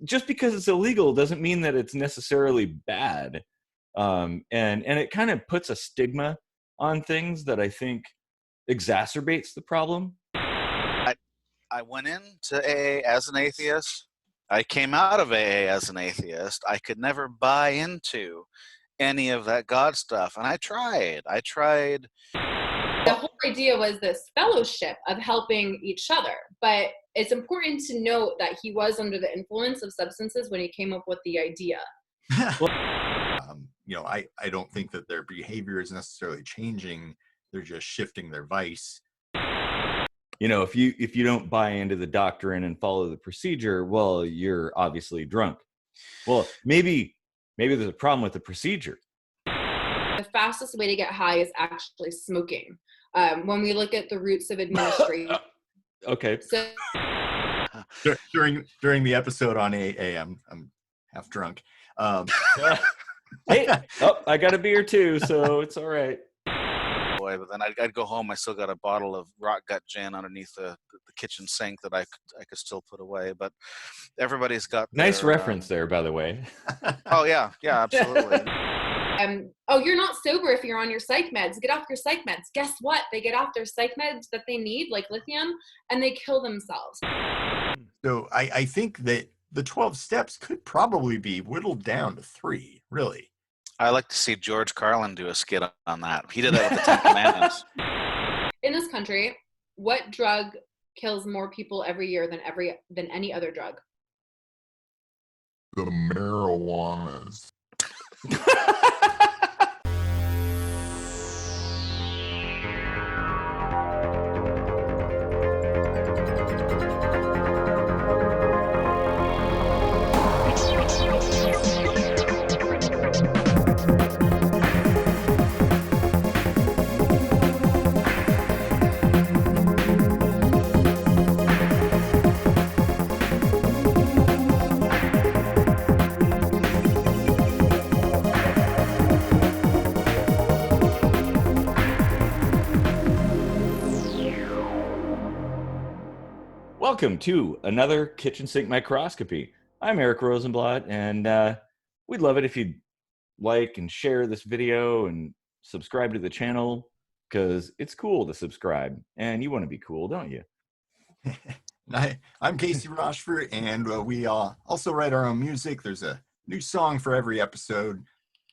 just because it's illegal doesn't mean that it's necessarily bad. And it kind of puts a stigma on things that I think exacerbates the problem. I went into AA as an atheist. I came out of AA as an atheist. I could never buy into any of that God stuff. And I tried. The whole idea was this fellowship of helping each other. But it's important to note that he was under the influence of substances when he came up with the idea. I don't think that their behavior is necessarily changing. They're just shifting their vice. If you don't buy into the doctrine and follow the procedure, well, you're obviously drunk. Well, maybe there's a problem with the procedure. The fastest way to get high is actually smoking. When we look at the roots of administration. Okay. So during the episode on AA, I'm half drunk. Hey, I got a beer too, so it's all right. Boy, but then I'd go home. I still got a bottle of rock gut gin underneath the kitchen sink that I could still put away. But everybody's got nice reference there, by the way. Oh yeah, absolutely. You're not sober if you're on your psych meds. Get off your psych meds. Guess what? They get off their psych meds that they need, like lithium, and they kill themselves. So I think that the 12 steps could probably be whittled down to 3, really. I like to see George Carlin do a skit on that. He did that with the 10 Commandments. In this country, what drug kills more people every year than any other drug? The marijuanas. Welcome to another Kitchen Sink Microscopy. I'm Eric Rosenblatt, and we'd love it if you'd like and share this video and subscribe to the channel, because it's cool to subscribe, and you want to be cool, don't you? I'm Casey Rochford, and we also write our own music. There's a new song for every episode.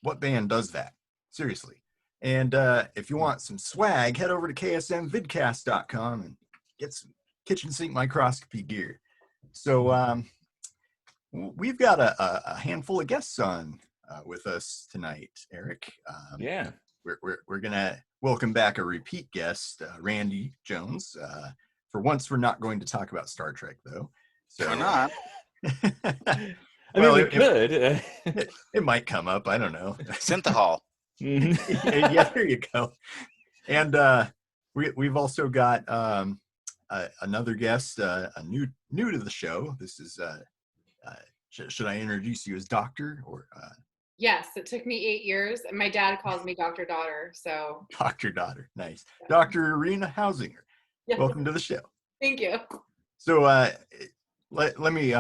What band does that? Seriously. And if you want some swag, head over to ksmvidcast.com and get some Kitchen Sink Microscopy gear. So we've got a handful of guests on with us tonight, Eric. Yeah. We're gonna welcome back a repeat guest, Randy Jones. For once, we're not going to talk about Star Trek, though. So Why not? I mean, we could. It might come up. I don't know. Synthahol. Yeah, there you go. And we've also got another guest, new to the show. This is should I introduce you as Doctor or? Yes, it took me 8 years, and my dad calls me Dr. Daughter. So Dr. Daughter, nice. Yeah. Dr. Rena Hauzinger, welcome to the show. Thank you. So let me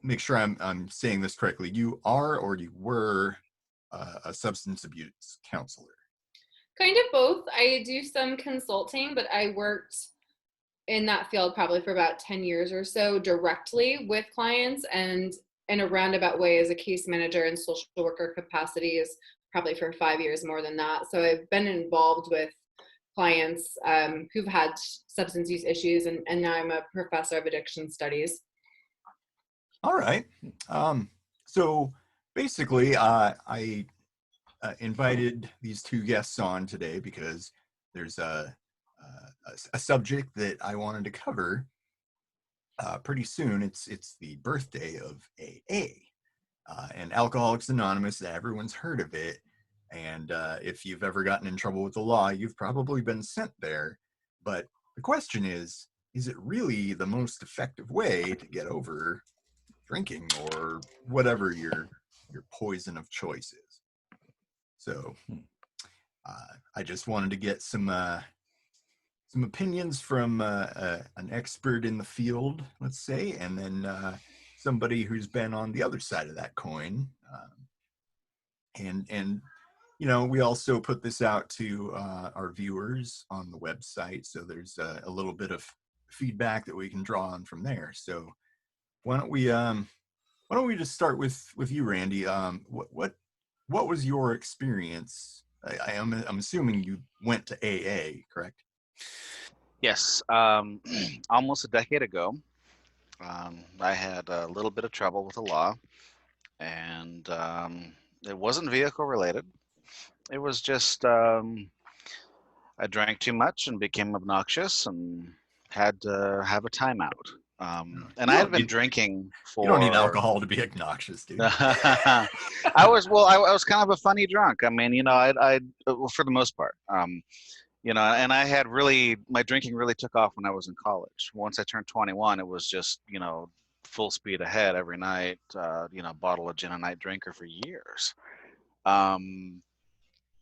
make sure I'm saying this correctly. You are or you were a substance abuse counselor. Kind of both. I do some consulting, but I worked in that field probably for about 10 years or so directly with clients, and in a roundabout way as a case manager and social worker capacities probably for 5 years more than that. So I've been involved with clients who've had substance use issues, and now I'm a professor of addiction studies. All right. So basically, I invited these two guests on today because there's a subject that I wanted to cover pretty soon. It's the birthday of AA and Alcoholics Anonymous. Everyone's heard of it, and if you've ever gotten in trouble with the law, you've probably been sent there. But the question is it really the most effective way to get over drinking or whatever your poison of choice is? So I just wanted to get some opinions from an expert in the field, let's say, and then somebody who's been on the other side of that coin. And you know, we also put this out to our viewers on the website, so there's a little bit of feedback that we can draw on from there. So why don't we just start with you, Randy? What was your experience? I'm assuming you went to AA, correct? Yes, almost a decade ago, I had a little bit of trouble with the law, and it wasn't vehicle related. It was just I drank too much and became obnoxious and had to have a timeout. And I had been drinking for. You don't need alcohol to be obnoxious, dude. I was kind of a funny drunk. I mean, you know, well, for the most part, you know, and I had my drinking really took off when I was in college. Once I turned 21, it was just, you know, full speed ahead every night. You know, bottle of gin a night drinker for years.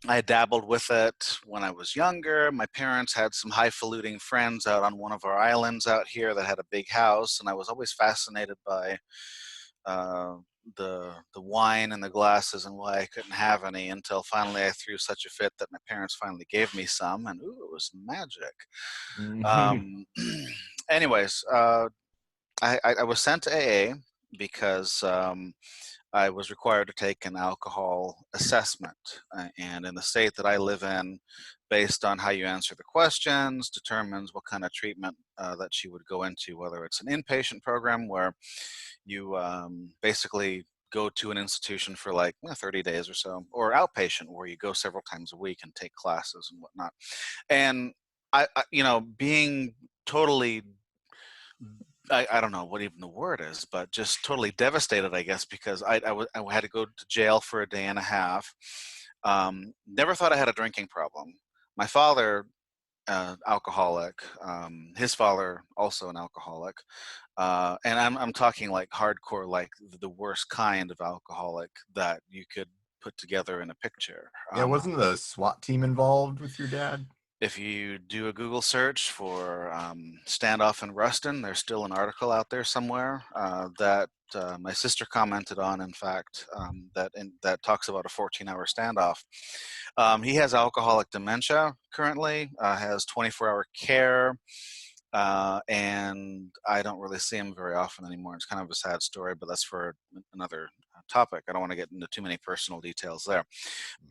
I dabbled with it when I was younger. My parents had some highfalutin friends out on one of our islands out here that had a big house, and I was always fascinated by the wine and the glasses and why I couldn't have any until finally I threw such a fit that my parents finally gave me some, and ooh, it was magic. Anyways, I was sent to AA because I was required to take an alcohol assessment. And in the state that I live in, based on how you answer the questions, determines what kind of treatment that you would go into, whether it's an inpatient program where you basically go to an institution for like 30 days or so, or outpatient where you go several times a week and take classes and whatnot. And I you know, being totally I don't know what even the word is, but just totally devastated, I guess, because I had to go to jail for a day and a half. Never thought I had a drinking problem. My father, alcoholic. His father, also an alcoholic. And I'm talking like hardcore, like the worst kind of alcoholic that you could put together in a picture. Yeah, wasn't the SWAT team involved with your dad? If you do a Google search for standoff in Ruston, there's still an article out there somewhere that my sister commented on, in fact, that talks about a 14-hour standoff. He has alcoholic dementia currently, has 24-hour care, and I don't really see him very often anymore. It's kind of a sad story, but that's for another topic. I don't want to get into too many personal details there.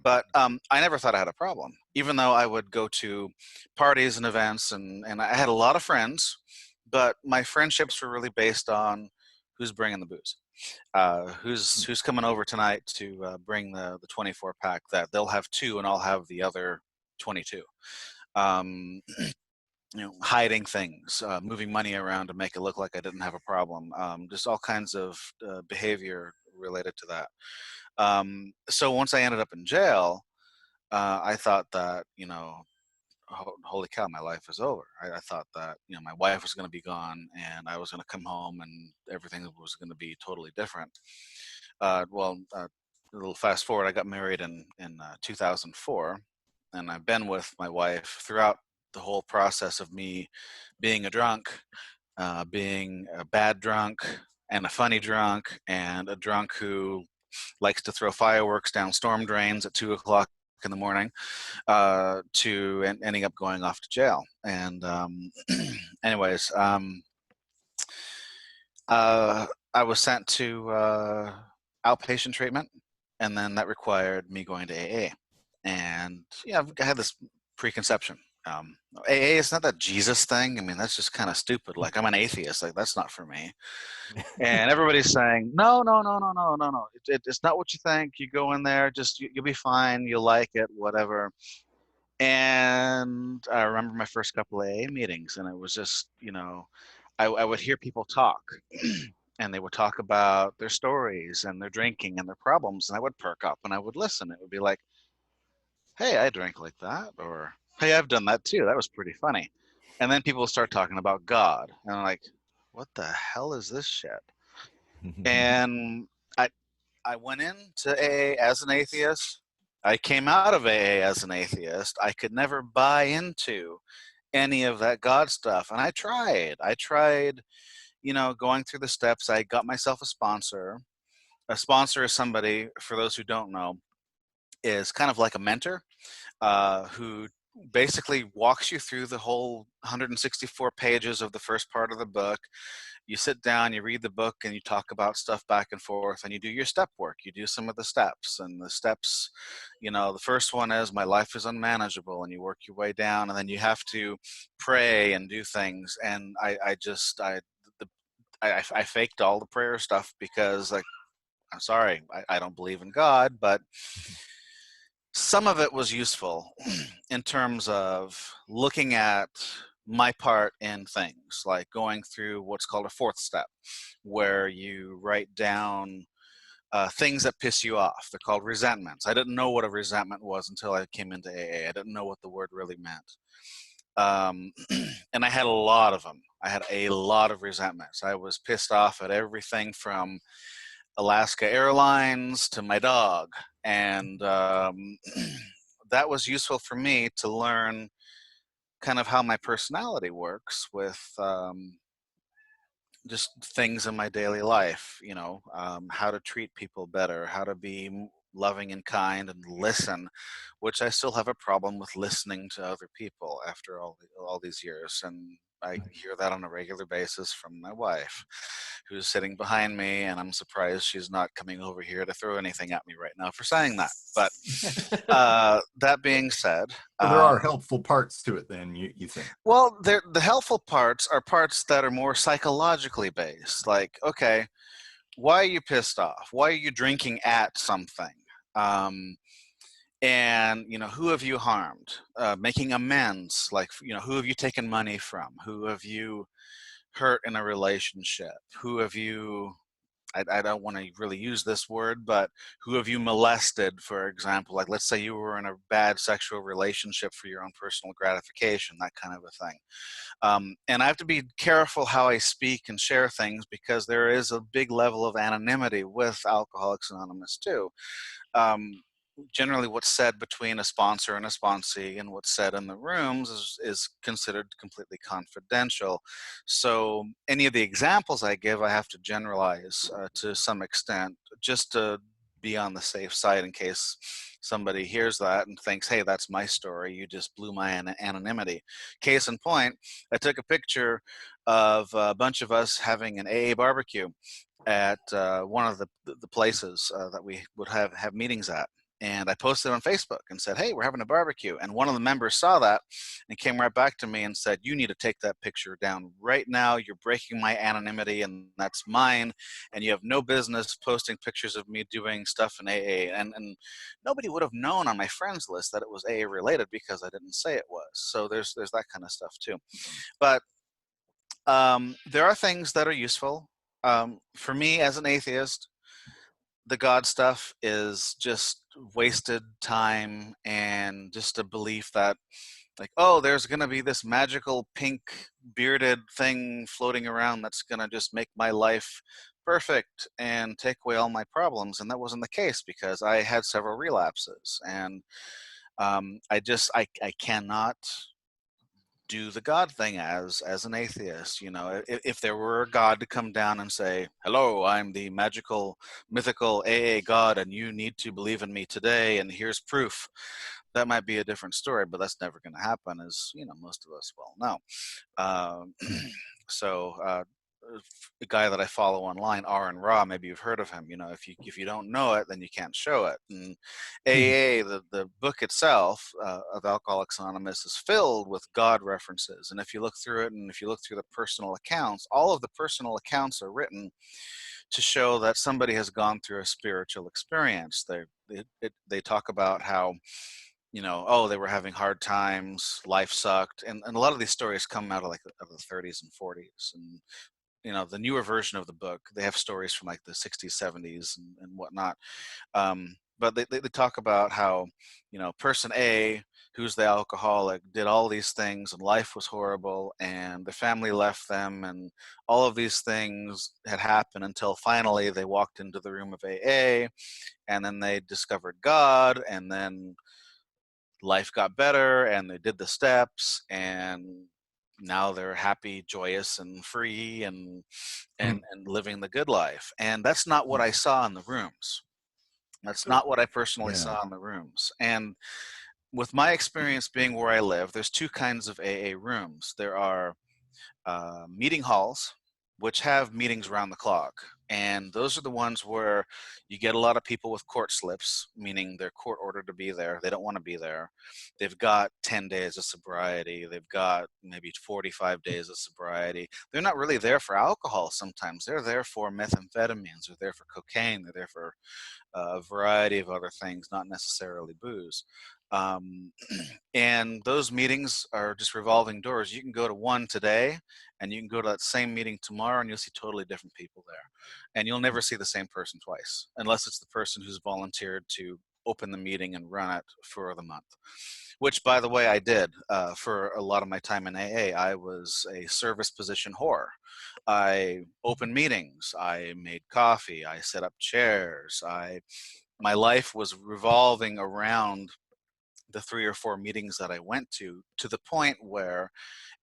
But I never thought I had a problem, even though I would go to parties and events, and I had a lot of friends, but my friendships were really based on who's bringing the booze, who's coming over tonight to bring the 24 pack that they'll have 2 and I'll have the other 22. You know, hiding things, moving money around to make it look like I didn't have a problem, just all kinds of behavior related to that. So once I ended up in jail, I thought that, you know, holy cow, my life is over. I thought that, you know, my wife was going to be gone and I was going to come home and everything was going to be totally different. A little fast forward, I got married in 2004, and I've been with my wife throughout the whole process of me being a drunk, being a bad drunk and a funny drunk and a drunk who likes to throw fireworks down storm drains at 2 o'clock in the morning, to ending up going off to jail. And anyways, I was sent to outpatient treatment, and then that required me going to AA. And yeah, I had this preconception. AA is not that Jesus thing. I mean, that's just kind of stupid. Like, I'm an atheist. Like, that's not for me. And everybody's saying, no. It's not what you think. You go in there, just you'll be fine. You'll like it, whatever. And I remember my first couple of AA meetings, and it was just, you know, I would hear people talk, and they would talk about their stories and their drinking and their problems, and I would perk up and I would listen. It would be like, hey, I drank like that, or hey, I've done that too. That was pretty funny. And then people start talking about God, and I'm like, what the hell is this shit? And I went into AA as an atheist. I came out of AA as an atheist. I could never buy into any of that God stuff, and I tried, going through the steps, I got myself a sponsor. A sponsor is somebody, for those who don't know, is kind of like a mentor who basically walks you through the whole 164 pages of the first part of the book. You sit down, you read the book, and you talk about stuff back and forth, and you do your step work. You do some of the steps, and the steps, the first one is my life is unmanageable, and you work your way down, and then you have to pray and do things. And I faked all the prayer stuff because, like, I'm sorry, I don't believe in God, but some of it was useful in terms of looking at my part in things, like going through what's called a fourth step, where you write down things that piss you off. They're called resentments. I didn't know what a resentment was until I came into AA. I didn't know what the word really meant. And I had a lot of them. I had a lot of resentments. I was pissed off at everything from Alaska Airlines to my dog. And that was useful for me to learn kind of how my personality works with just things in my daily life, how to treat people better, how to be loving and kind and listen, which I still have a problem with listening to other people after all these years. And I hear that on a regular basis from my wife, who's sitting behind me, and I'm surprised she's not coming over here to throw anything at me right now for saying that. But that being said, so there are helpful parts to it then, you think? Well, the helpful parts are parts that are more psychologically based. Like, okay, why are you pissed off? Why are you drinking at something? And who have you harmed? Making amends, like, who have you taken money from? Who have you hurt in a relationship? Who have you, I don't want to really use this word, but who have you molested, for example? Like, let's say you were in a bad sexual relationship for your own personal gratification, that kind of a thing. And I have to be careful how I speak and share things, because there is a big level of anonymity with Alcoholics Anonymous too. Generally what's said between a sponsor and a sponsee and what's said in the rooms is considered completely confidential. So any of the examples I give, I have to generalize to some extent, just to be on the safe side in case somebody hears that and thinks, hey, that's my story, you just blew my anonymity. Case in point, I took a picture of a bunch of us having an AA barbecue at one of the places that we would have meetings at. And I posted on Facebook and said, hey, we're having a barbecue. And one of the members saw that and came right back to me and said, you need to take that picture down right now. You're breaking my anonymity, and that's mine. And you have no business posting pictures of me doing stuff in AA. And nobody would have known on my friends list that it was AA related, because I didn't say it was. So there's that kind of stuff too. But there are things that are useful. For me as an atheist, the God stuff is just wasted time and just a belief that, like, oh, there's going to be this magical pink bearded thing floating around that's going to just make my life perfect and take away all my problems. And that wasn't the case, because I had several relapses, and I cannot do the God thing as an atheist. If there were a God to come down and say, hello, I'm the magical, mythical AA God, and you need to believe in me today, and here's proof, that might be a different story, but that's never going to happen, as most of us well know. So the guy that I follow online, R and Raw, maybe you've heard of him. If you don't know it, then you can't show it. And AA, the book itself of Alcoholics Anonymous, is filled with God references. And if you look through it, and if you look through the personal accounts, all of the personal accounts are written to show that somebody has gone through a spiritual experience. They talk about how, oh, they were having hard times, life sucked, and a lot of these stories come out of the 30s and 40s. And the newer version of the book, they have stories from like the 60s, 70s, and whatnot. But they talk about how, person A, who's the alcoholic, did all these things, and life was horrible, and the family left them, and all of these things had happened until finally they walked into the room of AA, and then they discovered God, and then life got better, and they did the steps, and now they're happy, joyous, and free, and living the good life. And that's not what I saw in the rooms. That's not what I personally Yeah. saw in the rooms. And with my experience being where I live, there's two kinds of AA rooms. There are meeting halls, which have meetings around the clock. And those are the ones where you get a lot of people with court slips, meaning they're court ordered to be there. They don't want to be there. They've got 10 days of sobriety. They've got maybe 45 days of sobriety. They're not really there for alcohol sometimes. They're there for methamphetamines. They're there for cocaine. They're there for a variety of other things, not necessarily booze. And those meetings are just revolving doors. You can go to one today and you can go to that same meeting tomorrow and you'll see totally different people there. And you'll never see the same person twice, unless it's the person who's volunteered to open the meeting and run it for the month. Which, by the way, I did for a lot of my time in AA. I was a service position whore. I opened meetings, I made coffee, I set up chairs, my life was revolving around the 3 or 4 meetings that I went to the point where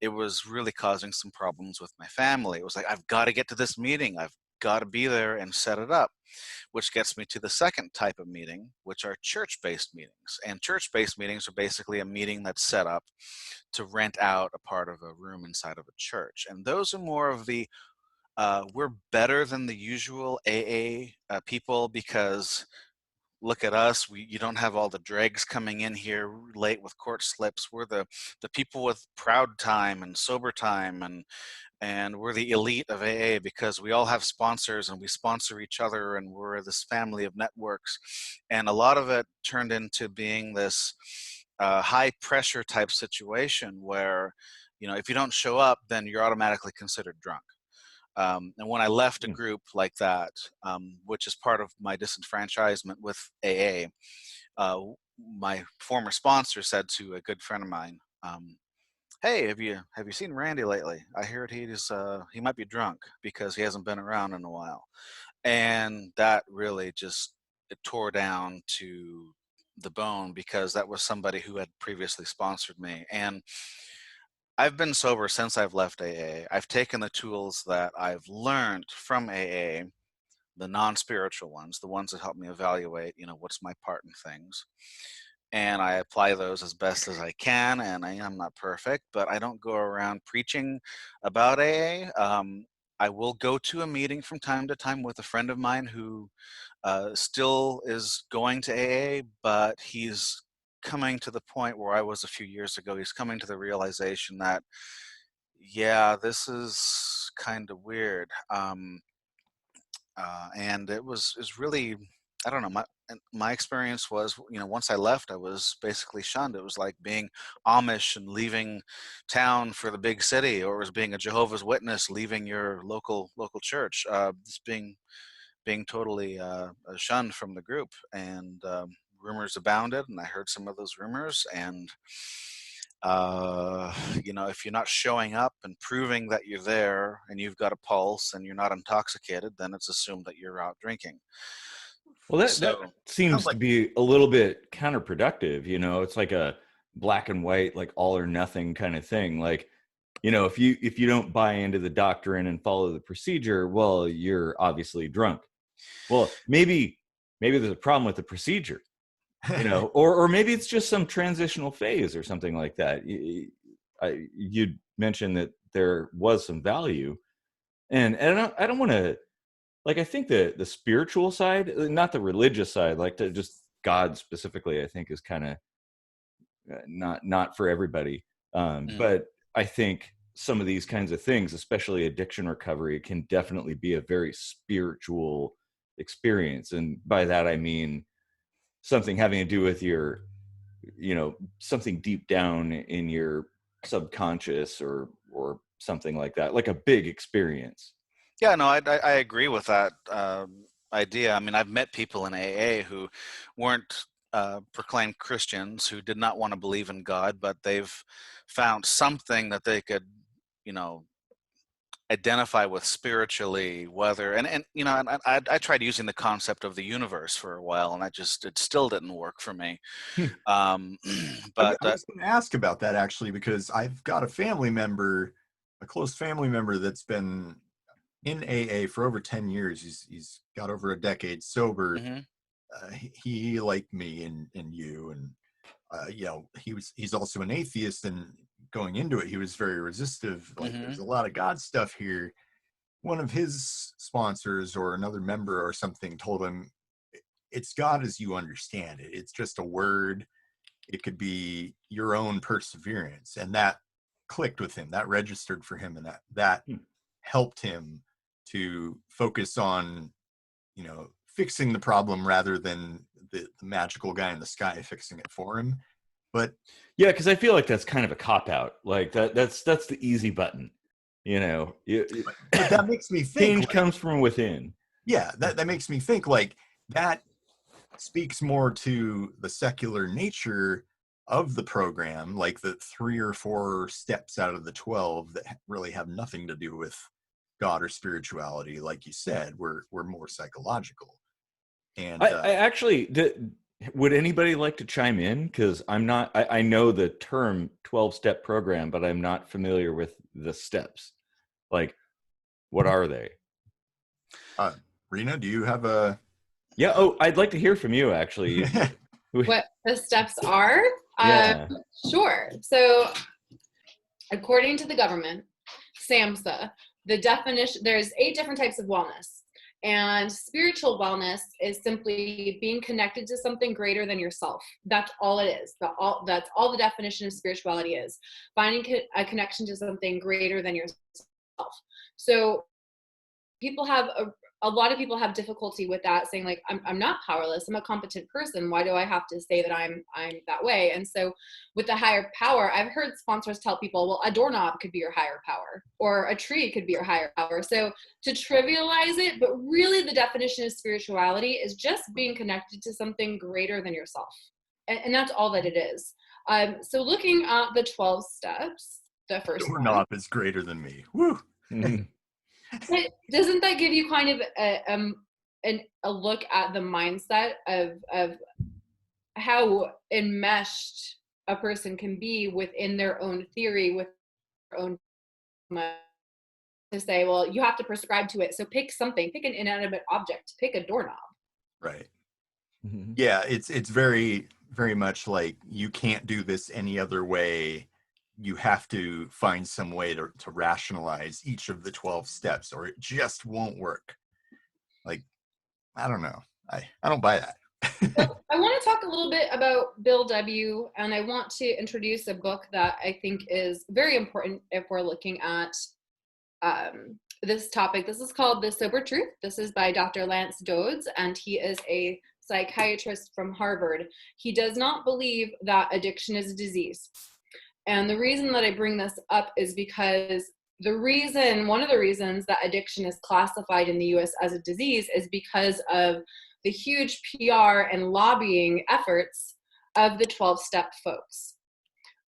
it was really causing some problems with my family. It was like, I've got to get to this meeting. I've got to be there and set it up, which gets me to the second type of meeting, which are church-based meetings. And church-based meetings are basically a meeting that's set up to rent out a part of a room inside of a church. And those are more of the, we're better than the usual AA people because look at us, you don't have all the dregs coming in here late with court slips. We're the people with proud time and sober time, and we're the elite of AA because we all have sponsors and we sponsor each other and we're this family of networks. And a lot of it turned into being this high pressure type situation where, you know, if you don't show up, then you're automatically considered drunk. And when I left a group like that, which is part of my disenfranchisement with AA, my former sponsor said to a good friend of mine, "Hey, have you seen Randy lately? I heard he might be drunk because he hasn't been around in a while." And that really just it tore down to the bone because that was somebody who had previously sponsored me. And I've been sober since I've left AA. I've taken the tools that I've learned from AA, the non-spiritual ones, the ones that help me evaluate, you know, what's my part in things. And I apply those as best as I can. And I'm not perfect, but I don't go around preaching about AA. I will go to a meeting from time to time with a friend of mine who still is going to AA, but he's coming to the point where I was a few years ago. He's coming to the realization that, yeah, this is kind of weird. And is really, I don't know, my experience was, you know, once I left, I was basically shunned. It was like being Amish and leaving town for the big city, or it was being a Jehovah's Witness leaving your local church. Just being totally shunned from the group, and rumors abounded, and I heard some of those rumors. And you know, if you're not showing up and proving that you're there and you've got a pulse and you're not intoxicated, then it's assumed that you're out drinking. Well, that seems to be a little bit counterproductive. You know, it's like a black and white, like all or nothing kind of thing. Like, you know, if you don't buy into the doctrine and follow the procedure, well, you're obviously drunk. Well, maybe there's a problem with the procedure, you know, or maybe it's just some transitional phase or something like that. You mentioned that there was some value, and I don't want to, like, I think the spiritual side, not the religious side, like just God specifically, I think is kind of not for everybody. But I think some of these kinds of things, especially addiction recovery, can definitely be a very spiritual experience. And by that, I mean something having to do with your, you know, something deep down in your subconscious or something like that, like a big experience. Yeah, no, I agree with that idea. I mean, I've met people in AA who weren't proclaimed Christians, who did not want to believe in God, but they've found something that they could, you know, identify with spiritually, whether and you know, and I tried using the concept of the universe for a while, and it still didn't work for me. But I was going to ask about that actually, because I've got a family member, a close family member that's been in AA for over 10 years. He's got over a decade sober. mhm, He like me and you, and you know, he's also an atheist, and going into it, he was very resistive. Like, there's a lot of God stuff here. One of his sponsors or another member or something told him, it's God as you understand it. It's just a word. It could be your own perseverance. And that clicked with him. That registered for him. And that helped him to focus on, you know, fixing the problem rather than the magical guy in the sky fixing it for him. But yeah, because I feel like that's kind of a cop-out. Like that's the easy button. You know, but that makes me think change like, comes from within. yeah, that makes me think like that speaks more to the secular nature of the program, like the 3 or 4 steps out of the 12 that really have nothing to do with God or spirituality. Like you said, we're more psychological. And I actually would anybody like to chime in? Because I'm not. I know the term 12-step program, but I'm not familiar with the steps. Like, what are they? Rena, do you have a? Yeah. Oh, I'd like to hear from you. Actually, What the steps are? Yeah. Sure. So, according to the government, SAMHSA, the definition, there's 8 different types of wellness. And spiritual wellness is simply being connected to something greater than yourself. That's all it is. That's all the definition of spirituality is. Finding a connection to something greater than yourself. So people have a lot of people have difficulty with that, saying like, I'm not powerless. I'm a competent person. Why do I have to say that I'm that way? And so with the higher power, I've heard sponsors tell people, well, a doorknob could be your higher power, or a tree could be your higher power. So to trivialize it, but really the definition of spirituality is just being connected to something greater than yourself. And that's all that it is. So looking at the 12 steps, the first Doorknob is greater than me. Woo. But doesn't that give you kind of a look at the mindset of how enmeshed a person can be within their own theory, with their own, to say, well, you have to prescribe to it. So pick something, pick an inanimate object, pick a doorknob. Right. Yeah, it's very, very much like you can't do this any other way. You have to find some way to rationalize each of the 12 steps, or it just won't work. Like, I don't know. I don't buy that. So I want to talk a little bit about Bill W., and I want to introduce a book that I think is very important if we're looking at this topic. This is called The Sober Truth. This is by Dr. Lance Dode, and he is a psychiatrist from Harvard. He does not believe that addiction is a disease. And the reason that I bring this up is because one of the reasons that addiction is classified in the US as a disease is because of the huge PR and lobbying efforts of the 12-step folks.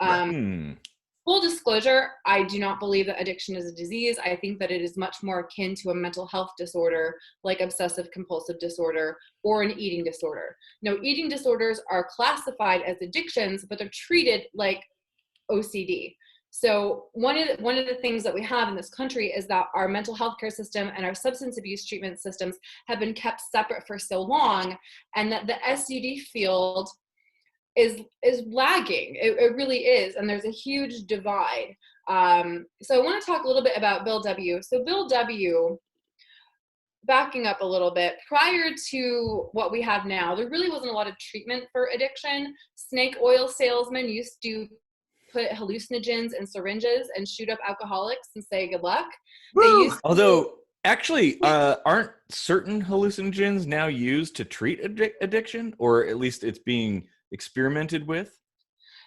Full disclosure, I do not believe that addiction is a disease. I think that it is much more akin to a mental health disorder like obsessive compulsive disorder or an eating disorder. Now, eating disorders are classified as addictions, but they're treated like OCD. So one of the things that we have in this country is that our mental health care system and our substance abuse treatment systems have been kept separate for so long, and that the SUD field is lagging. It really is, and there's a huge divide. So I want to talk a little bit about Bill W. So Bill W., backing up a little bit, prior to what we have now, there really wasn't a lot of treatment for addiction. Snake oil salesmen used to put hallucinogens in syringes and shoot up alcoholics and say good luck. Although, actually, aren't certain hallucinogens now used to treat addiction, or at least it's being experimented with?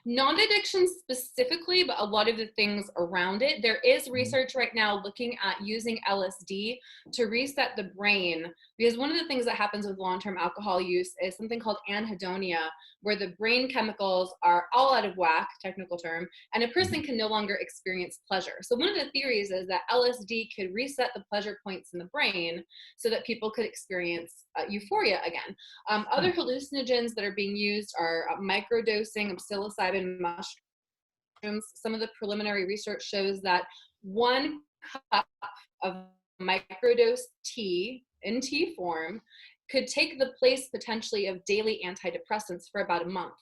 Not addiction specifically, but a lot of the things around it. There is research right now looking at using LSD to reset the brain, because one of the things that happens with long-term alcohol use is something called anhedonia, where the brain chemicals are all out of whack, technical term, and a person can no longer experience pleasure. So one of the theories is that LSD could reset the pleasure points in the brain so that people could experience euphoria again. Other hallucinogens that are being used are microdosing of psilocybin mushrooms. Some of the preliminary research shows that 1 cup of microdose tea in tea form could take the place potentially of daily antidepressants for about a month.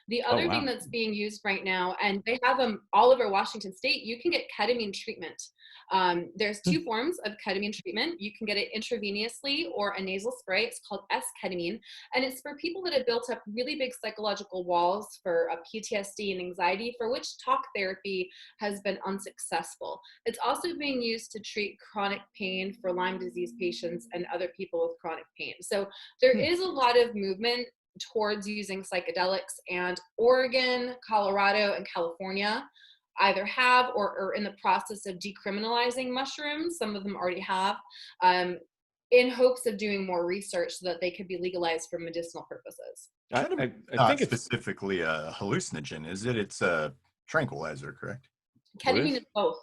The other thing that's being used right now, and they have them all over Washington State, you can get ketamine treatment. There's 2 forms of ketamine treatment. You can get it intravenously or a nasal spray. It's called S-ketamine, and it's for people that have built up really big psychological walls for PTSD and anxiety, for which talk therapy has been unsuccessful. It's also being used to treat chronic pain for Lyme disease patients and other people with chronic pain. So there is a lot of movement towards using psychedelics, and Oregon, Colorado, and California either have or are in the process of decriminalizing mushrooms. Some of them already have, in hopes of doing more research so that they could be legalized for medicinal purposes. I think it's specifically a hallucinogen, is it? It's a tranquilizer, correct? Ketamine is both.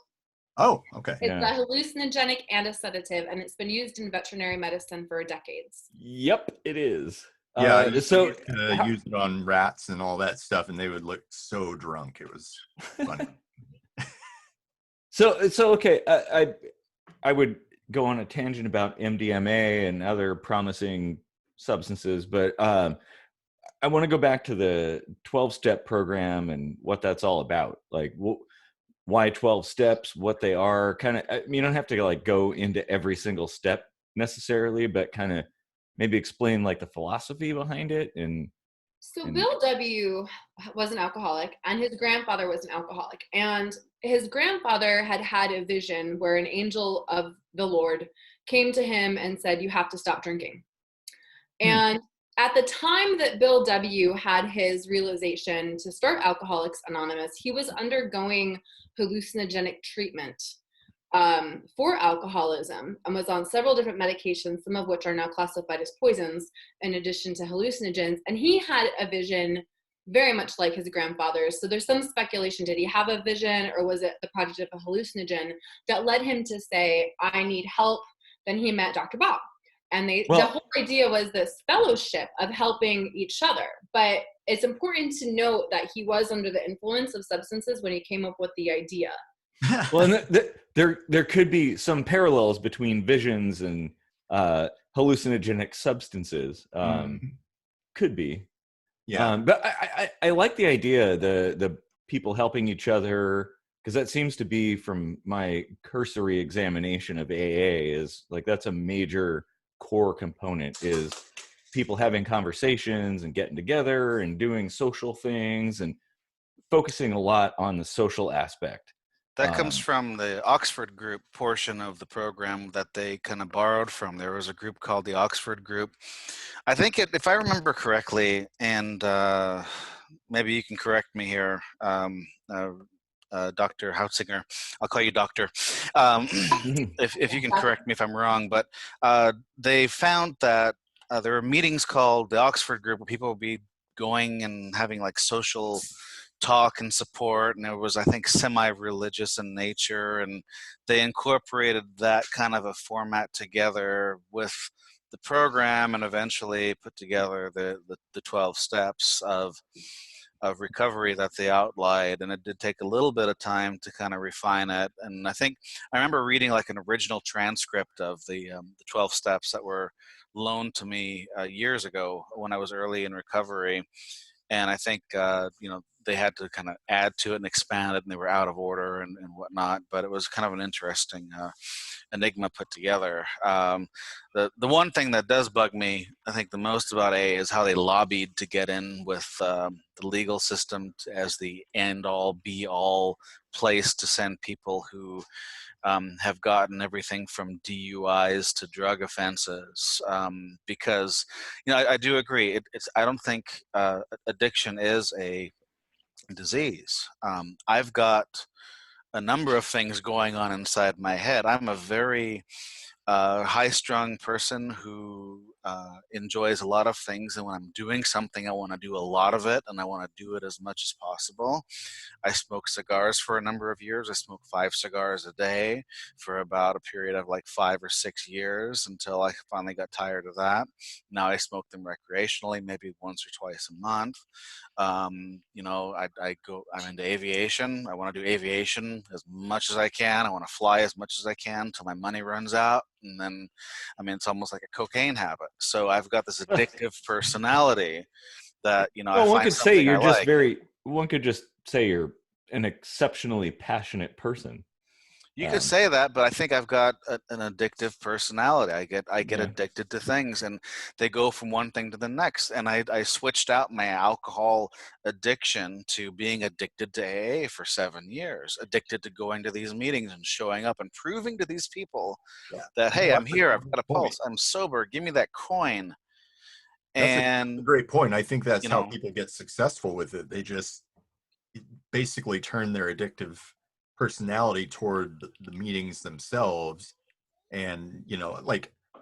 Oh, okay. It's a hallucinogenic and a sedative, and it's been used in veterinary medicine for decades. Yep, it is. Yeah, I used to use it on rats and all that stuff, and they would look so drunk. It was funny. So okay, I would go on a tangent about MDMA and other promising substances, but I want to go back to the 12-step program and what that's all about. Like, why 12 steps, what they are, kind of. I mean, you don't have to like go into every single step necessarily, but kind of maybe explain like the philosophy behind it. So Bill W. was an alcoholic, and his grandfather was an alcoholic. And his grandfather had had a vision where an angel of the Lord came to him and said, "You have to stop drinking." And at the time that Bill W. had his realization to start Alcoholics Anonymous, he was undergoing hallucinogenic treatment for alcoholism, and was on several different medications, some of which are now classified as poisons, in addition to hallucinogens. And he had a vision very much like his grandfather's. So there's some speculation, did he have a vision, or was it the product of a hallucinogen that led him to say, "I need help"? Then he met Dr. Bob. And the whole idea was this fellowship of helping each other. But it's important to note that he was under the influence of substances when he came up with the idea. Well, and there could be some parallels between visions and hallucinogenic substances. Could be. Yeah. But I like the idea, the people helping each other, because that seems to be, from my cursory examination of AA, is like that's a major core component, is people having conversations and getting together and doing social things and focusing a lot on the social aspect. That comes from the Oxford group portion of the program that they kind of borrowed from. There was a group called the Oxford group. I think if I remember correctly, and maybe you can correct me here, Dr. Hauzinger, I'll call you doctor, if you can correct me if I'm wrong, but they found that there were meetings called the Oxford group where people would be going and having like social talk and support, and it was, I think, semi-religious in nature, and they incorporated that kind of a format together with the program, and eventually put together the 12 steps of recovery that they outlined. And it did take a little bit of time to kind of refine it. And I think I remember reading like an original transcript of the 12 steps that were loaned to me years ago when I was early in recovery. And I think, they had to kind of add to it and expand it, and they were out of order and whatnot. But it was kind of an interesting enigma put together. The one thing that does bug me, I think, the most about AA is how they lobbied to get in with the legal system as the end-all, be-all place to send people who have gotten everything from DUIs to drug offenses, because I do agree. I don't think addiction is a disease. I've got a number of things going on inside my head. I'm a very a high-strung person who enjoys a lot of things, and when I'm doing something, I want to do a lot of it, and I want to do it as much as possible. I smoked cigars for a number of years. I smoked 5 cigars a day for about a period of like 5 or 6 years until I finally got tired of that. Now I smoke them recreationally, maybe once or twice a month. You know, I'm into aviation. I want to do aviation as much as I can. I want to fly as much as I can until my money runs out. And then, I mean, it's almost like a cocaine habit. So I've got this addictive personality that, you know, I Well, one find could say something I you're just like. one could just say you're an exceptionally passionate person. You could say that, but I think I've got an addictive personality. I get Yeah. addicted to things, and they go from one thing to the next. And I switched out my alcohol addiction to being addicted to AA for 7 years, addicted to going to these meetings and showing up and proving to these people that, hey, Well, I'm here, I've got a point. pulse, I'm sober, give me that coin. That's And a great point. I think that's you how know, people get successful with it. They just basically turn their addictive personality toward the meetings themselves, and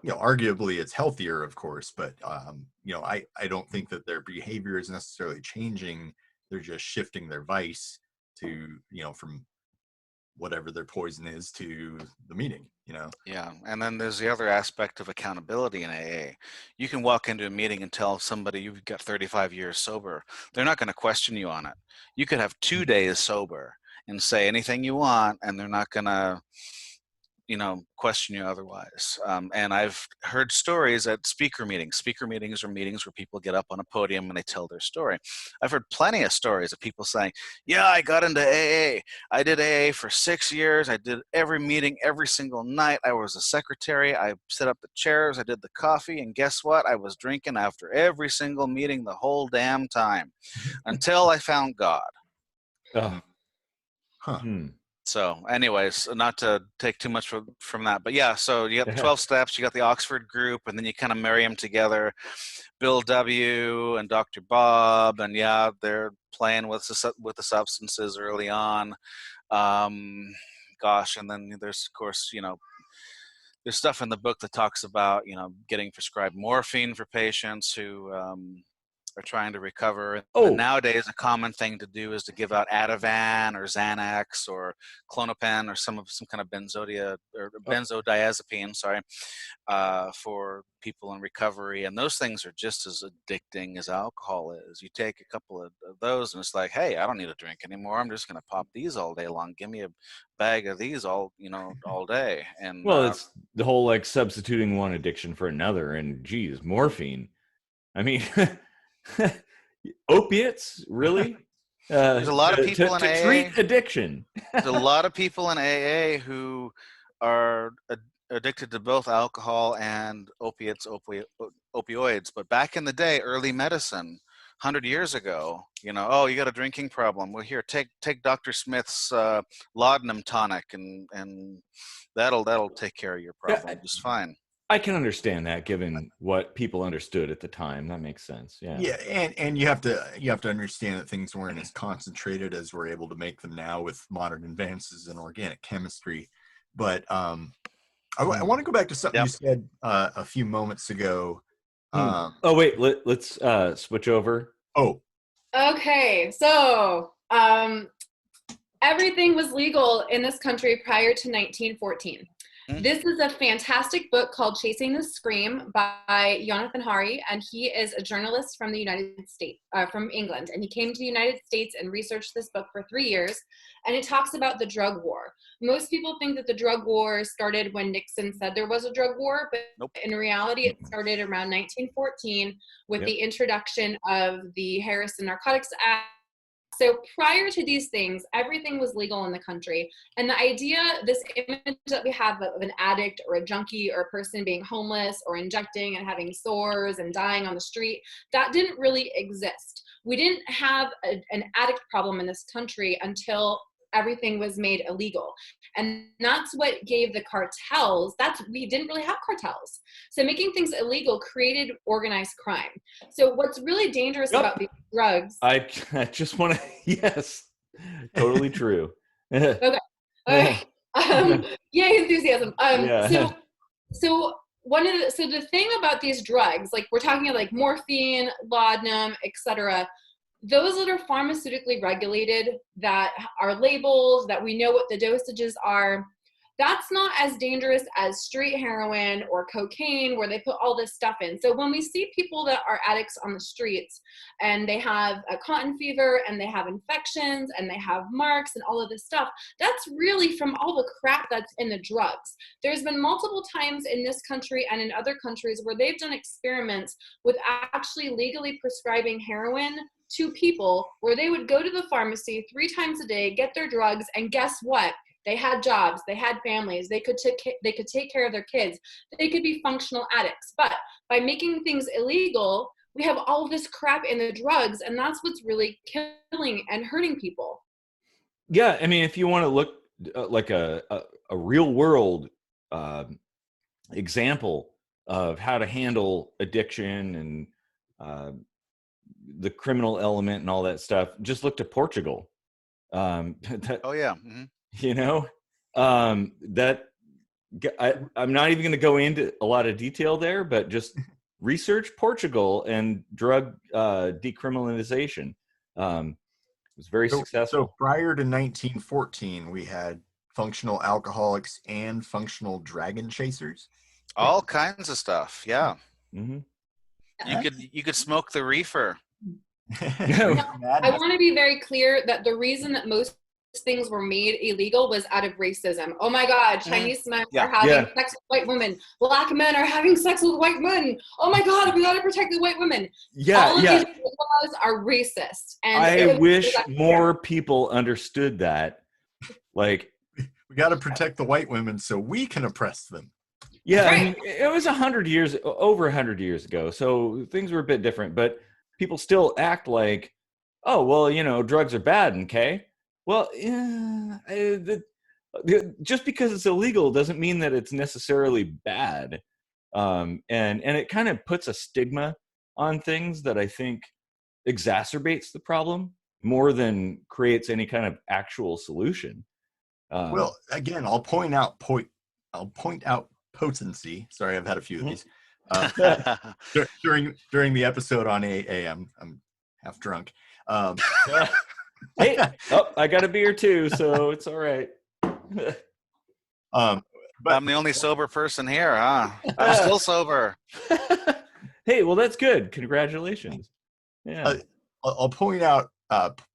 arguably it's healthier, of course, but I don't think that their behavior is necessarily changing. They're just shifting their vice to from whatever their poison is to the meeting. yeah. And then there's the other aspect of accountability in AA. You can walk into a meeting and tell somebody you've got 35 years sober. They're not going to question you on it. You could have 2 days sober and say anything you want, and they're not going to, question you otherwise. And I've heard stories at speaker meetings. Speaker meetings are meetings where people get up on a podium and they tell their story. I've heard plenty of stories of people saying, yeah, I got into AA. I did AA for 6 years. I did every meeting every single night. I was a secretary. I set up the chairs. I did the coffee. And guess what? I was drinking after every single meeting the whole damn time until I found God. Oh. Huh. So anyways, not to take too much from that, but yeah, so you got the 12 steps, you got the Oxford group, and then you kind of marry them together. Bill W. and Dr. Bob, and yeah, they're playing with the substances early on. Gosh, and then there's, of course, there's stuff in the book that talks about, getting prescribed morphine for patients who are trying to recover. And nowadays, a common thing to do is to give out Ativan or Xanax or Clonopin or some kind of benzodiazepine, for people in recovery. And those things are just as addicting as alcohol is. You take a couple of those and it's like, hey, I don't need to drink anymore. I'm just going to pop these all day long. Give me a bag of these all day. And well, it's the whole like substituting one addiction for another. And geez, morphine. I mean, opiates, really? There's a lot of people in AA to treat addiction. There's a lot of people in AA who are addicted to both alcohol and opioids. But back in the day, early medicine, 100 years ago, you got a drinking problem. Well, here, take Dr. Smith's laudanum tonic, and that'll take care of your problem just fine. I can understand that, given what people understood at the time. That makes sense. Yeah. Yeah, and you have to understand that things weren't as concentrated as we're able to make them now with modern advances in organic chemistry. But I want to go back to something you said a few moments ago. Oh wait, let's switch over. Oh. Okay, so everything was legal in this country prior to 1914. This is a fantastic book called Chasing the Scream by Johann, and he is a journalist from the United States, from England. And he came to the United States and researched this book for 3 years. And it talks about the drug war. Most people think that the drug war started when Nixon said there was a drug war, but in reality, it started around 1914 with the introduction of the Harrison Narcotics Act. So prior to these things, everything was legal in the country. And the idea, this image that we have of an addict or a junkie or a person being homeless or injecting and having sores and dying on the street, that didn't really exist. We didn't have an addict problem in this country until everything was made illegal. And that's what gave the cartels, we didn't really have cartels. So making things illegal created organized crime. So what's really dangerous about these drugs. I just want to, yes, totally true. Okay. Yay, enthusiasm. So So the thing about these drugs, like we're talking about like morphine, laudanum, etc., those that are pharmaceutically regulated, that are labeled, that we know what the dosages are, that's not as dangerous as street heroin or cocaine, where they put all this stuff in. So when we see people that are addicts on the streets and they have a cotton fever and they have infections and they have marks and all of this stuff, that's really from all the crap that's in the drugs. There's been multiple times in this country and in other countries where they've done experiments with actually legally prescribing heroin to people, where they would go to the pharmacy 3 times a day, get their drugs, and guess what? They had jobs, they had families, they could take care of their kids, they could be functional addicts. But by making things illegal, we have all this crap in the drugs, and that's what's really killing and hurting people. Yeah, I mean, if you want to look like a real world example of how to handle addiction and the criminal element and all that stuff, just look to Portugal. Oh yeah. Mm-hmm. You know, I'm not even going to go into a lot of detail there, but just research Portugal and drug decriminalization. It was very successful. So prior to 1914, we had functional alcoholics and functional dragon chasers. All kinds of stuff. Yeah. Mm-hmm. You could smoke the reefer. I want to be very clear that the reason that most things were made illegal was out of racism. Oh my God, Chinese men are having sex with white women. Black men are having sex with white men. Oh my God, we got to protect the white women. All of these laws are racist. And I wish more people understood that. Like, we got to protect the white women so we can oppress them. Yeah, right. I mean, it was over 100 years ago, so things were a bit different, but people still act like, oh, well, you know, drugs are bad, okay? Well, just because it's illegal doesn't mean that it's necessarily bad. And it kind of puts a stigma on things that I think exacerbates the problem more than creates any kind of actual solution. Well, again, I'll point out potency. Sorry, I've had a few of these. During the episode on AA, I'm half drunk. Hey, I got a beer too, so it's all right. But I'm the only sober person here, huh? I'm still sober. Hey, well, that's good. Congratulations. Yeah. I'll point out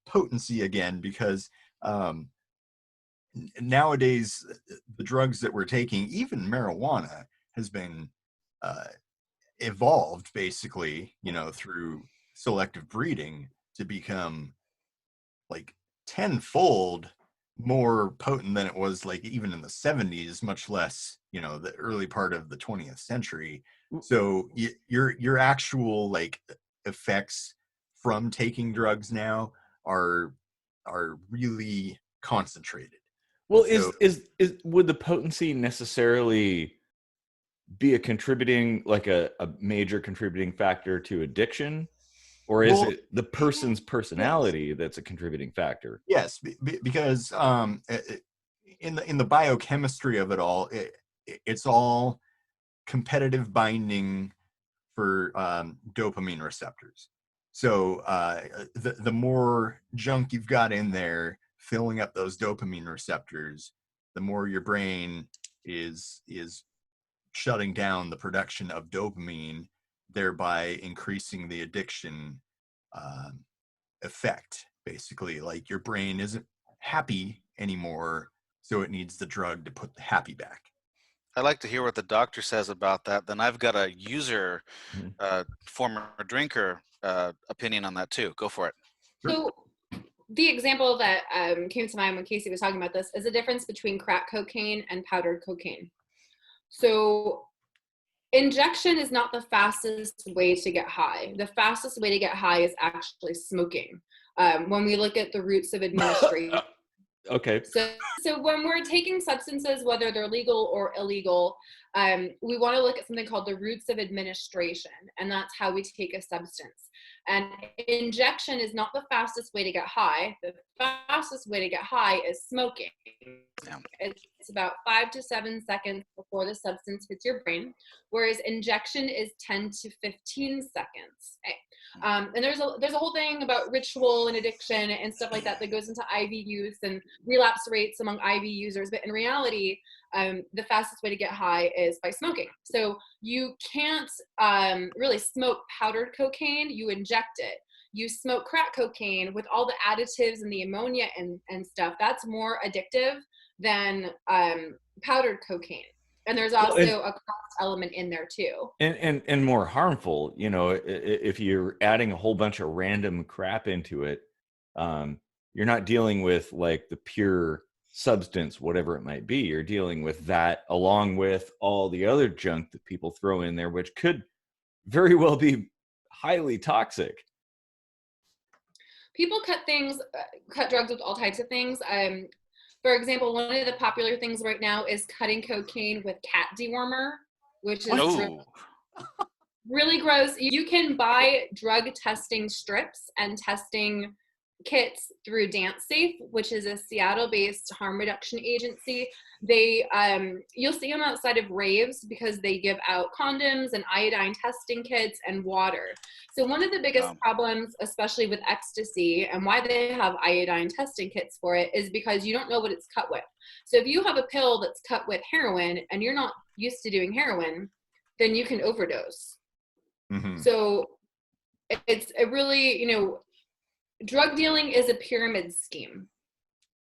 potency again because nowadays the drugs that we're taking, even marijuana, has been evolved basically, you know, through selective breeding to become like tenfold more potent than it was like even in the 70s, much less, you know, the early part of the 20th century. So your actual like effects from taking drugs now are really concentrated. Well, so, would the potency necessarily be a contributing, like a major contributing factor to addiction? Or is it the person's personality that's a contributing factor? Yes, because in the biochemistry of it all, it's all competitive binding for dopamine receptors. So the more junk you've got in there filling up those dopamine receptors, the more your brain is shutting down the production of dopamine, thereby increasing the addiction effect. Basically, like your brain isn't happy anymore, so it needs the drug to put the happy back. I'd like to hear what the doctor says about that. Then I've got a user, former drinker opinion on that too. Go for it. So the example that came to mind when Casey was talking about this is the difference between crack cocaine and powdered cocaine. So injection is not the fastest way to get high. The fastest way to get high is actually smoking. When we look at the routes of administration. Okay. So when we're taking substances, whether they're legal or illegal, we want to look at something called the routes of administration, and that's how we take a substance. And injection is not the fastest way to get high. The fastest way to get high is smoking. Yeah. It's about 5 to 7 seconds before the substance hits your brain, whereas injection is 10 to 15 seconds. Okay. And there's a whole thing about ritual and addiction and stuff like that goes into IV use and relapse rates among IV users. But in reality, the fastest way to get high is by smoking. So you can't really smoke powdered cocaine, you inject it. You smoke crack cocaine with all the additives and the ammonia and stuff. That's more addictive than powdered cocaine. And there's also a cost element in there too. And more harmful, you know, if you're adding a whole bunch of random crap into it, you're not dealing with like the pure substance, whatever it might be. You're dealing with that along with all the other junk that people throw in there, which could very well be highly toxic. People cut drugs with all types of things. For example, one of the popular things right now is cutting cocaine with cat dewormer, which is really gross. You can buy drug testing strips and testing kits through DanceSafe, which is a Seattle-based harm reduction agency. You'll see them outside of raves because they give out condoms and iodine testing kits and water. So one of the biggest problems, especially with ecstasy, and why they have iodine testing kits for it, is because you don't know what it's cut with. So if you have a pill that's cut with heroin and you're not used to doing heroin, then you can overdose. Mm-hmm. So it's a really, you know, drug dealing is a pyramid scheme.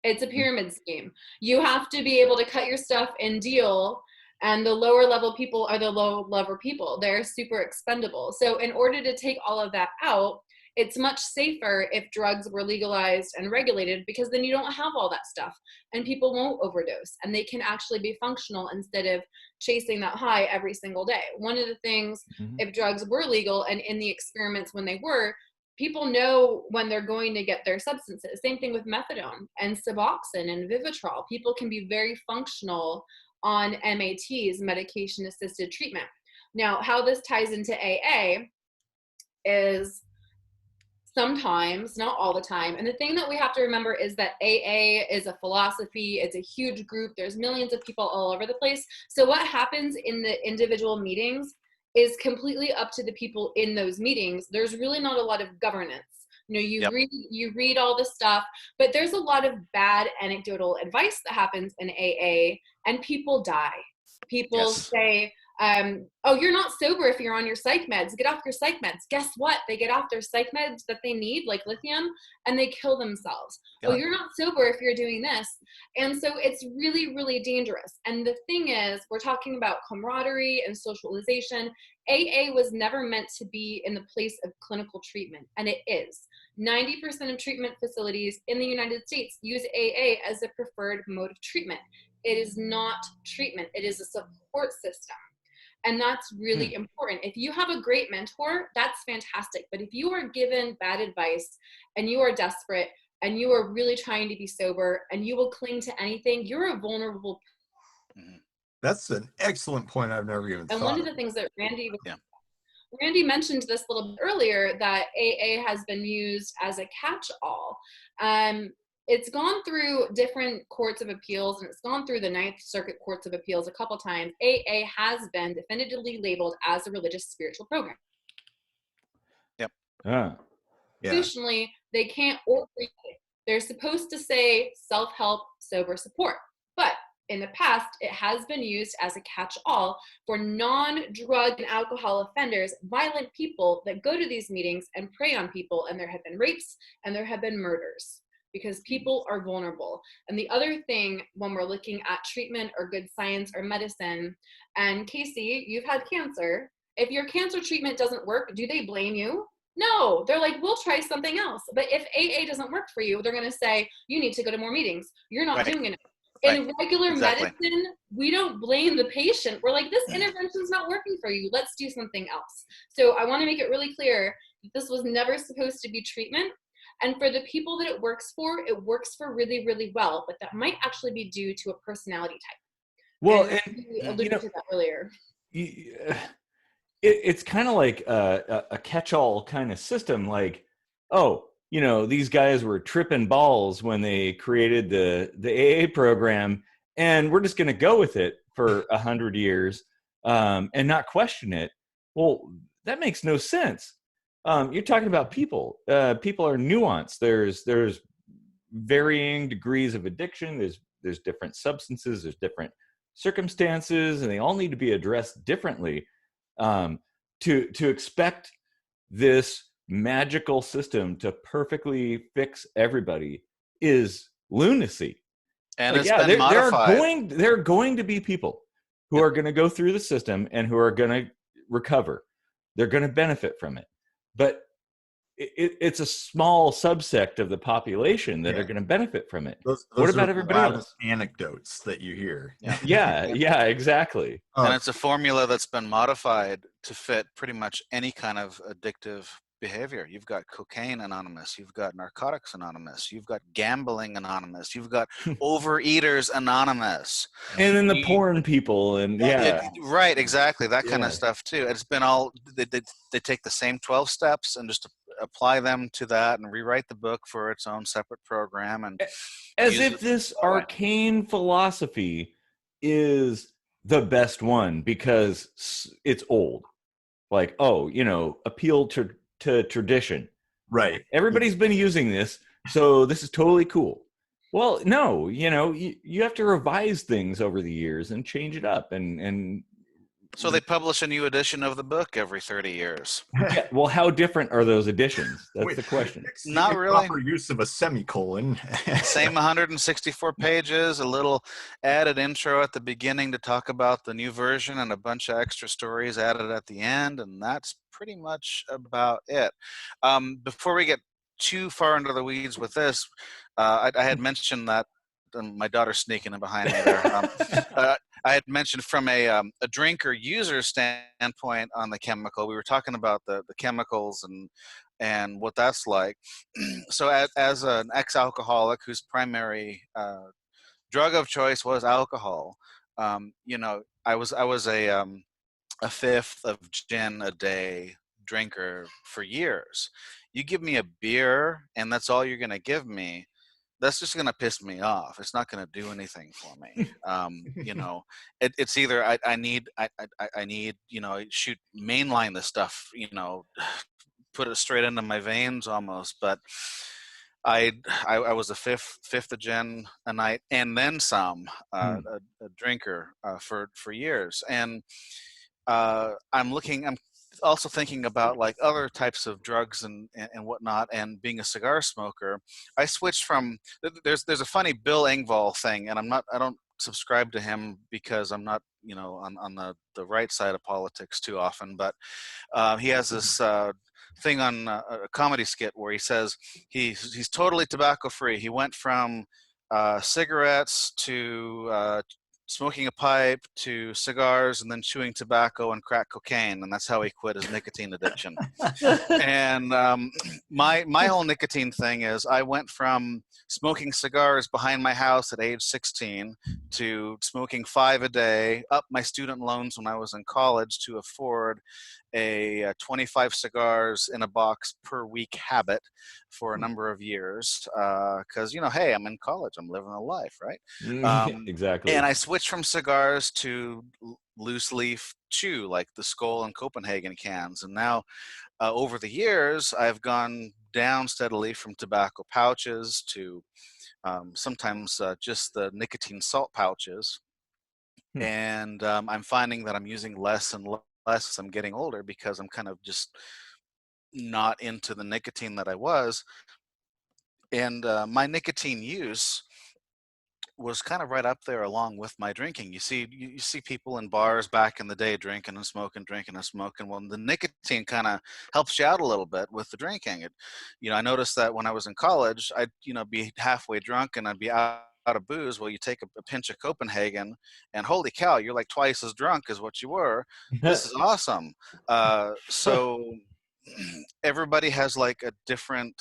It's a pyramid scheme. You have to be able to cut your stuff and deal, and the lower level people are the low level people. They're super expendable. So in order to take all of that out, it's much safer if drugs were legalized and regulated, because then you don't have all that stuff and people won't overdose and they can actually be functional instead of chasing that high every single day. One of the things, if drugs were legal and in the experiments when they were, people know when they're going to get their substances. Same thing with methadone and Suboxone and Vivitrol. People can be very functional on MATs, medication-assisted treatment. Now, how this ties into AA is sometimes, not all the time. And the thing that we have to remember is that AA is a philosophy. It's a huge group. There's millions of people all over the place. So what happens in the individual meetings is completely up to the people in those meetings. There's really not a lot of governance. You know, you read all this stuff, but there's a lot of bad anecdotal advice that happens in AA, and people die. People say, oh, you're not sober if you're on your psych meds. Get off your psych meds. Guess what? They get off their psych meds that they need, like lithium, and they kill themselves. Oh, you're not sober if you're doing this. And so it's really, really dangerous. And the thing is, we're talking about camaraderie and socialization. AA was never meant to be in the place of clinical treatment, and it is. 90% of treatment facilities in the United States use AA as a preferred mode of treatment. It is not treatment. It is a support system. And that's really important. If you have a great mentor, that's fantastic. But if you are given bad advice and you are desperate and you are really trying to be sober and you will cling to anything, you're a vulnerable person. That's an excellent point. I've never even thought of. And one of the things that Randy mentioned this a little bit earlier, that AA has been used as a catch-all. It's gone through different courts of appeals, and it's gone through the Ninth Circuit Courts of Appeals a couple times. AA has been definitively labeled as a religious spiritual program. Constitutionally, they can't they're supposed to say self-help, sober support. But in the past, it has been used as a catch-all for non-drug and alcohol offenders, violent people that go to these meetings and prey on people, and there have been rapes and there have been murders, because people are vulnerable. And the other thing, when we're looking at treatment or good science or medicine, and Casey, you've had cancer. If your cancer treatment doesn't work, do they blame you? No, they're like, we'll try something else. But if AA doesn't work for you, they're gonna say, you need to go to more meetings. You're not doing enough. In regular medicine, we don't blame the patient. We're like, this intervention's not working for you. Let's do something else. So I wanna make it really clear that this was never supposed to be treatment. And for the people that it works for really, really well, but that might actually be due to a personality type. Well, and we alluded to that earlier. It's kind of like a catch-all kind of system. Like, oh, you know, these guys were tripping balls when they created the AA program, and we're just going to go with it for 100 years and not question it. Well, that makes no sense. You're talking about people. People are nuanced. There's varying degrees of addiction. There's different substances. There's different circumstances, and they all need to be addressed differently. To expect this magical system to perfectly fix everybody is lunacy. And Like, it's yeah, been modified. there are going to be people who are going to go through the system and who are going to recover. They're going to benefit from it, but it's a small subsect of the population that are going to benefit from it. Those What are about everybody loudest else? anecdotes that you hear. Yeah, exactly. And it's a formula that's been modified to fit pretty much any kind of addictive behavior. You've got cocaine anonymous, you've got narcotics anonymous, you've got gambling anonymous, you've got overeaters anonymous, And then the porn people, and right, exactly, that kind Yeah. of stuff too. It's been all they take the same 12 steps and just apply them to that and rewrite the book for its own separate program, and as use if it this that way. arcane philosophy is the best one because it's old. Like, oh, you know, appeal to tradition. Right. Everybody's been using this, so this is totally cool. Well, no, you know, you have to revise things over the years and change it up. And So they publish a new edition of the book every 30 years. yeah, well, how different are those editions? That's the question. Not really. Proper use of a semicolon. Same 164 pages, a little added intro at the beginning to talk about the new version, and a bunch of extra stories added at the end, and that's pretty much about it. Before we get too far into the weeds with this, I had mentioned that my daughter's sneaking in behind me there. I had mentioned from a drinker user standpoint on the chemical. We were talking about the chemicals and what that's like. So as an ex-alcoholic whose primary drug of choice was alcohol, you know, I was a fifth of gin a day drinker for years. You give me a beer and that's all you're going to give me, that's just going to piss me off. It's not going to do anything for me. You know, it's either I need, you know, shoot, mainline the stuff, you know, put it straight into my veins almost. But I was a fifth of gin a night and then some, a drinker for years. And I'm also thinking about like other types of drugs and whatnot, and being a cigar smoker. I switched from, there's a funny Bill Engvall thing, and I don't subscribe to him because I'm not, you know, on the right side of politics too often, but he has this thing on a comedy skit where he says he's totally tobacco free. He went from cigarettes to smoking a pipe to cigars, and then chewing tobacco and crack cocaine, and that's how he quit his nicotine addiction. And my whole nicotine thing is I went from smoking cigars behind my house at age 16 to smoking 5 a day, up my student loans when I was in college to afford a 25 cigars in a box per week habit for a number of years, because you know, hey, I'm in college, I'm living a life, right? Exactly. And I switched from cigars to loose leaf chew, like the Skoal and Copenhagen cans, and now over the years I've gone down steadily from tobacco pouches to sometimes just the nicotine salt pouches. And I'm finding that I'm using less and less as I'm getting older, because I'm kind of just not into the nicotine that I was. And my nicotine use was kind of right up there along with my drinking. You see people in bars back in the day drinking and smoking. Well, the nicotine kind of helps you out a little bit with the drinking. You know, I noticed that when I was in college, I'd, you know, be halfway drunk and I'd be out of booze. Well, you take a pinch of Copenhagen and holy cow, you're like twice as drunk as what you were. This is awesome. So everybody has like a different,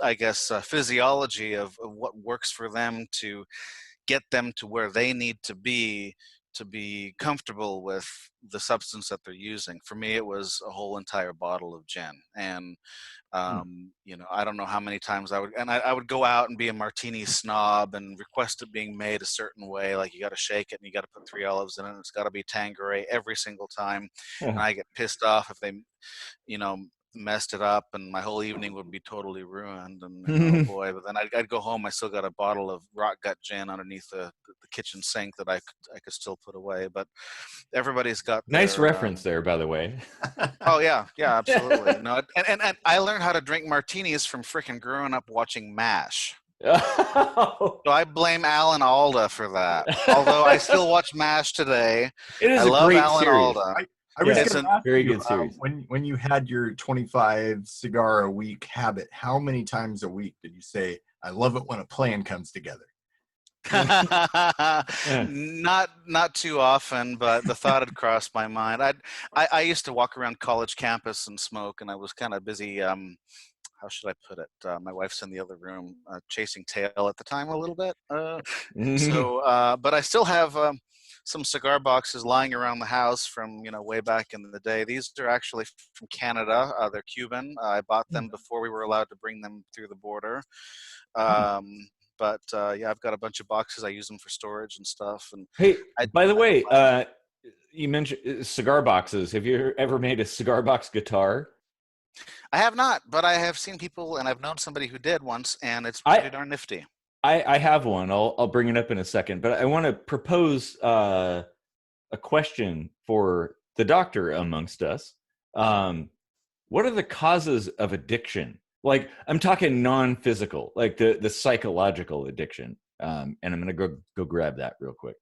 I guess, physiology of what works for them to get them to where they need to be to be comfortable with the substance that they're using. For me, it was a whole entire bottle of gin. And you know, I don't know how many times I would go out and be a martini snob and request it being made a certain way, like you got to shake it and you got to put 3 olives in it and it's got to be Tanqueray every single time. And I get pissed off if they, you know, messed it up, and my whole evening would be totally ruined. And oh boy, but then I'd go home, I still got a bottle of rot gut gin underneath the kitchen sink that I could still put away. But everybody's got Nice their, reference there, by the way. oh yeah, absolutely. No, and I learned how to drink martinis from frickin' growing up watching MASH. So I blame Alan Alda for that. Although I still watch MASH today. It is I a love great Alan series. Alda. I was Yeah, going to ask very you, good series. when you had your 25 cigar a week habit, how many times a week did you say, "I love it when a plan comes together"? Not too often, but the thought had crossed my mind. I used to walk around college campus and smoke, and I was kind of busy. How should I put it? My wife's in the other room, chasing tail at the time a little bit. But I still have some cigar boxes lying around the house from, you know, way back in the day. These are actually from Canada. They're Cuban. I bought them before we were allowed to bring them through the border. But yeah, I've got a bunch of boxes. I use them for storage and stuff. And Hey, by the way, you mentioned cigar boxes. Have you ever made a cigar box guitar? I have not, but I have seen people, and I've known somebody who did once, and it's pretty darn nifty. I have one. I'll bring it up in a second, but I want to propose a question for the doctor amongst us. What are the causes of addiction? Like, I'm talking non-physical, like the psychological addiction. And I'm going to go grab that real quick.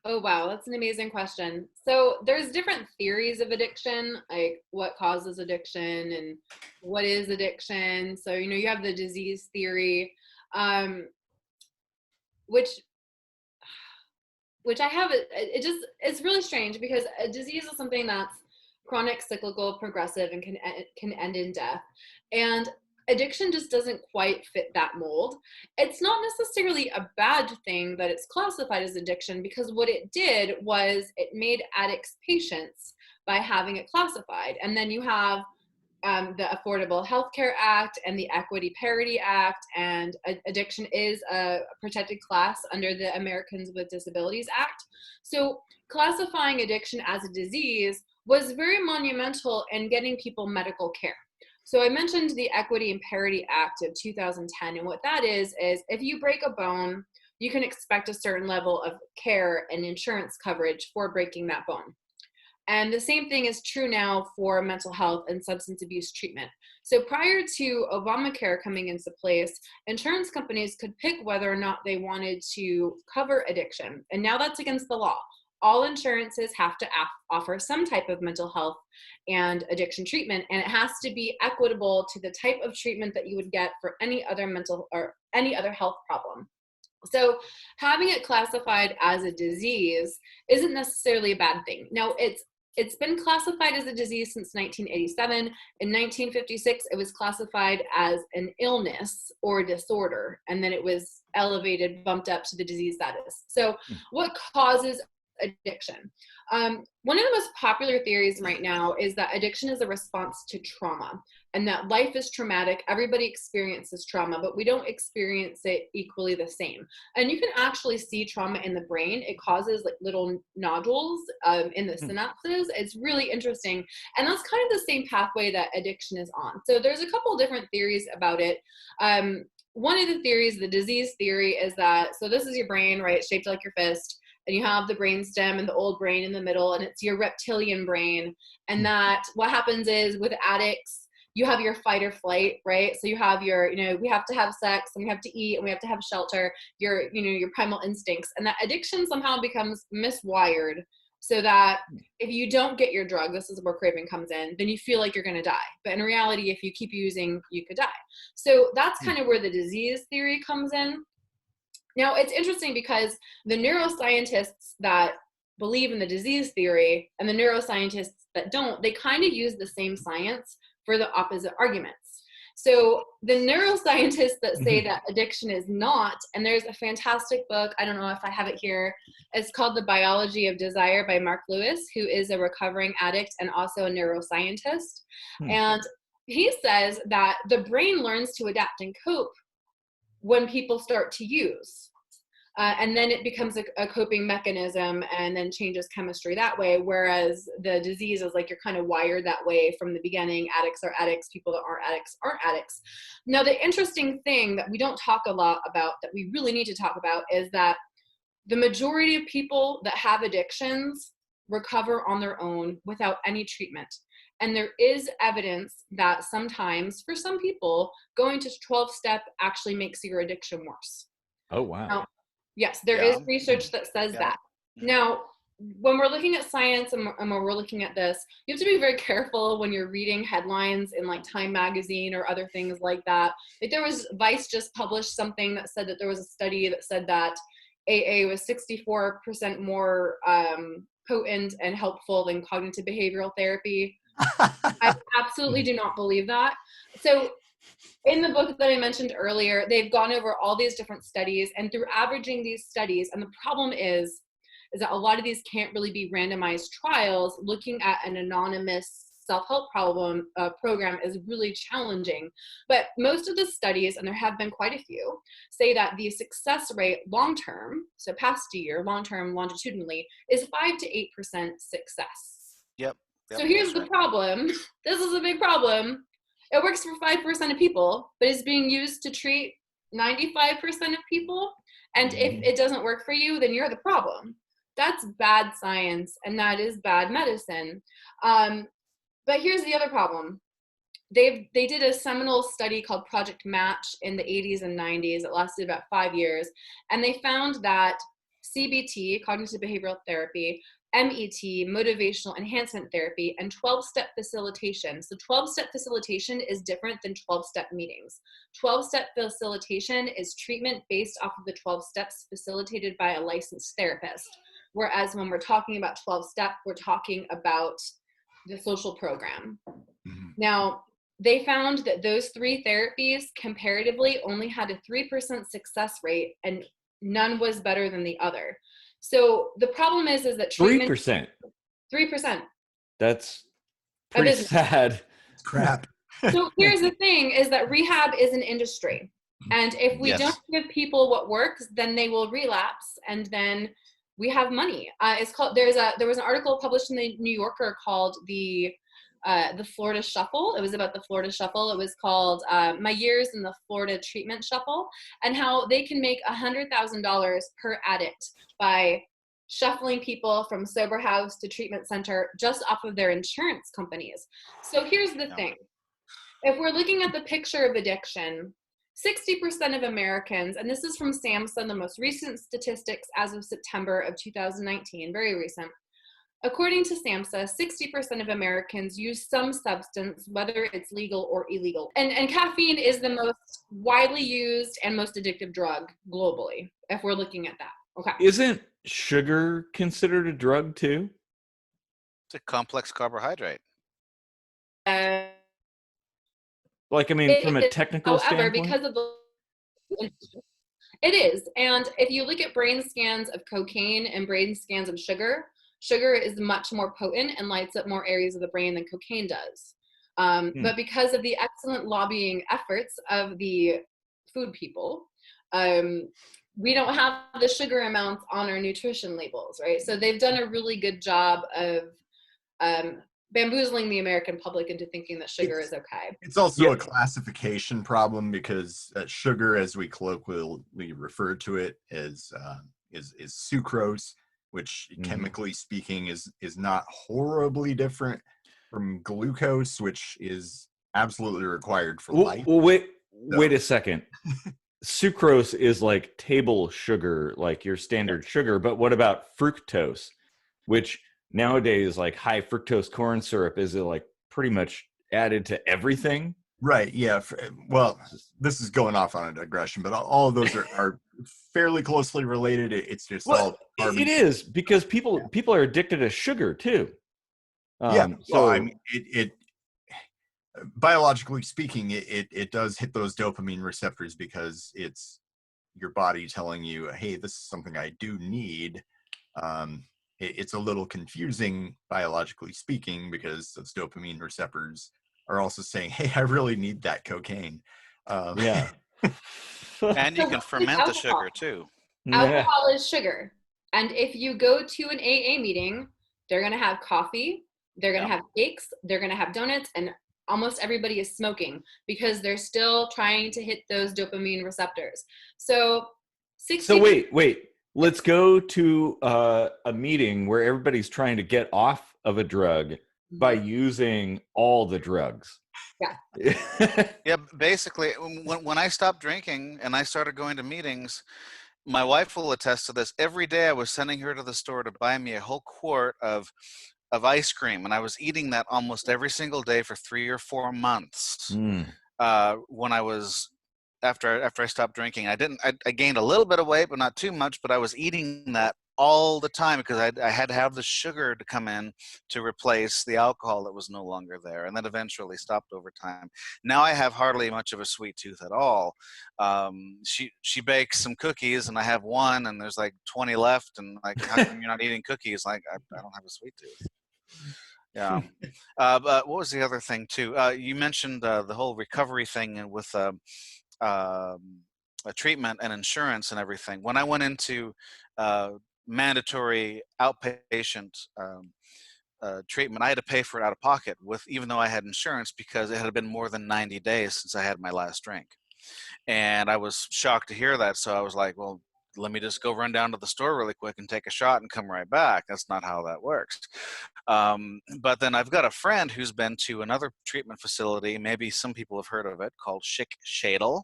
Oh, wow. That's an amazing question. So there's different theories of addiction, like what causes addiction and what is addiction. So, you know, you have the disease theory, which I have, it's really strange because a disease is something that's chronic, cyclical, progressive, and can end in death. And addiction just doesn't quite fit that mold. It's not necessarily a bad thing that it's classified as addiction, because what it did was it made addicts patients by having it classified. And then you have the Affordable Health Care Act and the Equity Parity Act, and addiction is a protected class under the Americans with Disabilities Act. So classifying addiction as a disease was very monumental in getting people medical care. So I mentioned the Equity and Parity Act of 2010, and what that is if you break a bone, you can expect a certain level of care and insurance coverage for breaking that bone. And the same thing is true now for mental health and substance abuse treatment. So prior to Obamacare coming into place, insurance companies could pick whether or not they wanted to cover addiction. And now that's against the law. All insurances have to offer some type of mental health and addiction treatment, and it has to be equitable to the type of treatment that you would get for any other mental or any other health problem. So having it classified as a disease isn't necessarily a bad thing. Now, it's been classified as a disease since 1987. In 1956, it was classified as an illness or disorder, and then it was bumped up to the disease status. So what causes addiction? One of the most popular theories right now is that addiction is a response to trauma, and that life is traumatic. Everybody experiences trauma, but we don't experience it equally the same. And you can actually see trauma in the brain. It causes like little nodules in the synapses. It's really interesting. And that's kind of the same pathway that addiction is on. So there's a couple different theories about it. One of the theories, the disease theory, is that, so this is your brain, right? Shaped like your fist. And you have the brain stem and the old brain in the middle, and it's your reptilian brain. And that what happens is with addicts, you have your fight or flight, right? So you have your, you know, we have to have sex and we have to eat and we have to have shelter, your, you know, your primal instincts. And that addiction somehow becomes miswired so that if you don't get your drug, this is where craving comes in, then you feel like you're going to die. But in reality, if you keep using, you could die. So that's kind of where the disease theory comes in. Now, it's interesting because the neuroscientists that believe in the disease theory and the neuroscientists that don't, they kind of use the same science for the opposite arguments. So the neuroscientists that say that addiction is not, and there's a fantastic book, I don't know if I have it here, it's called The Biology of Desire by Mark Lewis, who is a recovering addict and also a neuroscientist. And he says that the brain learns to adapt and cope when people start to use. And then it becomes a coping mechanism and then changes chemistry that way. Whereas the disease is like you're kind of wired that way from the beginning. Addicts are addicts. People that aren't addicts. Now, the interesting thing that we don't talk a lot about that we really need to talk about is that the majority of people that have addictions recover on their own without any treatment. And there is evidence that sometimes, for some people, going to 12-step actually makes your addiction worse. Oh, wow. Now, yes, there is research that says that. Now, when we're looking at science and when we're looking at this, you have to be very careful when you're reading headlines in like Time magazine or other things like that. Like there was, Vice just published something that said that there was a study that said that AA was 64% more potent and helpful than cognitive behavioral therapy. I absolutely do not believe that. So in the book that I mentioned earlier, they've gone over all these different studies, and through averaging these studies, and the problem is that a lot of these can't really be randomized trials. Looking at an anonymous self-help program is really challenging. But most of the studies, and there have been quite a few, say that the success rate long-term, so past a year, long-term longitudinally, is 5 to 8% success. Yep. So here's the problem. This is a big problem. It works for 5% of people, but it's being used to treat 95% of people. And if it doesn't work for you, then you're the problem. That's bad science, and that is bad medicine. But here's the other problem. They did a seminal study called Project Match in the 80s and 90s. It lasted about 5 years. And they found that CBT, cognitive behavioral therapy, MET, motivational enhancement therapy, and 12-step facilitation. So 12-step facilitation is different than 12-step meetings. 12-step facilitation is treatment based off of the 12 steps facilitated by a licensed therapist. Whereas when we're talking about 12-step, we're talking about the social program. Now, they found that those 3 therapies comparatively only had a 3% success rate, and none was better than the other. So the problem is that treatment 3%. That's pretty sad. Crap. So here's the thing is that rehab is an industry. And if we don't give people what works, then they will relapse, and then we have money. It's called, there was an article published in the New Yorker called the Florida Shuffle. It was about the Florida Shuffle. It was called My Years in the Florida Treatment Shuffle, and how they can make $100,000 per addict by shuffling people from sober house to treatment center just off of their insurance companies. So here's the thing. If we're looking at the picture of addiction, 60% of Americans, and this is from SAMHSA, the most recent statistics as of September of 2019, very recent. According to SAMHSA, 60% of Americans use some substance, whether it's legal or illegal. And caffeine is the most widely used and most addictive drug globally, if we're looking at that. Okay. Isn't sugar considered a drug too? It's a complex carbohydrate. Like, I mean, from a technical standpoint? Because of it is. And if you look at brain scans of cocaine and brain scans of sugar, sugar is much more potent and lights up more areas of the brain than cocaine does. But because of the excellent lobbying efforts of the food people, we don't have the sugar amounts on our nutrition labels, right? So they've done a really good job of bamboozling the American public into thinking that sugar is okay. It's also a classification problem because sugar, as we colloquially refer to it, is sucrose, which chemically speaking is not horribly different from glucose, which is absolutely required for life. Well, wait a second. Sucrose is like table sugar, like your standard sugar, but what about fructose, which nowadays, like high fructose corn syrup is like pretty much added to everything? Right, yeah. Well, this is going off on a digression, but all of those are fairly closely related. It's just all carbon. It is, because people are addicted to sugar too. So I mean, biologically speaking, it does hit those dopamine receptors because it's your body telling you, hey, this is something I do need. It's a little confusing biologically speaking because those dopamine receptors are also saying, hey, I really need that cocaine. Yeah. And you So can with ferment the sugar too. Alcohol is sugar. And if you go to an AA meeting, they're going to have coffee, they're going to have cakes, they're going to have donuts, and almost everybody is smoking because they're still trying to hit those dopamine receptors. So wait. Let's go to a meeting where everybody's trying to get off of a drug by using all the drugs. Yeah. Yeah, basically, when I stopped drinking and I started going to meetings, my wife will attest to this. Every day I was sending her to the store to buy me a whole quart of ice cream, and I was eating that almost every single day for 3 or 4 months. When I was after I stopped drinking, I gained a little bit of weight, but not too much. But I was eating that all the time because I had to have the sugar to come in to replace the alcohol that was no longer there, and that eventually stopped over time. Now I have hardly much of a sweet tooth at all. She bakes some cookies, and I have one, and there's like 20 left, and like, how come you're not eating cookies? Like, I don't have a sweet tooth. Yeah. But what was the other thing too? You mentioned the whole recovery thing with a treatment and insurance and everything. When I went into mandatory outpatient treatment, I had to pay for it out of pocket, even though I had insurance, because it had been more than 90 days since I had my last drink. And I was shocked to hear that. So I was like, well, let me just go run down to the store really quick and take a shot and come right back. That's not how that works. But then I've got a friend who's been to another treatment facility. Maybe some people have heard of it, called Schick Shadel.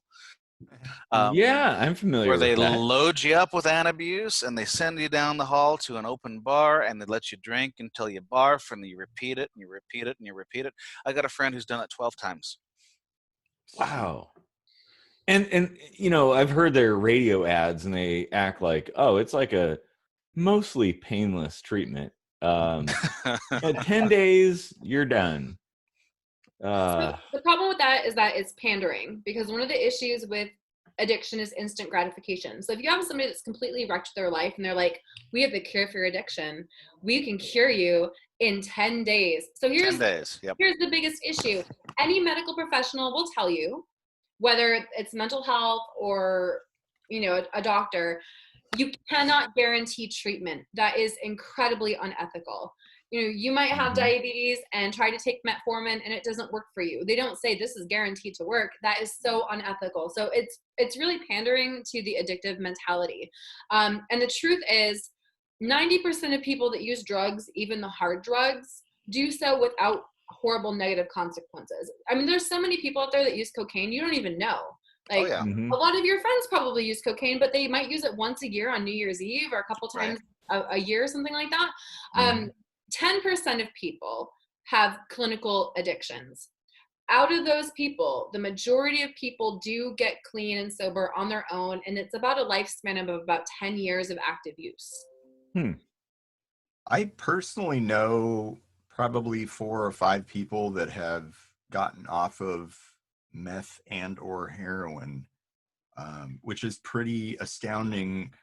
Yeah, I'm familiar where with they that. load you up with antabuse and they send you down the hall to an open bar and they let you drink until you barf, and you repeat it and you repeat it and you repeat it. I got a friend who's done it 12 times. Wow. And you know, I've heard their radio ads and they act like, oh, it's like a mostly painless treatment. At 10 days, you're done. So the problem with that is that it's pandering, because one of the issues with addiction is instant gratification. So if you have somebody that's completely wrecked their life and they're like, we have the cure for your addiction, we can cure you in 10 days. So here's 10 days. Yep. Here's the biggest issue. Any medical professional will tell you, whether it's mental health or, you know, a doctor, you cannot guarantee treatment. That is incredibly unethical. You know, you might have diabetes and try to take metformin and it doesn't work for you. They don't say this is guaranteed to work. That is so unethical. So it's really pandering to the addictive mentality. And the truth is 90% of people that use drugs, even the hard drugs, do so without horrible negative consequences. I mean, there's so many people out there that use cocaine you don't even know. Like, a lot of your friends probably use cocaine, but they might use it once a year on New Year's Eve or a couple times a year or something like that. 10% of people have clinical addictions. Out of those people, the majority of people do get clean and sober on their own, and it's about a lifespan of about 10 years of active use. I personally know probably 4 or 5 people that have gotten off of meth and or heroin, which is pretty astounding,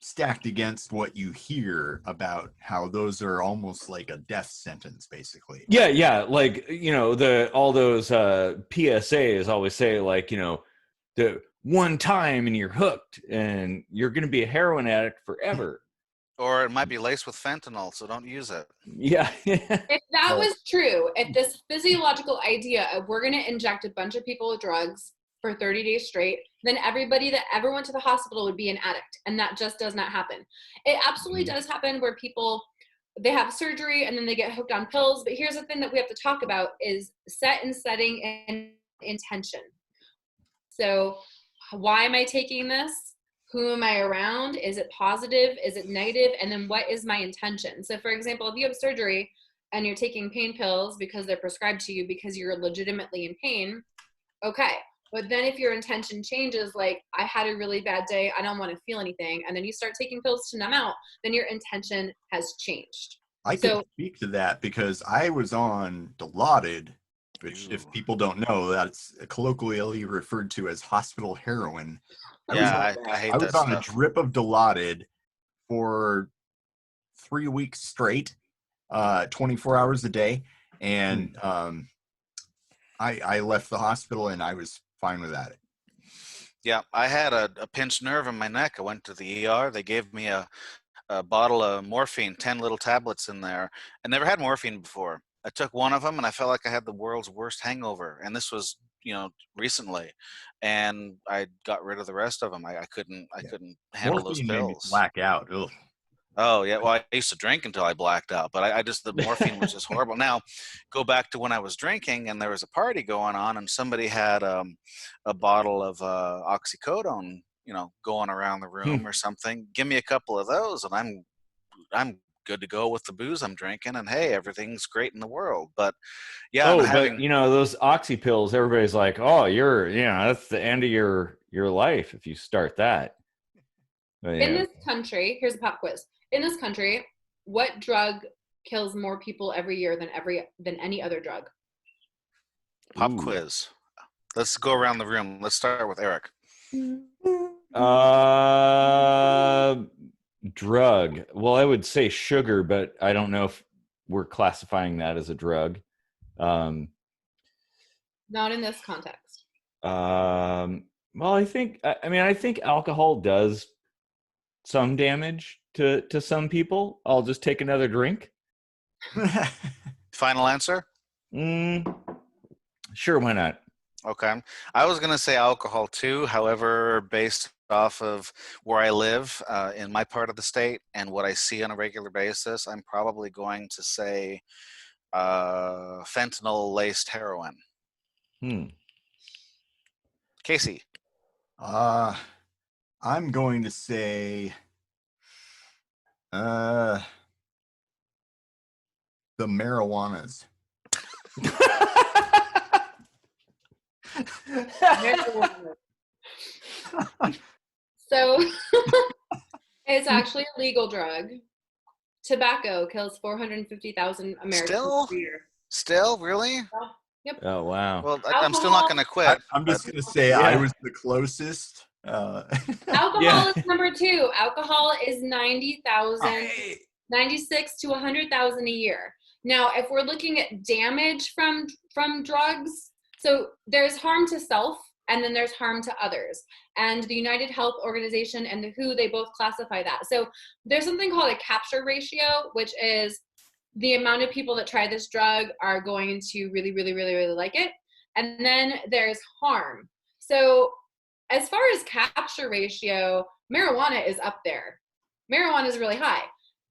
stacked against what you hear about how those are almost like a death sentence, basically. Yeah, like, you know, all those PSAs always say, like, you know, the one time and you're hooked and you're going to be a heroin addict forever. Or it might be laced with fentanyl, so don't use it. Yeah. If that was true, if this physiological idea of we're going to inject a bunch of people with drugs for 30 days straight, then everybody that ever went to the hospital would be an addict. And that just does not happen. It absolutely does happen where people, they have surgery and then they get hooked on pills. But here's the thing that we have to talk about is set and setting and intention. So why am I taking this? Who am I around? Is it positive? Is it negative? And then what is my intention? So for example, if you have surgery and you're taking pain pills because they're prescribed to you because you're legitimately in pain, okay. But then if your intention changes, like, I had a really bad day, I don't want to feel anything, and then you start taking pills to numb out, then your intention has changed. I can speak to that because I was on Dilaudid which, if Ooh. people don't know, that's colloquially referred to as hospital heroin. Yeah, I hate I that was on a stuff. drip of Dilaudid for 3 weeks straight, 24 hours a day, and I left the hospital and I was fine with that. Yeah, I had a pinched nerve in my neck. I went to the ER. They gave me a bottle of morphine, 10 little tablets in there. I never had morphine before. I took one of them and I felt like I had the world's worst hangover. And this was, recently. And I got rid of the rest of them. I couldn't handle those Morphine made me pills. black out. Ugh. Oh yeah, well I used to drink until I blacked out, but I just the morphine was just horrible. Now, go back to when I was drinking and there was a party going on and somebody had a bottle of oxycodone, going around the room or something. Give me a couple of those and I'm good to go with the booze I'm drinking, and hey, everything's great in the world. But yeah, and but those oxy pills, everybody's like, oh, that's the end of your life if you start that. But, In this country, here's a pop quiz. In this country, what drug kills more people every year than any other drug? pop quiz. Let's go around the room. Let's start with Eric. Drug. Well, I would say sugar, but I don't know if we're classifying that as a drug. Not in this context. Well, I think alcohol does some damage to some people. I'll just take another drink. Final answer? Sure, why not? Okay. I was going to say alcohol too. However, based off of where I live in my part of the state and what I see on a regular basis, I'm probably going to say fentanyl-laced heroin. Casey? I'm going to say the marijuanas. So it's actually a legal drug. Tobacco kills 450,000 Americans per year. Still? Really? Yep. Oh, wow. Well, I'm still not going to quit. I'm just going to say I was the closest. Alcohol is number 2. Alcohol is 96 to 100,000 a year. Now, if we're looking at damage from drugs, so there's harm to self and then there's harm to others. And the United Health Organization and the WHO, they both classify that. So there's something called a capture ratio, which is the amount of people that try this drug are going to really, really, really, really like it. And then there's harm. So as far as capture ratio, marijuana is up there. Marijuana is really high,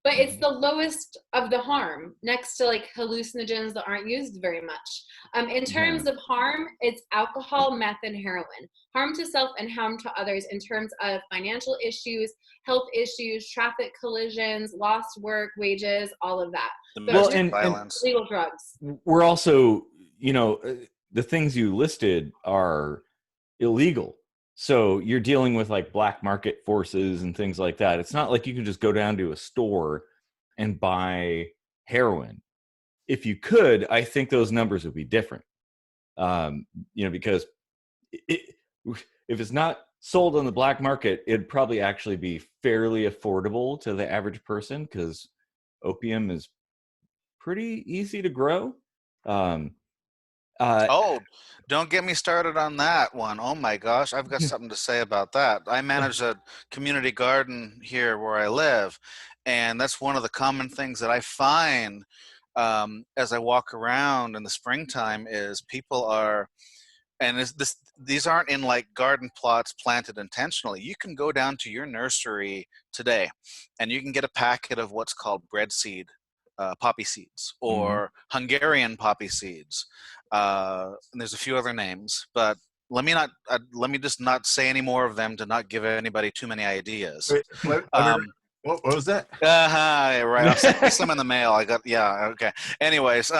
but it's the lowest of the harm next to like hallucinogens that aren't used very much. In terms of harm, it's alcohol, meth, and heroin. Harm to self and harm to others in terms of financial issues, health issues, traffic collisions, lost work, wages, all of that. Domestic violence. Legal drugs. We're also, the things you listed are illegal. So you're dealing with like black market forces and things like that. It's not like you can just go down to a store and buy heroin. If you could, I think those numbers would be different. Because if it's not sold on the black market, it'd probably actually be fairly affordable to the average person because opium is pretty easy to grow. Don't get me started on that one. Oh my gosh, I've got something to say about that. I manage a community garden here where I live, and that's one of the common things that I find as I walk around in the springtime is people are, and these aren't in like garden plots planted intentionally. You can go down to your nursery today and you can get a packet of what's called bread seed poppy seeds or Hungarian poppy seeds. And there's a few other names, but let me just not say any more of them to not give anybody too many ideas. Wait, what was that? Right. I'll send you some in the mail. Okay. Anyways,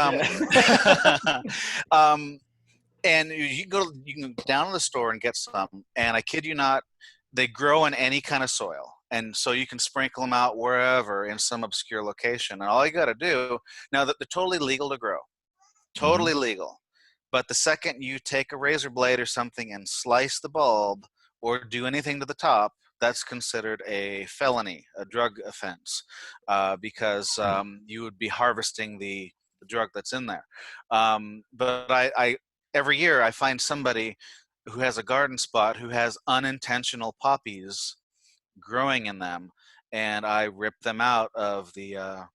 and you can go down to the store and get some, and I kid you not, they grow in any kind of soil. And so you can sprinkle them out wherever in some obscure location. And all you got to do, now that they're totally legal to grow, totally legal. But the second you take a razor blade or something and slice the bulb or do anything to the top, that's considered a felony, a drug offense, because you would be harvesting the drug that's in there. But I every year I find somebody who has a garden spot who has unintentional poppies growing in them, and I rip them out of the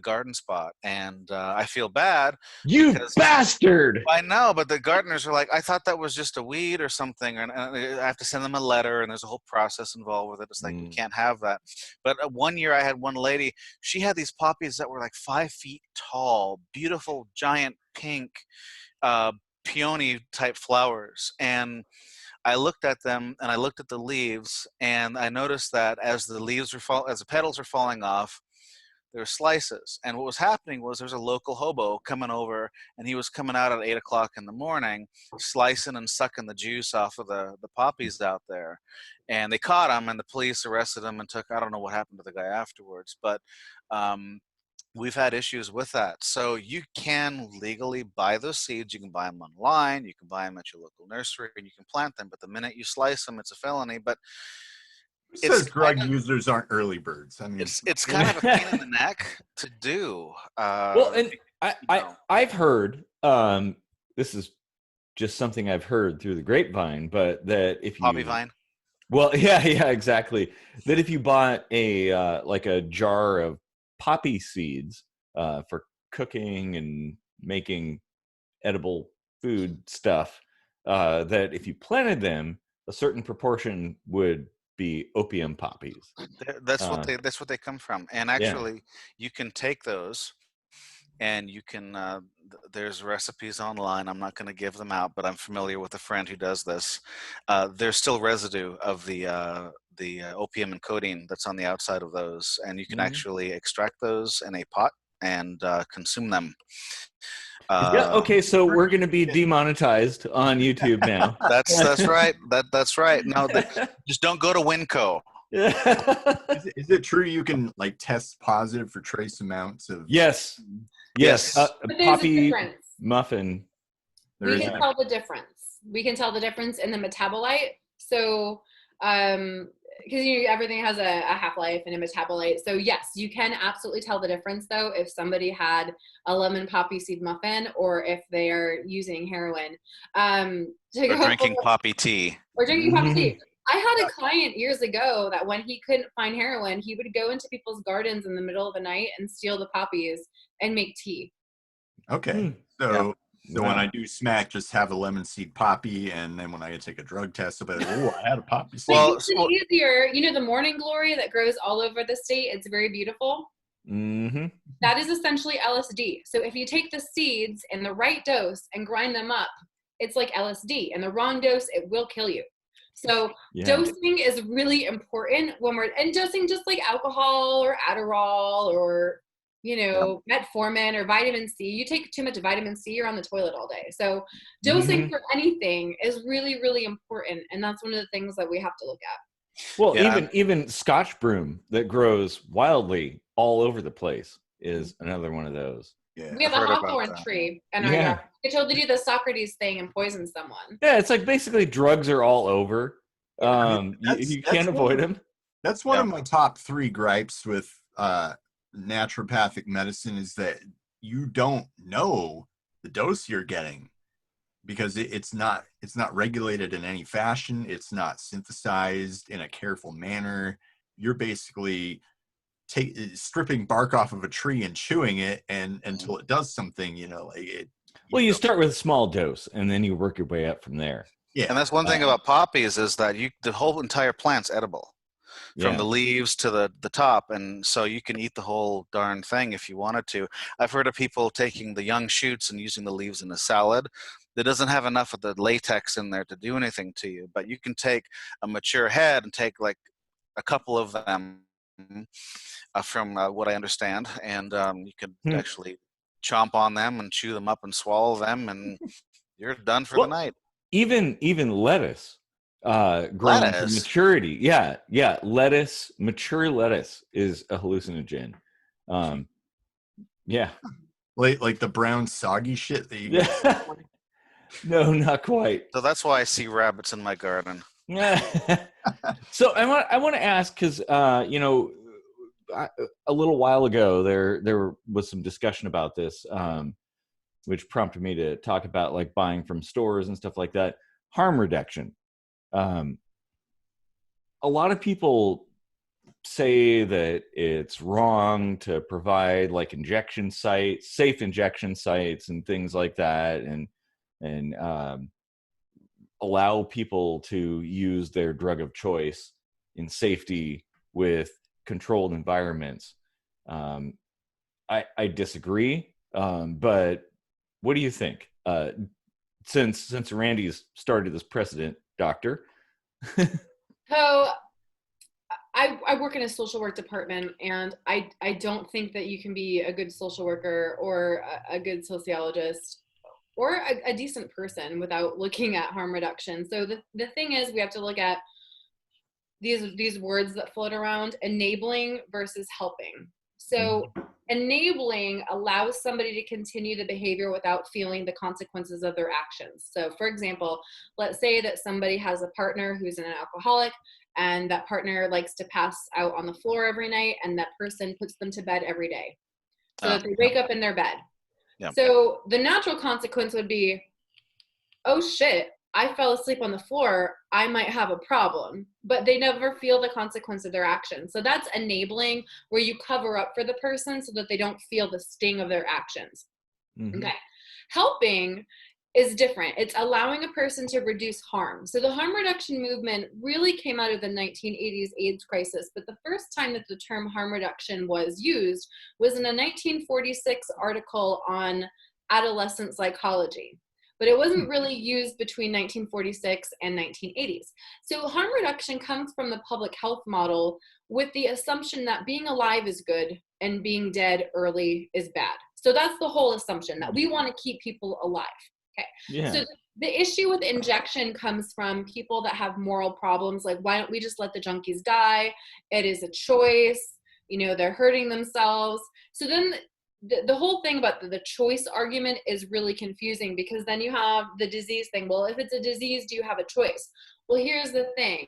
garden spot, and I feel bad. You Because bastard! I know, but the gardeners are like, I thought that was just a weed or something, and I have to send them a letter, and there's a whole process involved with it. It's like, we can't have that. But one year I had one lady, she had these poppies that were like 5 feet tall, beautiful, giant pink, peony type flowers. And I looked at them, and I looked at the leaves, and I noticed that as the petals were falling off, there were slices. And what was happening was there's a local hobo coming over, and he was coming out at 8 o'clock in the morning, slicing and sucking the juice off of the poppies out there. And they caught him, and the police arrested him and I don't know what happened to the guy afterwards, but we've had issues with that. So you can legally buy those seeds. You can buy them online. You can buy them at your local nursery, and you can plant them. But the minute you slice them, it's a felony. But Who says drug users aren't early birds? I mean, it's kind of a pain in the neck to do. Well, and I've heard, this is just something I've heard through the grapevine, but that if you Hobby vine. Well, yeah, exactly. That if you bought a like a jar of poppy seeds for cooking and making edible food stuff, that if you planted them, a certain proportion would be opium poppies. That's what they come from. And actually, you can take those, and you can. There's recipes online. I'm not going to give them out, but I'm familiar with a friend who does this. There's still residue of the opium and codeine that's on the outside of those, and you can actually extract those in a pot and consume them. Yeah. Okay. So we're going to be demonetized on YouTube now. That's right. That's right. No, just don't go to Winco. Is it true you can like test positive for trace amounts of? Yes. But there's Poppy a difference. muffin. We can tell the difference. We can tell the difference in the metabolite. So, because everything has a half-life and a metabolite. So yes, you can absolutely tell the difference though if somebody had a lemon poppy seed muffin or if they are using heroin. Or drinking poppy tea. Or drinking poppy tea. I had a client years ago that when he couldn't find heroin, he would go into people's gardens in the middle of the night and steal the poppies and make tea. Okay. So when I do smack, just have a lemon seed poppy, and then when I take a drug test, I'll be like, oh, I had a poppy seed. Well, it's easier. You know the morning glory that grows all over the state? It's very beautiful. Mm-hmm. That is essentially LSD. So if you take the seeds in the right dose and grind them up, it's like LSD. And the wrong dose, it will kill you. So dosing is really important and dosing just like alcohol or Adderall or metformin or vitamin C. You take too much vitamin C, you're on the toilet all day. So dosing for anything is really, really important. And that's one of the things that we have to look at. Well, even Scotch broom that grows wildly all over the place is another one of those. Yeah, we have a hawthorn tree in our yard. They told to do the Socrates thing and poison someone. Yeah, it's like basically drugs are all over. You can't avoid them. That's one of my top 3 gripes with naturopathic medicine is that you don't know the dose you're getting because it's not regulated in any fashion. It's not synthesized in a careful manner. You're basically stripping bark off of a tree and chewing it and until it does something, you start with a small dose and then you work your way up from there. Yeah. And that's one thing about poppies is that the whole entire plant's edible from the leaves to the top. And so you can eat the whole darn thing if you wanted to. I've heard of people taking the young shoots and using the leaves in a salad. That doesn't have enough of the latex in there to do anything to you, but you can take a mature head and take like a couple of them from what I understand, and you can actually chomp on them and chew them up and swallow them, and you're done for the night. Even lettuce, grown to maturity. Yeah. Lettuce, mature lettuce is a hallucinogen. Like the brown soggy shit that you get. No, not quite. So that's why I see rabbits in my garden. So I want to ask, because you know, a little while ago there was some discussion about this, which prompted me to talk about like buying from stores and stuff like that. Harm reduction. A lot of people say that it's wrong to provide like injection sites, safe injection sites, and things like that, and allow people to use their drug of choice in safety with controlled environments. I disagree, but what do you think? Since Randy's started this precedent, doctor. So I work in a social work department, and I don't think that you can be a good social worker or a good sociologist or a decent person without looking at harm reduction. So the thing is, we have to look at these words that float around: enabling versus helping. So enabling allows somebody to continue the behavior without feeling the consequences of their actions. So for example, let's say that somebody has a partner who's an alcoholic, and that partner likes to pass out on the floor every night, and that person puts them to bed every day so that they wake up in their bed. Yeah. So the natural consequence would be, oh shit, I fell asleep on the floor, I might have a problem. But they never feel the consequence of their actions. So that's enabling, where you cover up for the person so that they don't feel the sting of their actions. Mm-hmm. Okay. Helping is different. It's allowing a person to reduce harm. So the harm reduction movement really came out of the 1980s AIDS crisis, but the first time that the term harm reduction was used was in a 1946 article on adolescent psychology. But it wasn't really used between 1946 and 1980s. So harm reduction comes from the public health model with the assumption that being alive is good and being dead early is bad. So that's the whole assumption, that we want to keep people alive. Okay. Yeah. So the issue with injection comes from people that have moral problems, like, why don't we just let the junkies die? It is a choice. You know, they're hurting themselves. So then the whole thing about the choice argument is really confusing, because then you have the disease thing. Well, if it's a disease, do you have a choice? Well, here's the thing.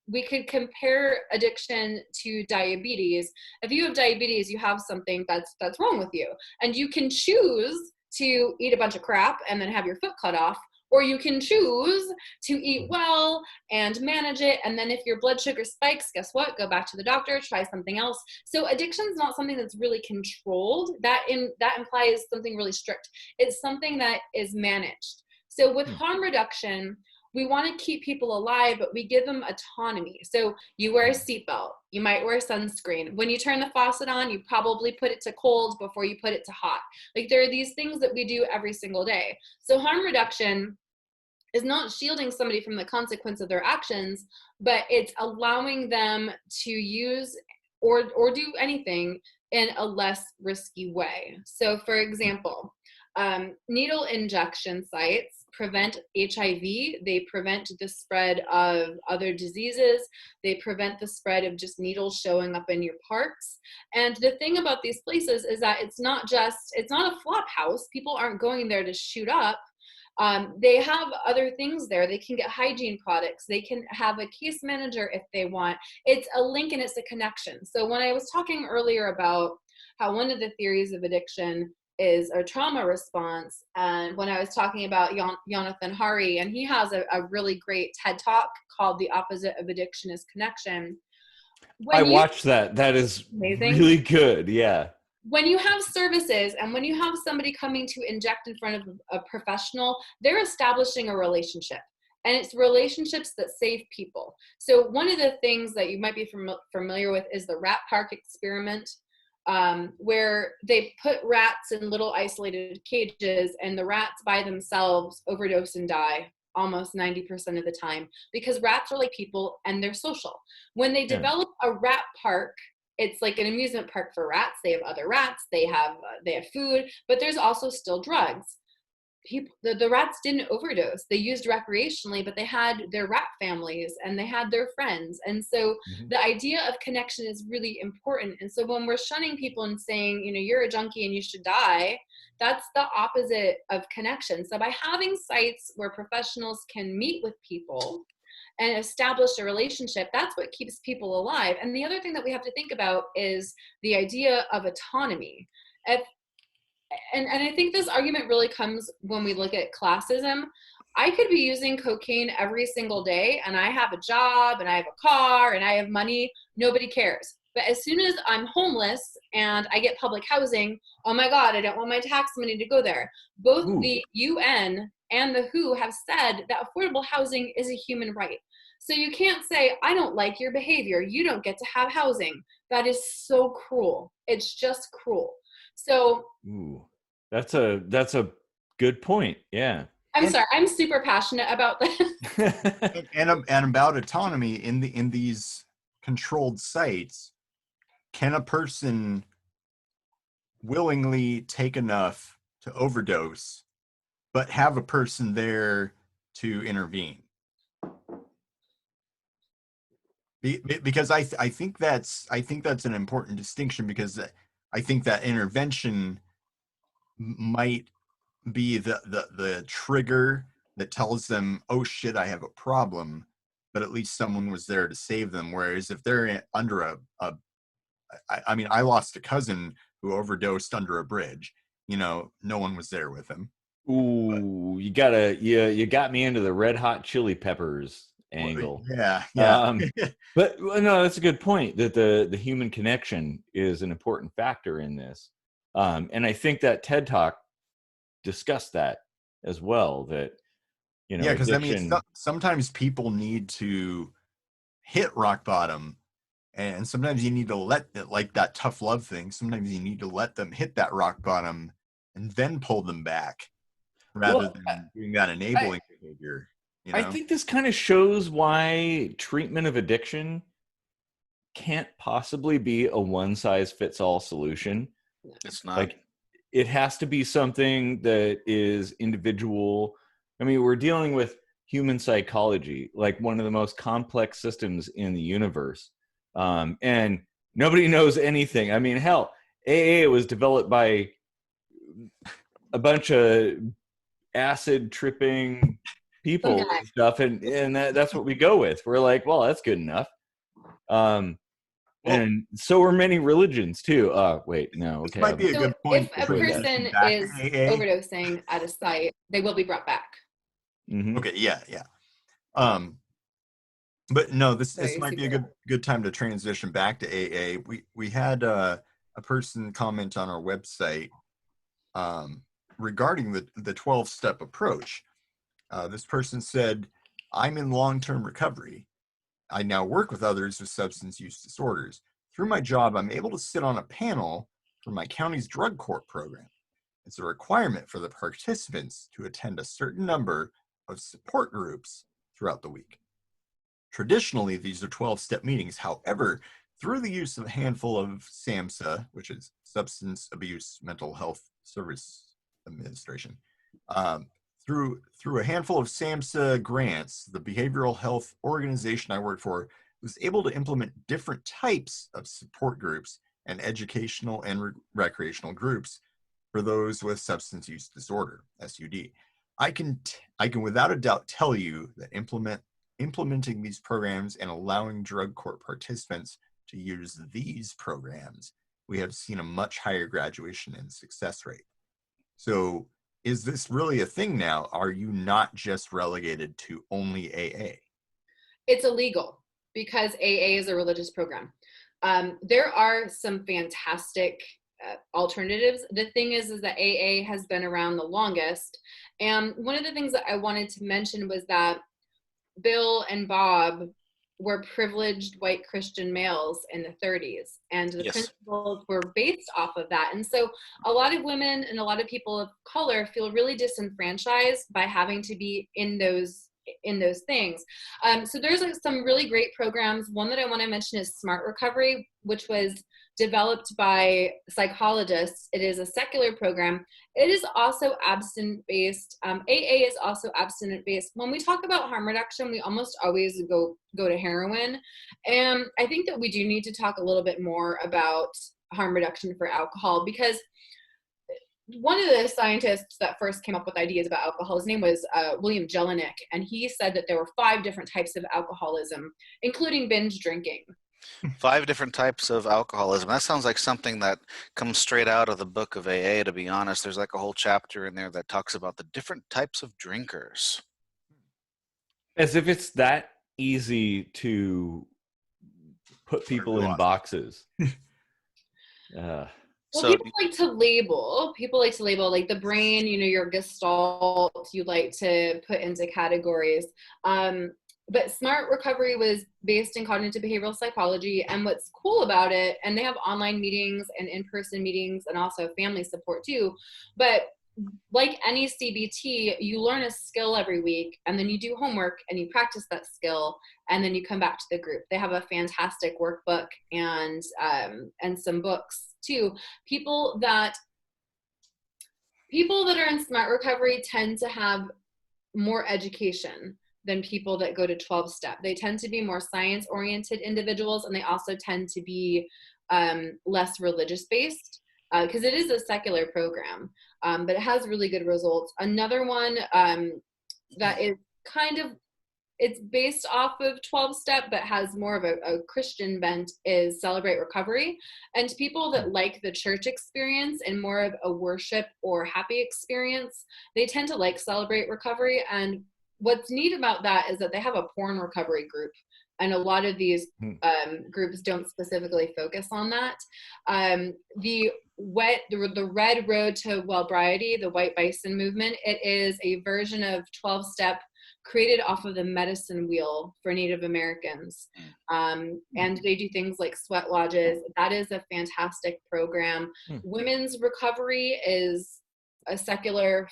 We could compare addiction to diabetes. If you have diabetes, you have something that's wrong with you. And you can choose to eat a bunch of crap and then have your foot cut off, or you can choose to eat well and manage it. And then if your blood sugar spikes, guess what? Go back to the doctor, try something else. So addiction is not something that's really controlled. That implies something really strict. It's something that is managed. So with harm reduction, we want to keep people alive, but we give them autonomy. So you wear a seatbelt, you might wear sunscreen. When you turn the faucet on, you probably put it to cold before you put it to hot. Like, there are these things that we do every single day. So harm reduction is not shielding somebody from the consequence of their actions, but it's allowing them to use or do anything in a less risky way. So for example, needle injection sites prevent HIV, they prevent the spread of other diseases, they prevent the spread of just needles showing up in your parks. And the thing about these places is that it's not a flop house. People aren't going there to shoot up. They have other things there. They can get hygiene products. They can have a case manager if they want. It's a link and it's a connection. So when I was talking earlier about how one of the theories of addiction is a trauma response, and when I was talking about Johann Hari, and he has a really great TED Talk called The Opposite of Addiction is Connection. I watched that. That is amazing. Really good. Yeah. When you have services and when you have somebody coming to inject in front of a professional, they're establishing a relationship. And it's relationships that save people. So one of the things that you might be familiar with is the rat park experiment, where they put rats in little isolated cages, and the rats by themselves overdose and die almost 90% of the time, because rats are like people and they're social. When they develop a rat park, it's like an amusement park for rats. They have other rats, they have food, but there's also still drugs. The rats didn't overdose. They used recreationally, but they had their rat families and they had their friends. And so the idea of connection is really important. And so when we're shunning people and saying, you know, you're a junkie and you should die, That's the opposite of connection. So by having sites where professionals can meet with people and establish a relationship, that's what keeps people alive. And the other thing that we have to think about is the idea of autonomy. And I think this argument really comes when we look at classism. I could be using cocaine every single day, and I have a job, and I have a car, and I have money. Nobody cares. But as soon as I'm homeless and I get public housing, oh my God, I don't want my tax money to go there. Both the UN and the WHO have said that affordable housing is a human right. So you can't say, I don't like your behavior, you don't get to have housing. That is so cruel. It's just cruel. So that's a good point. Yeah. I'm sorry, I'm super passionate about this. and about autonomy in these controlled sites. Can a person willingly take enough to overdose, but have a person there to intervene? Because I think that's an important distinction, because I think that intervention might be the trigger that tells them, oh shit, I have a problem, but at least someone was there to save them. Whereas if they're under I mean, I lost a cousin who overdosed under a bridge. No one was there with him. Ooh, you got me into the Red Hot Chili Peppers angle. Yeah. But no, that's a good point, that the human connection is an important factor in this. And I think that TED Talk discussed that as well, that, because addiction... sometimes people need to hit rock bottom, and sometimes you need to let it, like that tough love thing, sometimes you need to let them hit that rock bottom and then pull them back, rather than doing that enabling behavior. I think this kind of shows why treatment of addiction can't possibly be a one-size-fits-all solution. It's not. Like, it has to be something that is individual. I mean, we're dealing with human psychology, like one of the most complex systems in the universe. And nobody knows anything. I mean, hell, AA was developed by a bunch of acid tripping people and stuff, and that's what we go with. We're like, well, that's good enough. And so are many religions too. Wait, no, okay. Might be a good point. If a person is overdosing at a site, they will be brought back. Mm-hmm. Okay, yeah. But no, this might be a good time to transition back to AA. We had a person comment on our website regarding the 12-step approach. This person said, I'm in long-term recovery. I now work with others with substance use disorders. Through my job, I'm able to sit on a panel for my county's drug court program. It's a requirement for the participants to attend a certain number of support groups throughout the week. Traditionally, these are 12-step meetings. However, through the use of a handful of SAMHSA, which is Substance Abuse Mental Health Service Administration, through a handful of SAMHSA grants, the behavioral health organization I work for was able to implement different types of support groups and educational and recreational groups for those with substance use disorder, SUD. I can without a doubt tell you that implementing these programs and allowing drug court participants to use these programs, we have seen a much higher graduation and success rate. So is this really a thing now? Are you not just relegated to only AA? It's illegal because AA is a religious program. There are some fantastic alternatives. The thing is that AA has been around the longest. And one of the things that I wanted to mention was that Bill and Bob were privileged white Christian males in the 30s, and the principles were based off of that. And so a lot of women and a lot of people of color feel really disenfranchised by having to be in those things. So there's some really great programs. One that I want to mention is Smart Recovery, which was developed by psychologists. It is a secular program. It is also abstinence-based. AA is also abstinence-based. When we talk about harm reduction, we almost always go to heroin. And I think that we do need to talk a little bit more about harm reduction for alcohol, because one of the scientists that first came up with ideas about alcohol, his name was William Jelinek, and he said that there were 5 different types of alcoholism, including binge drinking. 5 different types of alcoholism. That sounds like something that comes straight out of the book of AA, to be honest. There's like a whole chapter in there that talks about the different types of drinkers. As if it's that easy to put people in boxes. Well, So people like to label. People like to label, like the brain, you know, your gestalt, you like to put into categories. But Smart Recovery was based in cognitive behavioral psychology. And what's cool about it, and they have online meetings and in-person meetings and also family support too. But like any CBT, you learn a skill every week, and then you do homework and you practice that skill, and then you come back to the group. They have a fantastic workbook and some books too. People that are in Smart Recovery tend to have more education than people that go to 12-step. They tend to be more science-oriented individuals, and they also tend to be less religious-based because it is a secular program, but it has really good results. Another one that is it's based off of 12-step but has more of a Christian bent is Celebrate Recovery. And people that like the church experience and more of a worship or happy experience, they tend to like Celebrate Recovery. And what's neat about that is that they have a porn recovery group. And a lot of these groups don't specifically focus on that. The Red Road to Wellbriety, the White Bison movement, it is a version of 12-step created off of the medicine wheel for Native Americans. And they do things like sweat lodges. That is a fantastic program. Women's recovery is a secular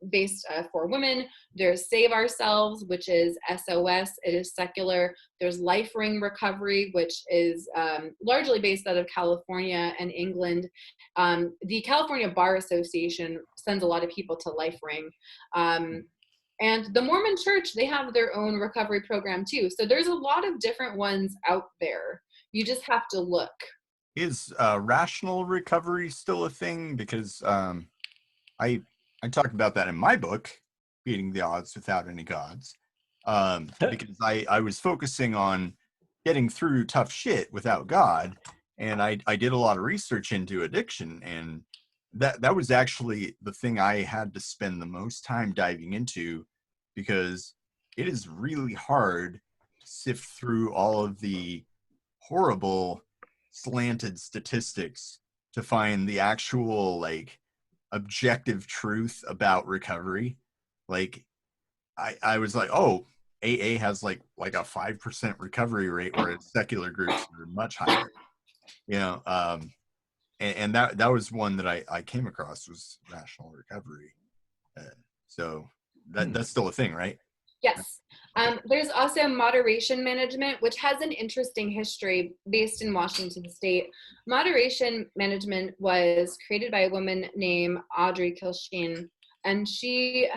based for women. There's Save Ourselves, which is SOS. It is secular. There's Life Ring Recovery, which is largely based out of California and England. The California Bar Association sends a lot of people to Life Ring. And the Mormon Church, they have their own recovery program too. So there's a lot of different ones out there. You just have to look. Is rational recovery still a thing? Because I talked about that in my book, Beating the Odds Without Any Gods, because I was focusing on getting through tough shit without God, and I did a lot of research into addiction, and that was actually the thing I had to spend the most time diving into, because it is really hard to sift through all of the horrible slanted statistics to find the actual like objective truth about recovery. Like I was like, oh, AA has like a 5% recovery rate, whereas secular groups are much higher, you know. And that was one that I came across, was rational recovery. So that's still a thing, right? Yes. There's also moderation management, which has an interesting history based in Washington State. Moderation management was created by a woman named Audrey Kilsheen, and she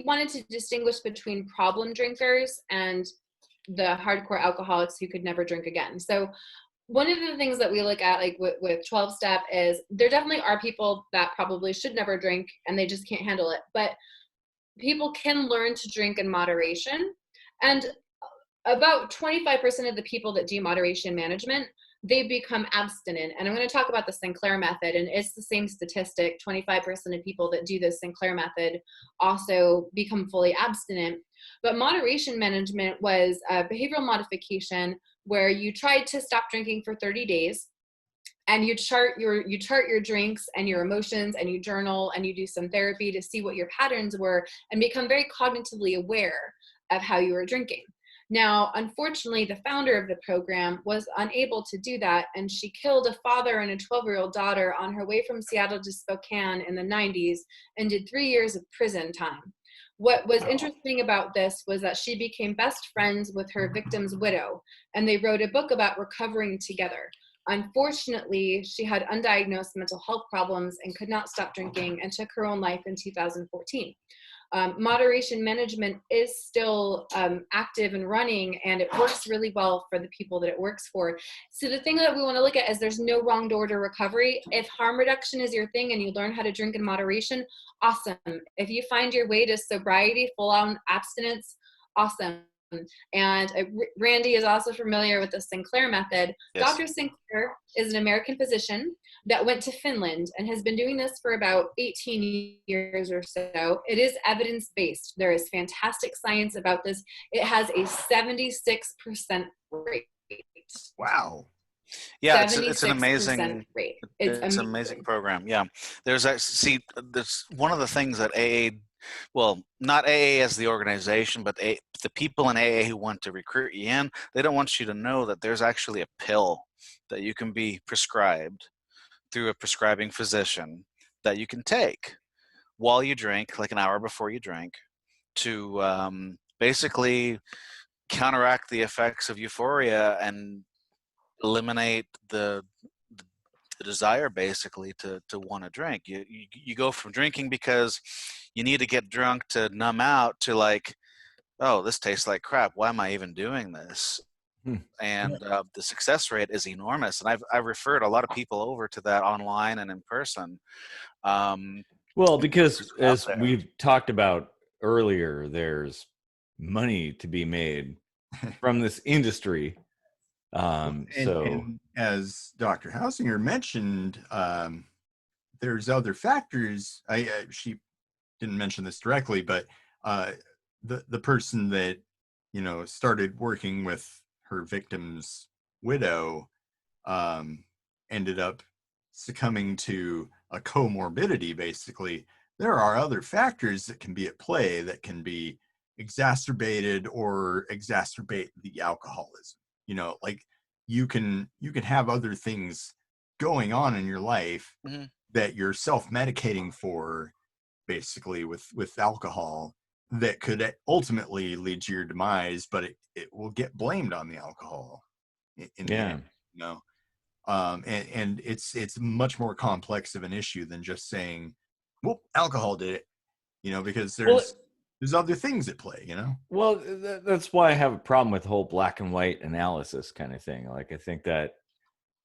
wanted to distinguish between problem drinkers and the hardcore alcoholics who could never drink again. So one of the things that we look at, like with 12-step, is there definitely are people that probably should never drink and they just can't handle it. But people can learn to drink in moderation. And about 25% of the people that do moderation management, they become abstinent. And I'm going to talk about the Sinclair method, and it's the same statistic. 25% of people that do the Sinclair method also become fully abstinent. But moderation management was a behavioral modification where you tried to stop drinking for 30 days, and you chart your drinks and your emotions, and you journal, and you do some therapy to see what your patterns were and become very cognitively aware of how you were drinking. Now, unfortunately, the founder of the program was unable to do that, and she killed a father and a 12-year-old daughter on her way from Seattle to Spokane in the 90s and did 3 years of prison time. What was interesting about this was that she became best friends with her victim's widow, and they wrote a book about recovering together. Unfortunately, she had undiagnosed mental health problems and could not stop drinking and took her own life in 2014. Moderation management is still active and running, and it works really well for the people that it works for. So the thing that we want to look at is there's no wrong door to recovery. If harm reduction is your thing and you learn how to drink in moderation, awesome. If you find your way to sobriety, full-on abstinence, awesome. And Randy is also familiar with the Sinclair method. Yes. Dr. Sinclair is an American physician that went to Finland and has been doing this for about 18 years or so. It is evidence-based. There is fantastic science about this. It has a 76% rate. Wow. Yeah, it's an amazing rate. It's an amazing program. Yeah, there's one of the things that AA, well, not AA as the organization, but the people in AA who want to recruit you in, they don't want you to know that there's actually a pill that you can be prescribed through a prescribing physician that you can take while you drink, like an hour before you drink, to basically counteract the effects of euphoria and eliminate the desire basically to want to drink. You go from drinking because you need to get drunk to numb out to like, oh, this tastes like crap. Why am I even doing this? And the success rate is enormous. And I've referred a lot of people over to that online and in person. Well, because as we've talked about earlier, there's money to be made from this industry. And as Dr. Hauzinger mentioned, there's other factors. She didn't mention this directly, but the person that started working with her victim's widow ended up succumbing to a comorbidity. Basically, there are other factors that can be at play that can be exacerbated or exacerbate the alcoholism. Like you can have other things going on in your life that you're self-medicating for, basically with alcohol, that could ultimately lead to your demise, but it will get blamed on the alcohol in the end, and it's much more complex of an issue than just saying, well, alcohol did it, because there's other things at play, Well, that's why I have a problem with the whole black and white analysis kind of thing. Like, I think that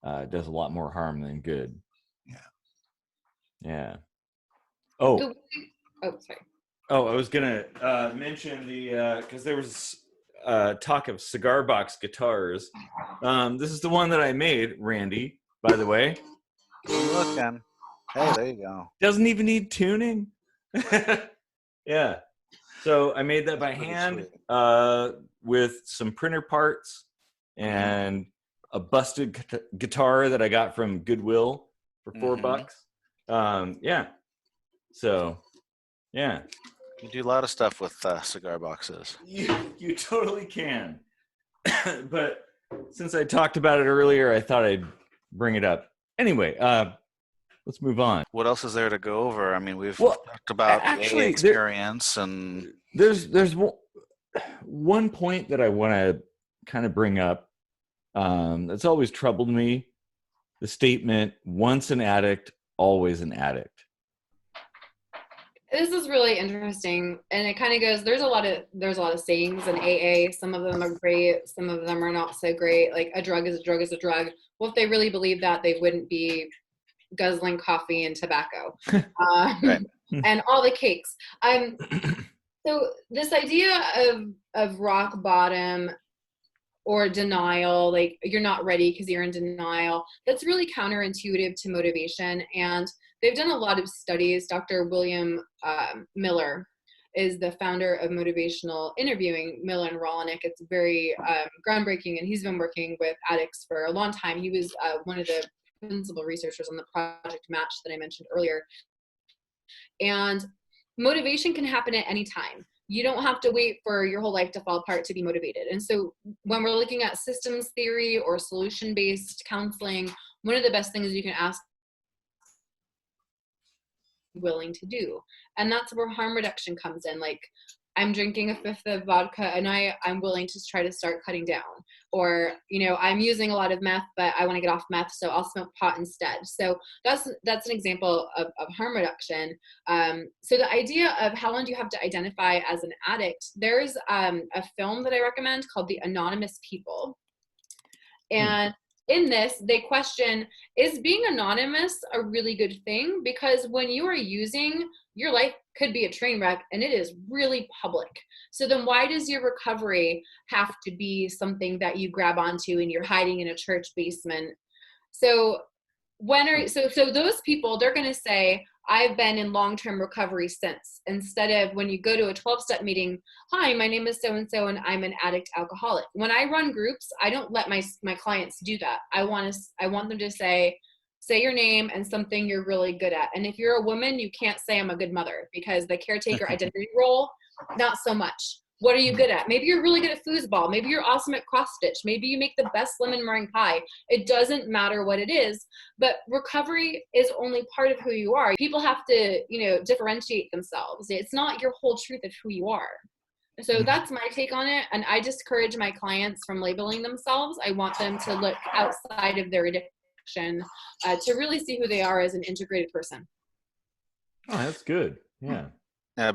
does a lot more harm than good. Yeah. Oh, sorry. Oh, I was gonna mention because there was talk of cigar box guitars. This is the one that I made, Randy, by the way. Look, Ken. Hey, there you go. Doesn't even need tuning. Yeah. So I made that by hand with some printer parts and a busted guitar that I got from Goodwill for $4. Yeah. So, yeah. You do a lot of stuff with cigar boxes. You totally can. But since I talked about it earlier, I thought I'd bring it up. Anyway, let's move on. What else is there to go over? I mean, we've talked about the experience, and there's one point that I want to kind of bring up that's always troubled me: the statement "once an addict, always an addict." This is really interesting, and it kind of goes. There's a lot of sayings in AA. Some of them are great, some of them are not so great. Like, a drug is a drug is a drug. Well, if they really believe that, they wouldn't be guzzling coffee and tobacco, and all the cakes. So this idea of rock bottom or denial, like you're not ready because you're in denial, that's really counterintuitive to motivation. And they've done a lot of studies. Dr. William Miller is the founder of motivational interviewing, Miller and Rollinick. It's very groundbreaking, and he's been working with addicts for a long time. He was one of the principal researchers on the Project Match that I mentioned earlier. And motivation can happen at any time. You don't have to wait for your whole life to fall apart to be motivated. And so when we're looking at systems theory or solution-based counseling, one of the best things you can ask willing to do. And that's where harm reduction comes in. Like, I'm drinking a fifth of vodka and I'm willing to try to start cutting down. or, you know, I'm using a lot of meth, but I want to get off meth, so I'll smoke pot instead. So that's an example of harm reduction. So the idea of how long do you have to identify as an addict, there's a film that I recommend called The Anonymous People. And in this, they question, is being anonymous a really good thing? Because when you are using, your life could be a train wreck and it is really public. So then why does your recovery have to be something that you grab onto and you're hiding in a church basement? So so those people, they're going to say, I've been in long-term recovery since, instead of when you go to a 12-step meeting, hi, my name is so-and-so and I'm an addict alcoholic. When I run groups, I don't let my clients do that. I want them to say your name and something you're really good at. And if you're a woman, you can't say I'm a good mother, because the caretaker identity role, not so much. What are you good at? Maybe you're really good at foosball. Maybe you're awesome at cross stitch. Maybe you make the best lemon meringue pie. It doesn't matter what it is, but recovery is only part of who you are. People have to, you know, differentiate themselves. It's not your whole truth of who you are. So that's my take on it. And I discourage my clients from labeling themselves. I want them to look outside of their addiction to really see who they are as an integrated person. Oh, that's good. Yeah.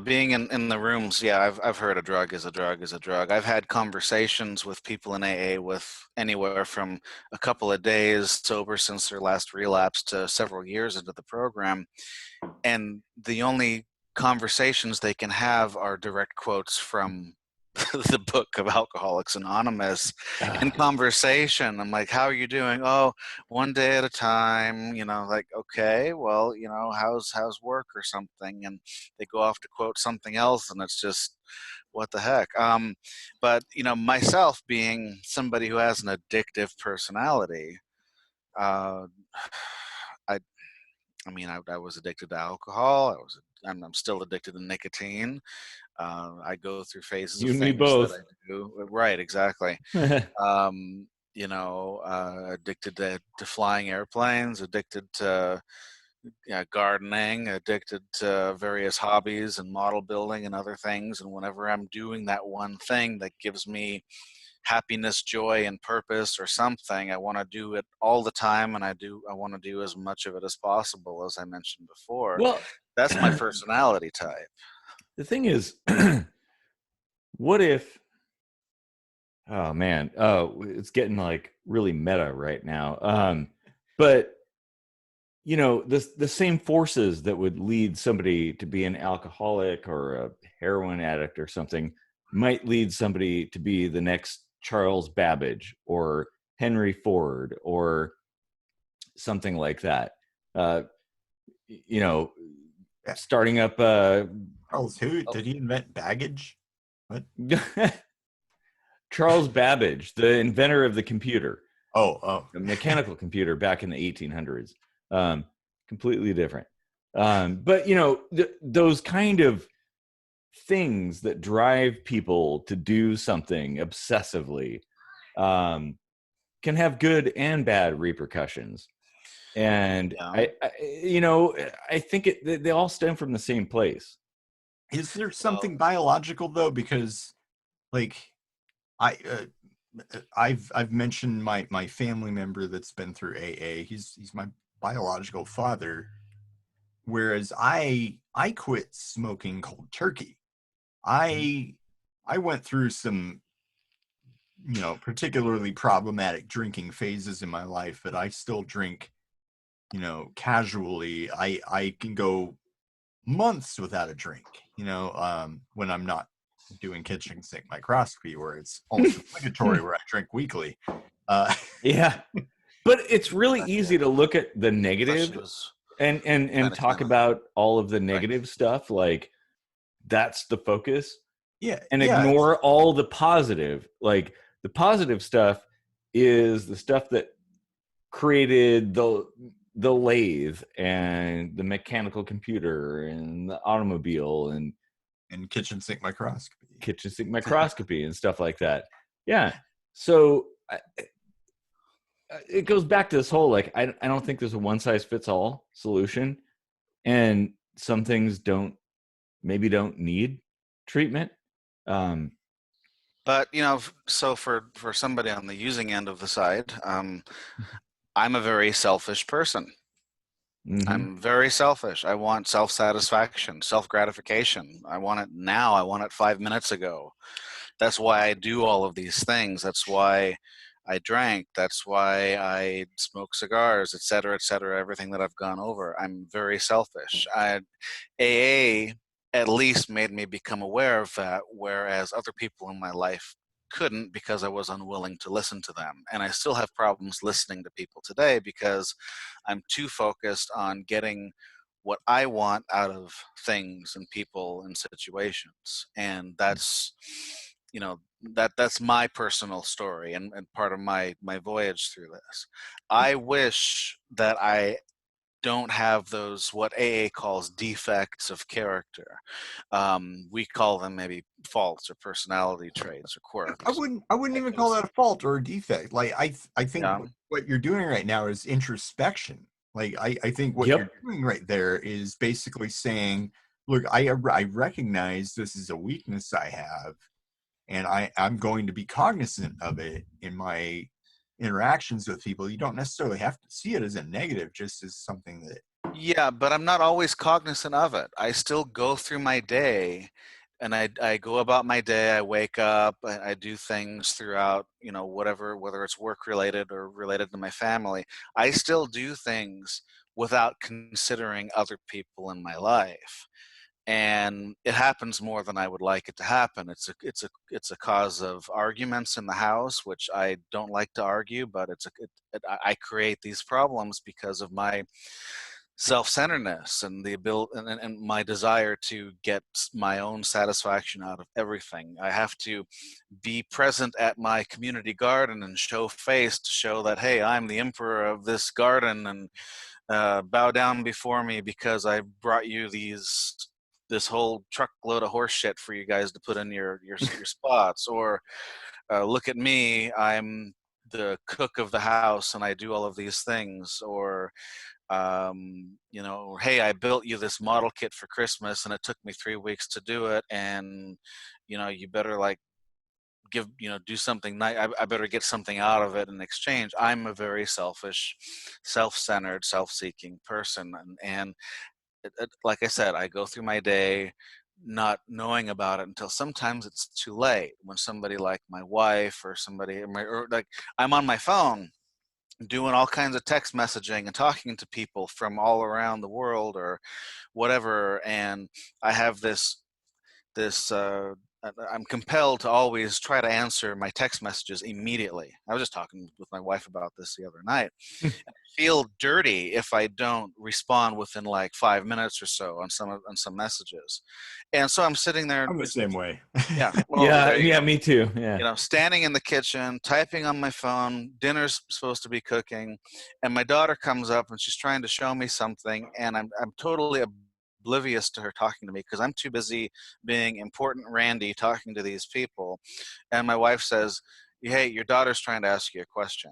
Being in the rooms, I've heard a drug is a drug is a drug. I've had conversations with people in AA with anywhere from a couple of days sober since their last relapse to several years into the program. And the only conversations they can have are direct quotes from the book of Alcoholics Anonymous in conversation. I'm like, how are you doing? Oh, one day at a time, you know, like, okay, well, you know, how's work or something? And they go off to quote something else, and it's just, what the heck? But, you know, myself being somebody who has an addictive personality, I was addicted to alcohol. I'm still addicted to nicotine. I go through phases You of and me things both. that I do. Right, exactly. Addicted to flying airplanes, addicted to gardening, addicted to various hobbies and model building and other things. And whenever I'm doing that one thing that gives me happiness, joy, and purpose or something, I want to do it all the time, and I want to do as much of it as possible, as I mentioned before. Well, that's my personality type. The thing is, what if, oh man, it's getting like really meta right now. But you know, the same forces that would lead somebody to be an alcoholic or a heroin addict or something might lead somebody to be the next Charles Babbage or Henry Ford or something like that. You know, starting up Charles, who did he invent baggage? What? Charles Babbage, the inventor of the computer. Oh. A mechanical computer back in the 1800s. Completely different. But, you know, those kind of things that drive people to do something obsessively can have good and bad repercussions. And, I think they all stem from the same place. Is there something biological, though? Because, like, I've mentioned my family member that's been through AA. He's my biological father, whereas I quit smoking cold turkey. I went through some, you know, particularly problematic drinking phases in my life, but I still drink, you know, casually. I can go months without a drink, you know, when I'm not doing kitchen sink microscopy, where it's almost obligatory, where I drink weekly. Yeah, but it's really easy to look at the negative and talk about all of the negative stuff, like that's the focus. Yeah, and ignore all the positive. Like the positive stuff is the stuff that created the lathe and the mechanical computer and the automobile and kitchen sink microscopy and stuff like that. Yeah. So it goes back to this whole, like, I don't think there's a one size fits all solution, and some things don't need treatment. But so for somebody on the using end of the side, I'm a very selfish person. Mm-hmm. I'm very selfish. I want self-satisfaction, self-gratification. I want it now. I want it 5 minutes ago. That's why I do all of these things. That's why I drank. That's why I smoke cigars, et cetera, everything that I've gone over. I'm very selfish. AA at least made me become aware of that, whereas other people in my life couldn't because I was unwilling to listen to them. And I still have problems listening to people today because I'm too focused on getting what I want out of things and people and situations. And that's, that's my personal story and part of my voyage through this. I wish that I don't have those what AA calls defects of character. We call them maybe faults or personality traits or quirks. I wouldn't even call that a fault or a defect. Like I think Yeah. what you're doing right now is introspection. Like I think what Yep. you're doing right there is basically saying, look, I recognize this is a weakness I have, and I'm going to be cognizant of it in my interactions with people. You don't necessarily have to see it as a negative, just as something that. Yeah, but I'm not always cognizant of it. I still go through my day and I go about my day. I wake up, I do things throughout, whatever, whether it's work related or related to my family. I still do things without considering other people in my life. And it happens more than I would like it to happen. It's a cause of arguments in the house, which I don't like to argue, but I create these problems because of my self-centeredness and the ability and my desire to get my own satisfaction out of everything. I have to be present at my community garden and show face to show that, hey, I'm the emperor of this garden, and bow down before me because I brought you this whole truckload of horse shit for you guys to put in your spots. Or look at me, I'm the cook of the house and I do all of these things. Or hey, I built you this model kit for Christmas and it took me 3 weeks to do it, and you better like do something nice. I better get something out of it in exchange. I'm a very selfish, self-centered, self-seeking person, and like I said, I go through my day not knowing about it until sometimes it's too late, when somebody like my wife or somebody or like I'm on my phone doing all kinds of text messaging and talking to people from all around the world or whatever, and I have this I'm compelled to always try to answer my text messages immediately. I was just talking with my wife about this the other night. I feel dirty if I don't respond within like 5 minutes or so on some messages, and so I'm sitting there. I'm the same way. Yeah, well, there you go. Me too. Yeah. Standing in the kitchen, typing on my phone. Dinner's supposed to be cooking, and my daughter comes up and she's trying to show me something, and I'm totally oblivious to her talking to me because I'm too busy being important Randy talking to these people. And my wife says, hey, your daughter's trying to ask you a question.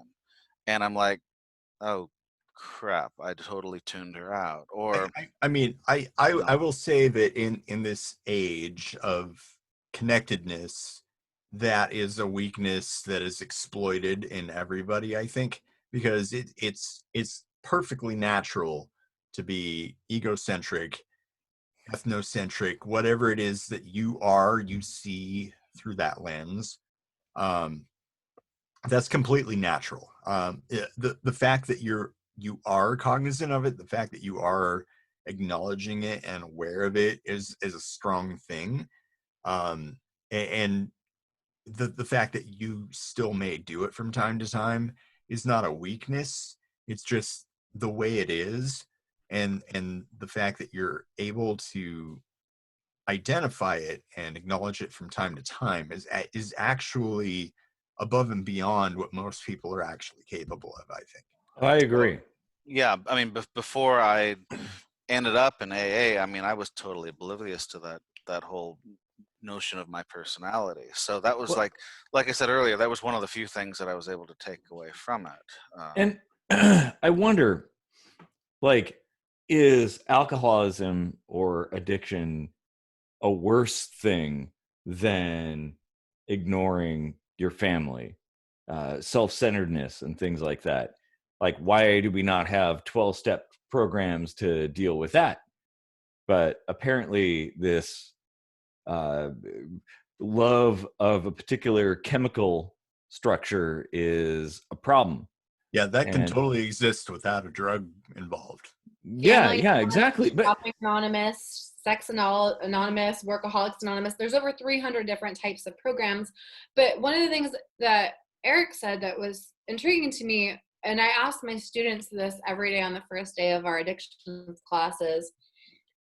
And I'm like, oh crap, I totally tuned her out. Or I will say that in this age of connectedness, that is a weakness that is exploited in everybody, I think, because it's perfectly natural to be egocentric, ethnocentric, whatever it is that you are, you see through that lens. That's completely natural. The fact that you are cognizant of it, the fact that you are acknowledging it and aware of it is a strong thing. And the fact that you still may do it from time to time is not a weakness. It's just the way it is. And the fact that you're able to identify it and acknowledge it from time to time is actually above and beyond what most people are actually capable of, I think. I agree. Yeah, I mean, before I ended up in AA, I mean, I was totally oblivious to that whole notion of my personality. So that was like I said earlier, that was one of the few things that I was able to take away from it. And I wonder, like, is alcoholism or addiction a worse thing than ignoring your family, self-centeredness, and things like that. Like, why do we not have 12-step programs to deal with that? But apparently this love of a particular chemical structure is a problem. Yeah, that can And totally exist without a drug involved. yeah, Family exactly. But Shopping Anonymous, Anonymous, Workaholics Anonymous. There's over 300 different types of programs. But one of the things that Eric said that was intriguing to me, and I ask my students this every day on the first day of our addictions classes,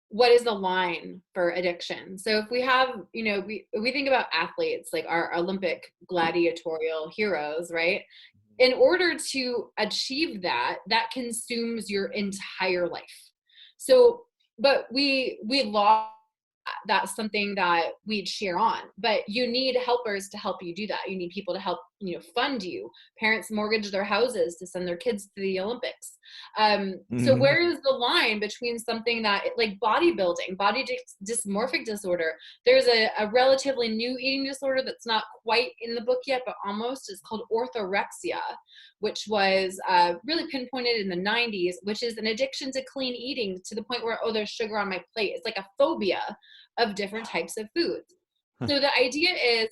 what is the line for addiction? So if we have, we think about athletes, like our Olympic gladiatorial heroes, right? In order to achieve that consumes your entire life. So, but we lost. That's something that we'd share on, but you need helpers to help you do that. You need people to help, fund you. Parents mortgage their houses to send their kids to the Olympics. So where is the line between something that, like bodybuilding, body dysmorphic disorder? There's a relatively new eating disorder that's not quite in the book yet, but almost. It's called orthorexia, which was really pinpointed in the 90s, which is an addiction to clean eating to the point where, oh, there's sugar on my plate. It's like a phobia of different types of foods. So the idea is,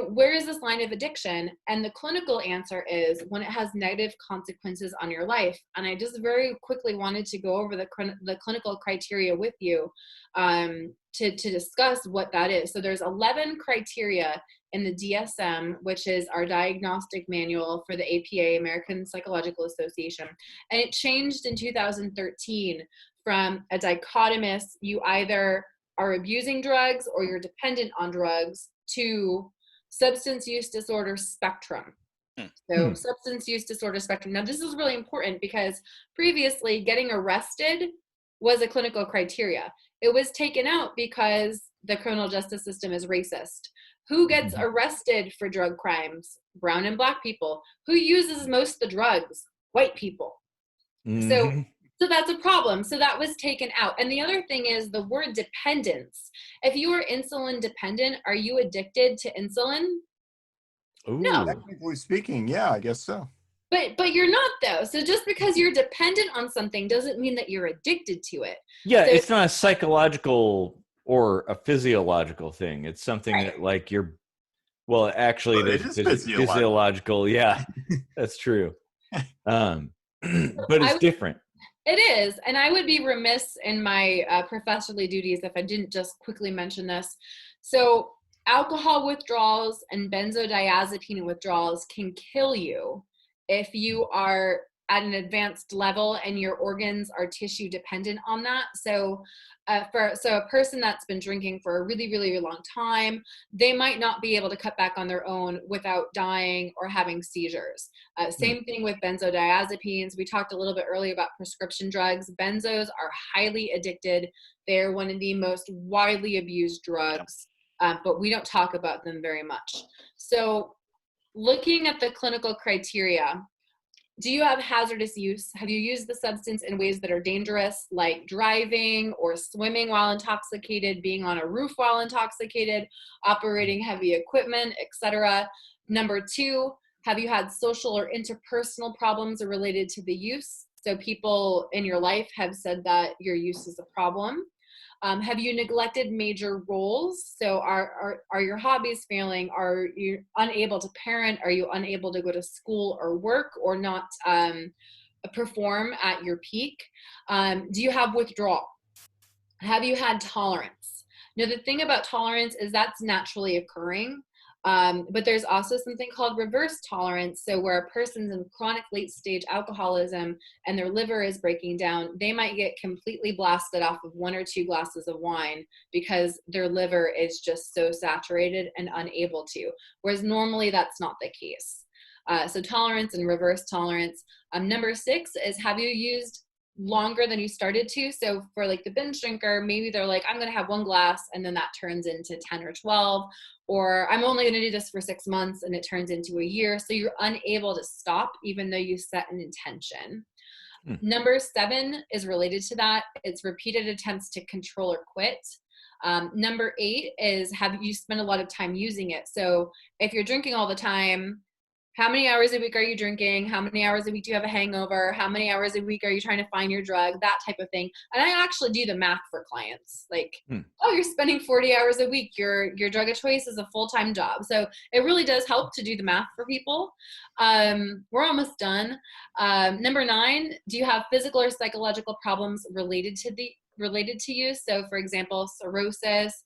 where is this line of addiction? And the clinical answer is when it has negative consequences on your life. And I just very quickly wanted to go over the clinical criteria with you to discuss what that is. So there's 11 criteria in the DSM, which is our diagnostic manual for the APA, American Psychological Association. And it changed in 2013 from a dichotomous, you either are abusing drugs or you're dependent on drugs, to substance use disorder spectrum. So substance use disorder spectrum. Now this is really important because previously getting arrested was a clinical criteria. It was taken out because the criminal justice system is racist. Who gets arrested for drug crimes? Brown and black people. Who uses most of the drugs? White people. So that's a problem. So that was taken out. And the other thing is the word dependence. If you are insulin dependent, are you addicted to insulin? Ooh. No. Technically speaking, yeah, I guess so. But you're not, though. So just because you're dependent on something doesn't mean that you're addicted to it. Yeah, so, it's not a psychological or a physiological thing. It's something that, like, well, actually, Well, it there's is physiological. Yeah, that's true. But it's different. It is. And I would be remiss in my professorly duties if I didn't just quickly mention this. So alcohol withdrawals and benzodiazepine withdrawals can kill you if you are at an advanced level and your organs are tissue dependent on that. So a person that's been drinking for a really, really long time, they might not be able to cut back on their own without dying or having seizures. Same thing with benzodiazepines. We talked a little bit earlier about prescription drugs. Benzos are highly addicted. They're one of the most widely abused drugs, but we don't talk about them very much. So looking at the clinical criteria, do you have hazardous use? Have you used the substance in ways that are dangerous, like driving or swimming while intoxicated, being on a roof while intoxicated, operating heavy equipment, etc.? Number 2, have you had social or interpersonal problems related to the use? So people in your life have said that your use is a problem. Have you neglected major roles? So are your hobbies failing? Are you unable to parent? Are you unable to go to school or work or not perform at your peak? Do you have withdrawal? Have you had tolerance? Now, the thing about tolerance is that's naturally occurring. But there's also something called reverse tolerance. So where a person's in chronic late stage alcoholism and their liver is breaking down, they might get completely blasted off of 1 or 2 glasses of wine because their liver is just so saturated and unable to. Whereas normally that's not the case. So tolerance and reverse tolerance. Number 6 is, have you used longer than you started to? So for like the binge drinker, maybe they're like, I'm going to have 1 glass and then that turns into 10 or 12, or I'm only going to do this for 6 months and it turns into a year. So you're unable to stop even though you set an intention. Number 7 is related to that. It's repeated attempts to control or quit. Number 8 is have you spent a lot of time using it? So if you're drinking all the time, how many hours a week are you drinking? How many hours a week do you have a hangover? How many hours a week are you trying to find your drug? That type of thing. And I actually do the math for clients. Like, oh, you're spending 40 hours a week. Your drug of choice is a full-time job. So it really does help to do the math for people. We're almost done. Number 9, do you have physical or psychological problems related to use? So for example, cirrhosis,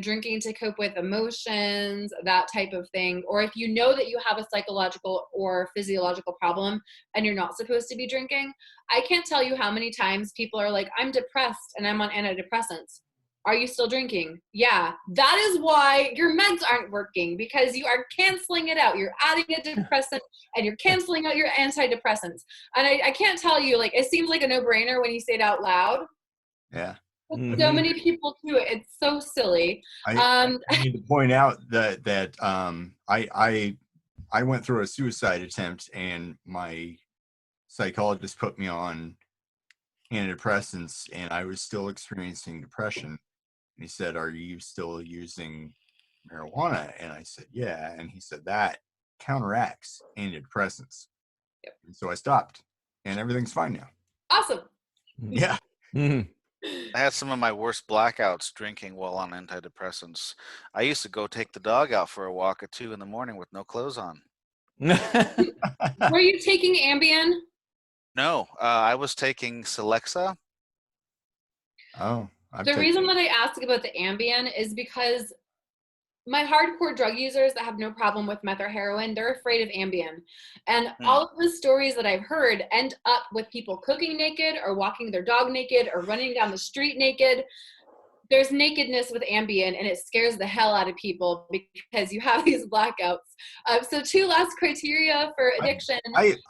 drinking to cope with emotions, that type of thing. Or if you know that you have a psychological or physiological problem and you're not supposed to be drinking, I can't tell you how many times people are like, I'm depressed and I'm on antidepressants. Are you still drinking? Yeah, that is why your meds aren't working, because you are canceling it out. You're adding a depressant and you're canceling out your antidepressants. And I can't tell you, like, it seems like a no-brainer when you say it out loud. Yeah. So many people do it. It's so silly. I need to point out that I went through a suicide attempt, and my psychologist put me on antidepressants, and I was still experiencing depression. And he said, "Are you still using marijuana?" And I said, "Yeah." And he said, "That counteracts antidepressants." Yep. And so I stopped, and everything's fine now. Awesome. Yeah. I had some of my worst blackouts drinking while on antidepressants. I used to go take the dog out for a walk at 2 a.m. with no clothes on. Were you taking Ambien? No, I was taking Celexa. Oh. The reason that I asked about the Ambien is because my hardcore drug users that have no problem with meth or heroin, they're afraid of Ambien. And all of the stories that I've heard end up with people cooking naked or walking their dog naked or running down the street naked. There's nakedness with Ambien, and it scares the hell out of people because you have these blackouts. So 2 last criteria for addiction.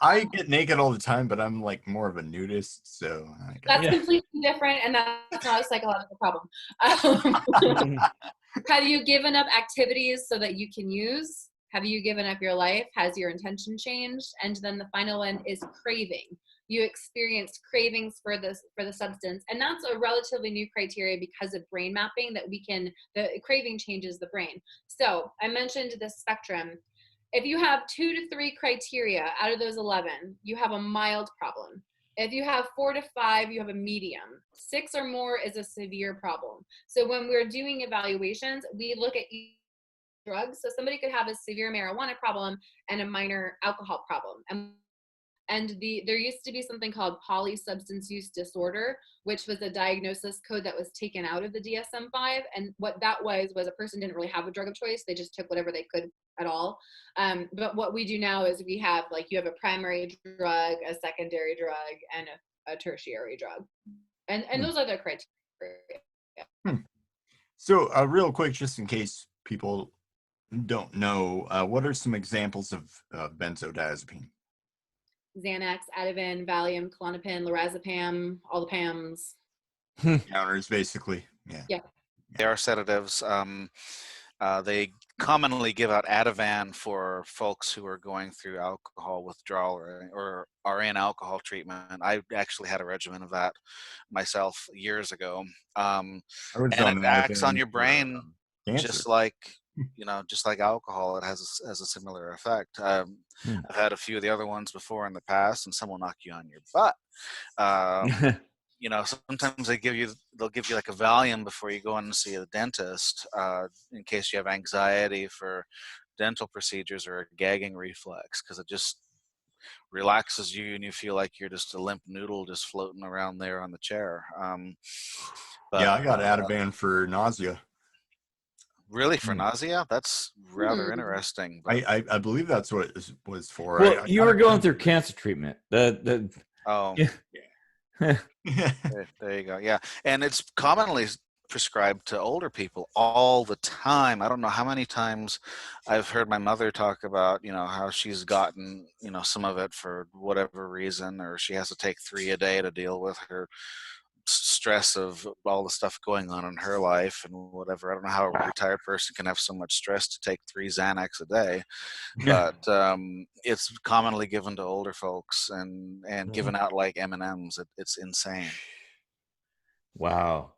I get naked all the time, but I'm like more of a nudist, so that's completely different, and that's not a psychological problem. Have you given up activities so that you can use? Have you given up your life? Has your intention changed? And then the final one is craving. You experienced cravings for the substance, and that's a relatively new criteria because of brain mapping that the craving changes the brain. So I mentioned the spectrum. If you have 2 to 3 criteria out of those 11, you have a mild problem. If you have 4 to 5, you have a medium. 6 or more is a severe problem. So when we're doing evaluations, we look at each drug. So somebody could have a severe marijuana problem and a minor alcohol problem. And there used to be something called polysubstance use disorder, which was a diagnosis code that was taken out of the DSM-5. And what that was a person didn't really have a drug of choice. They just took whatever they could at all. But what we do now is we have, like, you have a primary drug, a secondary drug, and a tertiary drug. And those are the criteria. So real quick, just in case people don't know, what are some examples of benzodiazepine? Xanax, Ativan, Valium, Klonopin, lorazepam, all the PAMs. Counters, basically. Yeah. They are sedatives. They commonly give out Ativan for folks who are going through alcohol withdrawal or are in alcohol treatment. I actually had a regimen of that myself years ago. And it acts on your brain just like alcohol. It has a similar effect. I've had a few of the other ones before in the past, and some will knock you on your butt. Sometimes they'll give you like a Valium before you go in and see a dentist, in case you have anxiety for dental procedures or a gagging reflex, because it just relaxes you and you feel like you're just a limp noodle just floating around there on the chair. Yeah, I got Ativan for nausea. Really, for nausea? That's rather interesting. I believe that's what it was for. Well, you were going through cancer treatment. Oh, yeah. There you go. Yeah, and it's commonly prescribed to older people all the time. I don't know how many times I've heard my mother talk about, how she's gotten, some of it for whatever reason, or she has to take 3 a day to deal with her stress of all the stuff going on in her life and whatever. I don't know how a retired person can have so much stress to take 3 Xanax a day, but it's commonly given to older folks and given out like M&Ms. It's insane. Wow.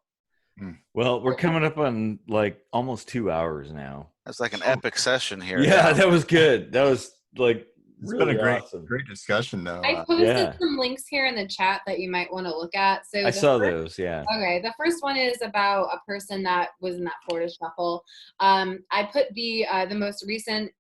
Mm. Well, we're coming up on like almost 2 hours now. It's like an epic session here. Yeah, that was good. That was like It's really been a awesome. great discussion, though. I posted yeah. some links here in the chat that you might want to look at. So I saw those, yeah. Okay, the first one is about a person that was in that Florida shuffle. I put the most recent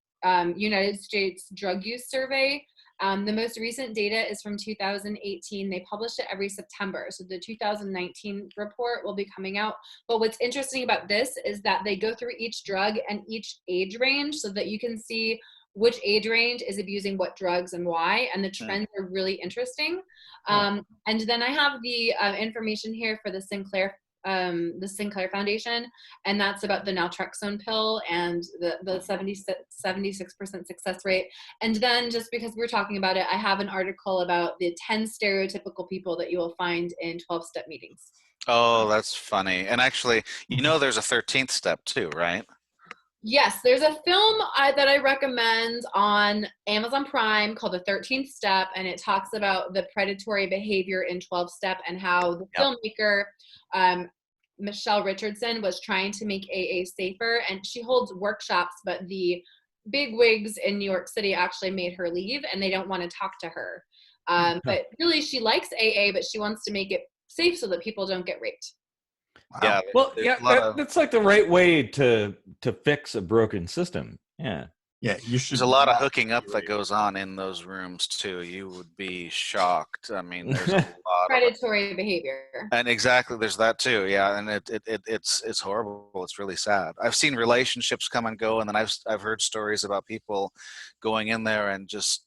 United States drug use survey. The most recent data is from 2018. They publish it every September. So the 2019 report will be coming out. But what's interesting about this is that they go through each drug and each age range so that you can see which age range is abusing what drugs and why. And the trends are really interesting. And then I have the information here for the Sinclair Foundation, and that's about the naltrexone pill and the 76% success rate. And then, just because we're talking about it, I have an article about the 10 stereotypical people that you will find in 12-step meetings. Oh, that's funny. And actually, there's a 13th step too, right? Yes, there's a film that I recommend on Amazon Prime called The 13th Step, and it talks about the predatory behavior in 12-step and how the filmmaker, Michelle Richardson, was trying to make AA safer, and she holds workshops, but the big wigs in New York City actually made her leave, and they don't want to talk to her. But really, she likes AA, but she wants to make it safe so that people don't get raped. Wow. Yeah. Well, yeah, that's like the right way to fix a broken system. Yeah. Yeah, you should. There's a lot of hooking up that goes on in those rooms too. You would be shocked. I mean, there's a lot predatory behavior. And exactly, there's that too. Yeah, and it's horrible. It's really sad. I've seen relationships come and go, and then I've heard stories about people going in there and just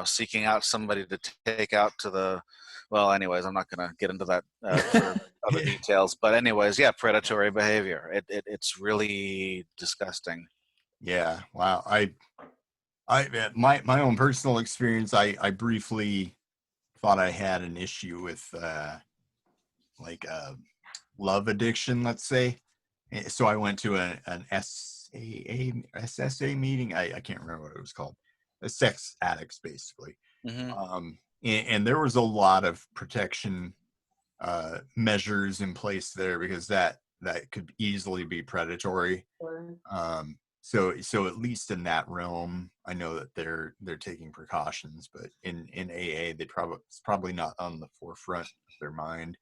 seeking out somebody to take out to the. Well, anyways, I'm not going to get into that for other details. But anyways, yeah, predatory behavior. It's really disgusting. Yeah. Wow. My own personal experience, I briefly thought I had an issue with love addiction, let's say. So I went to an SSA meeting. I can't remember what it was called. Sex addicts, basically. Mm-hmm. And there was a lot of protection measures in place there because that could easily be predatory. So at least in that realm, I know that they're taking precautions, but in AA, it's probably not on the forefront of their mind.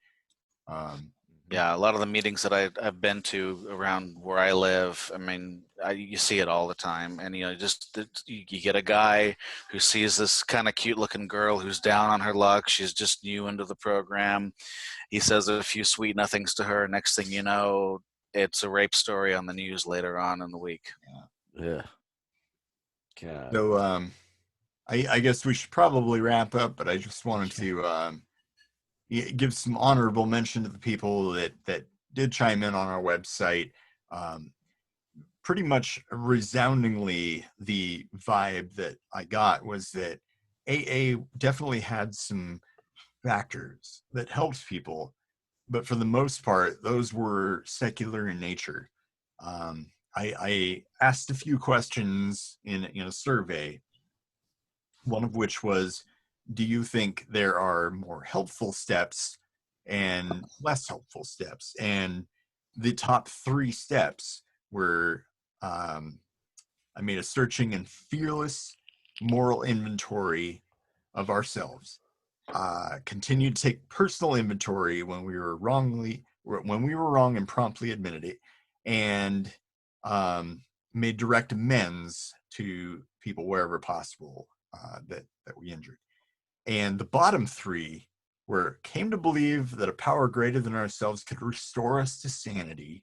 Yeah, a lot of the meetings that I've been to around where I live, I mean, you see it all the time. And, you get a guy who sees this kind of cute looking girl who's down on her luck. She's just new into the program. He says a few sweet nothings to her. Next thing you know, it's a rape story on the news later on in the week. Yeah. God. So I guess we should probably wrap up, but I just wanted to give some honorable mention to the people that did chime in on our website. Pretty much resoundingly, the vibe that I got was that AA definitely had some factors that helped people, but for the most part, those were secular in nature. I asked a few questions in a survey, one of which was, do you think there are more helpful steps and less helpful steps? And the top 3 steps were, I made a searching and fearless moral inventory of ourselves, continued to take personal inventory when we were wrong and promptly admitted it, and made direct amends to people wherever possible that we injured. And the bottom 3 were came to believe that a power greater than ourselves could restore us to sanity.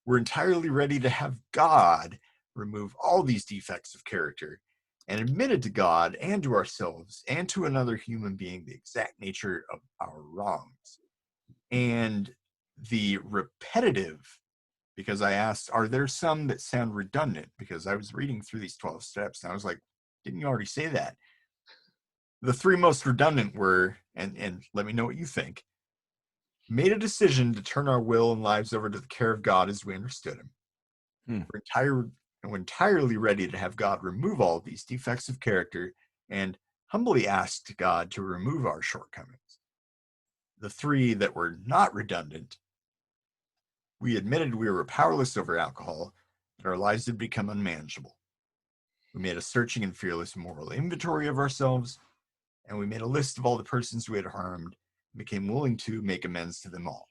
We're entirely ready to have God remove all these defects of character, and admitted to God and to ourselves and to another human being the exact nature of our wrongs. And the repetitive, because I asked, are there some that sound redundant? Because I was reading through these 12 steps and I was like, didn't you already say that? The 3 most redundant were, and let me know what you think, made a decision to turn our will and lives over to the care of God as we understood him. We're entirely ready to have God remove all of these defects of character and humbly asked God to remove our shortcomings. The three that were not redundant, we admitted we were powerless over alcohol, that our lives had become unmanageable. We made a searching and fearless moral inventory of ourselves, and we made a list of all the persons we had harmed and became willing to make amends to them all.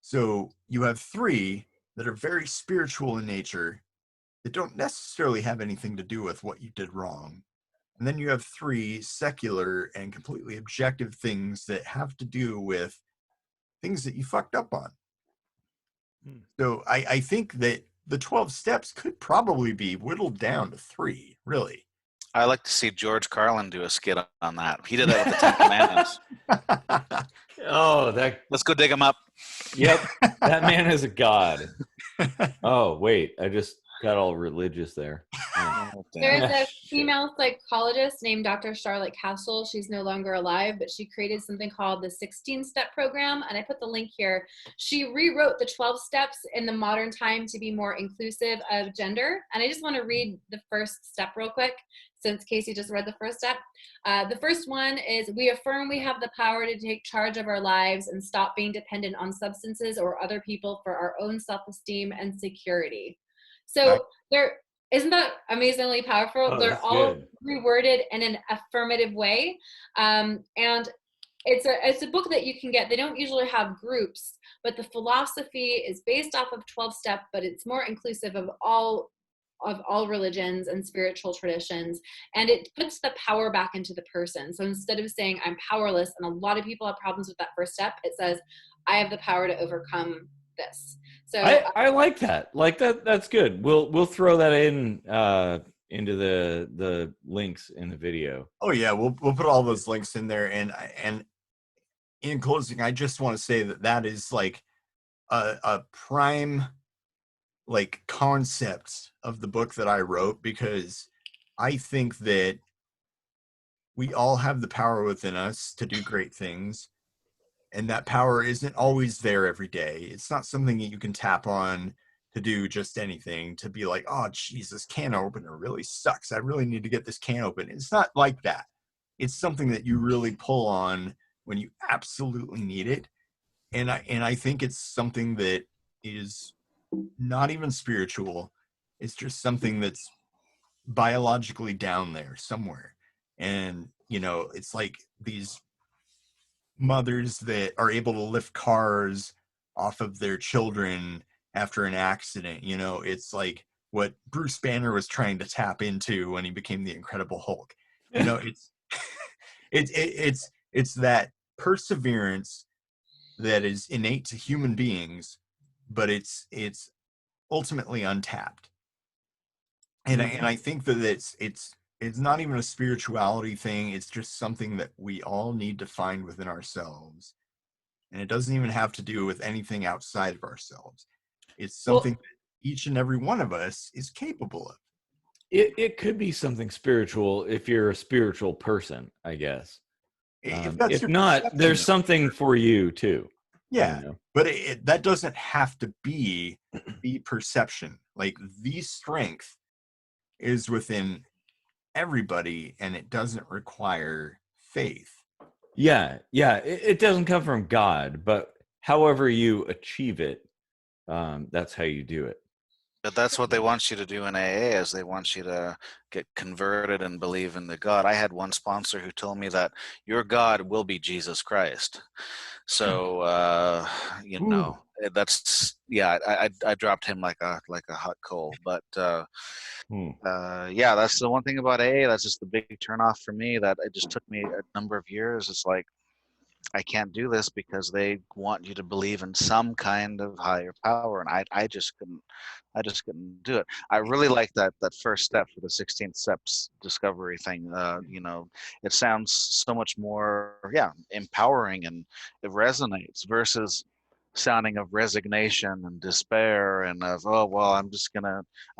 So you have three that are very spiritual in nature that don't necessarily have anything to do with what you did wrong. And then you have three secular and completely objective things that have to do with things that you fucked up on. So I think that the 12 steps could probably be whittled down to three, really. I like to see George Carlin do a skit on that. He did that with the Ten Commandments. Oh, Let's go dig him up. Yep, that man is a god. Oh, wait, I just got all religious there. There's a female psychologist named Dr. Charlotte Castle. She's no longer alive, but she created something called the 16th Step program, and I put the link here. She rewrote the 12 steps in the modern time to be more inclusive of gender, and I just want to read the first step real quick, since Casey just read the first step. The first one is, we affirm we have the power to take charge of our lives and stop being dependent on substances or other people for our own self-esteem and security. So isn't that amazingly powerful? Oh, They're all good. reworded in an affirmative way. And it's a book that you can get. They don't usually have groups, but the philosophy is based off of 12 step, but it's more inclusive of all religions and spiritual traditions. And it puts the power back into the person. So instead of saying I'm powerless, and a lot of people have problems with that first step, it says I have the power to overcome this. So I like that. Like that's good. We'll throw that in into the links in the video. Oh yeah, we'll put all those links in there. And in closing, I just want to say that is like a prime like concept of the book that I wrote, because I think that we all have the power within us to do great things. And that power isn't always there every day. It's not something that you can tap on to do just anything, to be like, oh, geez, this can opener really sucks. I really need to get this can open. It's not like that. It's something that you really pull on when you absolutely need it. And I think it's something that is not even spiritual. It's just something that's biologically down there somewhere. And, you know, it's like these mothers that are able to lift cars off of their children after an accident. You know, it's like what Bruce Banner was trying to tap into when he became the Incredible Hulk. You know, it's that perseverance that is innate to human beings, but it's ultimately untapped. And I think that it's not even a spirituality thing. It's just something that we all need to find within ourselves. And it doesn't even have to do with anything outside of ourselves. It's something that each and every one of us is capable of. It could be something spiritual if you're a spiritual person, I guess. If not, there's something for you too. Yeah, you know? But that doesn't have to be the perception. Like, the strength is within everybody, and it doesn't require faith. Yeah. It doesn't come from God, but however you achieve it, that's how you do it. But that's what they want you to do in AA, is they want you to get converted and believe in the God. I had one sponsor who told me that your God will be Jesus Christ. So, you know, that's, yeah, I dropped him like a hot coal. But, yeah, that's the one thing about AA. That's just the big turnoff for me, that it just took me a number of years. It's like, I can't do this because they want you to believe in some kind of higher power, and I just couldn't do it. I really like that first step for the 16th steps discovery thing. You know, it sounds so much more, empowering, and it resonates versus sounding of resignation and despair and of, oh well,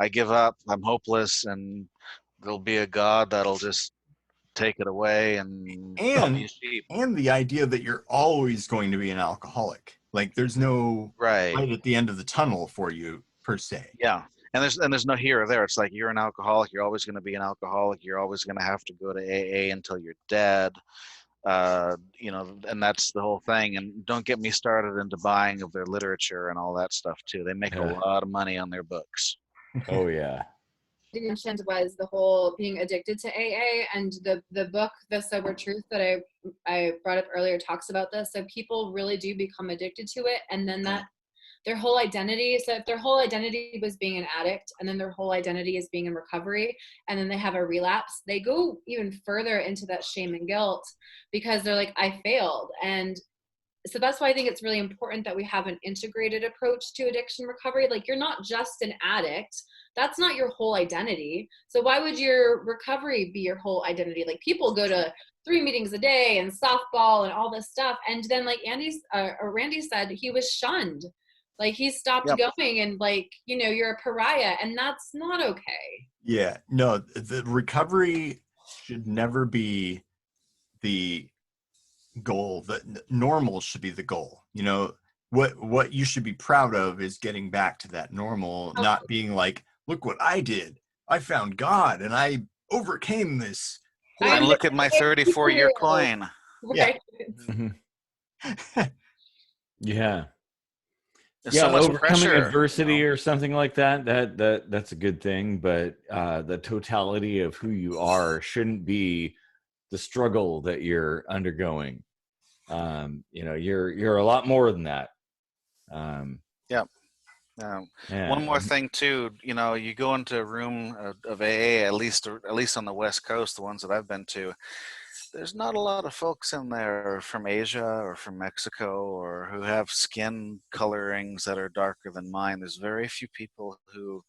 I give up, I'm hopeless, and there'll be a God that'll just take it away and call me a sheep. And the idea that you're always going to be an alcoholic. Like there's no light at the end of the tunnel for you per se. Yeah. And there's no here or there. It's like you're an alcoholic. You're always going to be an alcoholic. You're always going to have to go to AA until you're dead. You know, and that's the whole thing. And don't get me started into buying of their literature and all that stuff too. They make a lot of money on their books. Oh yeah. You mentioned was the whole being addicted to AA, and the book The Sober Truth that I brought up earlier talks about this. So people really do become addicted to it, and then that their whole identity, so if their whole identity was being an addict and then their whole identity is being in recovery and then they have a relapse, they go even further into that shame and guilt because they're like, I failed. And so that's why I think it's really important that we have an integrated approach to addiction recovery. Like, you're not just an addict. That's not your whole identity. So why would your recovery be your whole identity? Like, people go to 3 meetings a day and softball and all this stuff. And then like Randy said, he was shunned. Like, he stopped going, and like, you know, you're a pariah, and that's not okay. Yeah, no, the recovery should never be the goal. The normal should be the goal. You know, what you should be proud of is getting back to that normal, not being like, look what I did. I found God and I overcame this. And look at my 34-year coin. Right. Yeah. Yeah. There's so much overcoming pressure, adversity, you know? or something like that's a good thing, but the totality of who you are shouldn't be the struggle that you're undergoing. You know, you're a lot more than that. One more thing too, you know, you go into a room of AA, at least on the West Coast, the ones that I've been to, there's not a lot of folks in there from Asia or from Mexico or who have skin colorings that are darker than mine. There's very few people who,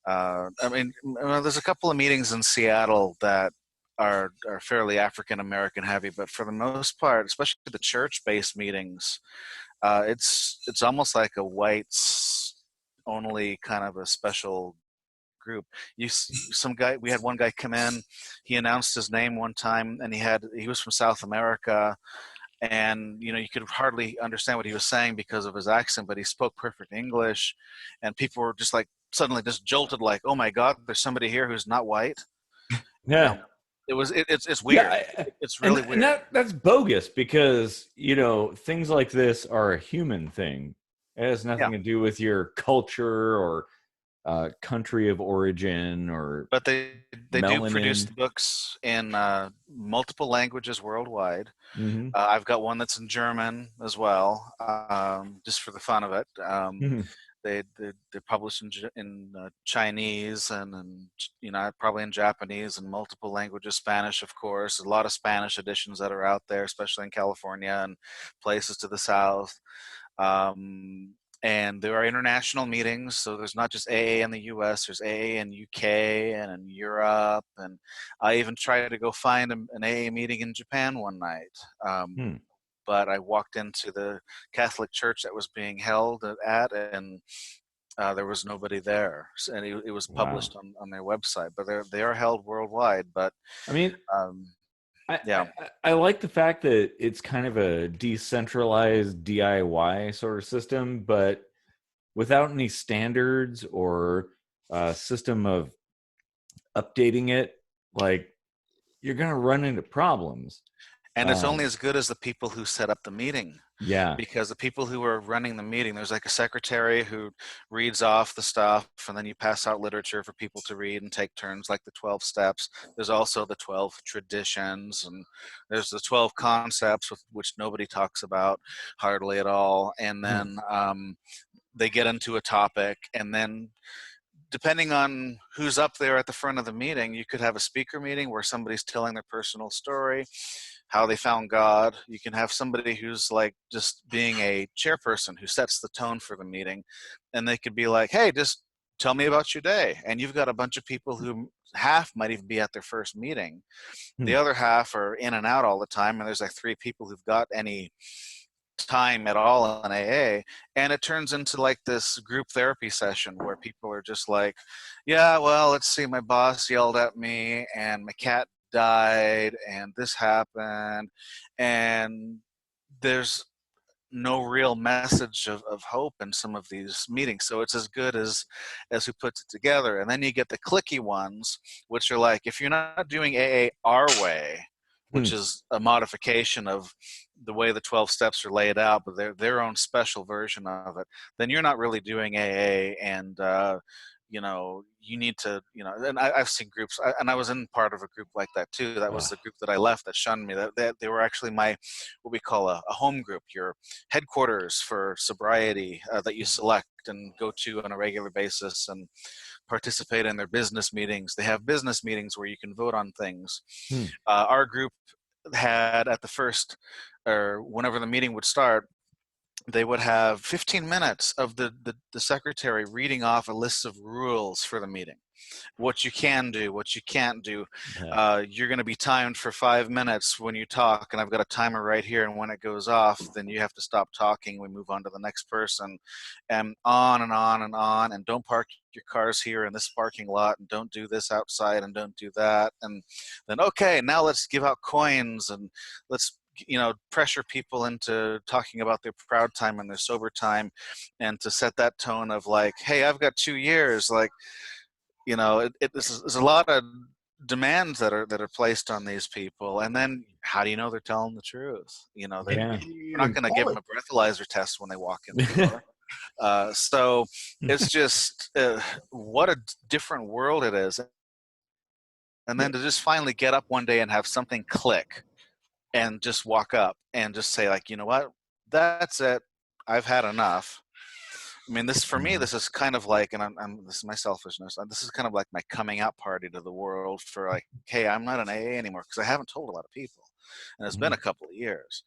I mean, there's a couple of meetings in Seattle that are fairly African American heavy, but for the most part, especially the church-based meetings, it's almost like a whites only kind of a special group. We had one guy come in, he announced his name one time, and he was from South America, and you know, you could hardly understand what he was saying because of his accent, but he spoke perfect English, and people were just like suddenly just jolted, like, oh my God, there's somebody here who's not white. Yeah. You know, it's weird. It's really weird. And that's bogus, because, you know, things like this are a human thing. It has nothing to do with your culture or country of origin, or but they melanin. do produce the books in multiple languages worldwide. Mm-hmm. I've got one that's in German as well, just for the fun of it. They're published in Chinese and you know, probably in Japanese and multiple languages, Spanish, of course. A lot of Spanish editions that are out there, especially in California and places to the south. And there are international meetings, so there's not just AA in the US, there's AA in UK and in Europe, and I even tried to go find an AA meeting in Japan one night. But I walked into the Catholic church that was being held at, and there was nobody there, and it was published on their website, but they are held worldwide. But I mean, I like the fact that it's kind of a decentralized DIY sort of system, but without any standards or a system of updating it. Like, you're going to run into problems. And it's only as good as the people who set up the meeting. Yeah. Because the people who are running the meeting, there's like a secretary who reads off the stuff, and then you pass out literature for people to read and take turns, like the 12 steps. There's also the 12 traditions, and there's the 12 concepts, which nobody talks about hardly at all. And then they get into a topic, and then depending on who's up there at the front of the meeting, you could have a speaker meeting where somebody's telling their personal story, how they found God. You can have somebody who's like just being a chairperson who sets the tone for the meeting, and they could be like, hey, just tell me about your day. And you've got a bunch of people who half might even be at their first meeting. The other half are in and out all the time, and there's like 3 people who've got any time at all in AA, and it turns into like this group therapy session where people are just like, yeah, well, let's see, my boss yelled at me and my cat died and this happened, and there's no real message of hope in some of these meetings. So it's as good as who puts it together. And then you get the clicky ones, which are like, if you're not doing AA our way, which is a modification of the way the 12 steps are laid out, but their own special version of it, then you're not really doing AA. And you know, you need to, you know, and I've seen groups, and I was in part of a group like that too. That was the group that I left that shunned me. That they were actually my, what we call a home group, your headquarters for sobriety that you select and go to on a regular basis and participate in their business meetings. They have business meetings where you can vote on things. Our group had at the first, or whenever the meeting would start, they would have 15 minutes of the secretary reading off a list of rules for the meeting. What you can do, what you can't do. You're going to be timed for 5 minutes when you talk, and I've got a timer right here, and when it goes off, then you have to stop talking. We move on to the next person, and on and on and on, and don't park your cars here in this parking lot, and don't do this outside, and don't do that. And then, okay, now let's give out coins, and let's, you know, pressure people into talking about their proud time and their sober time, and to set that tone of like, hey, I've got 2 years, like, you know, there's a lot of demands that are placed on these people, and then how do you know they're telling the truth? You know, you're not going to give them a breathalyzer test when they walk in the door. So it's just what a different world it is. And then to just finally get up one day and have something click, and just walk up and just say, like, you know what, that's it, I've had enough. I mean, this, for me, this is kind of like, and this is my selfishness, this is kind of like my coming out party to the world for like, hey, I'm not an AA anymore, because I haven't told a lot of people, and it's been a couple of years.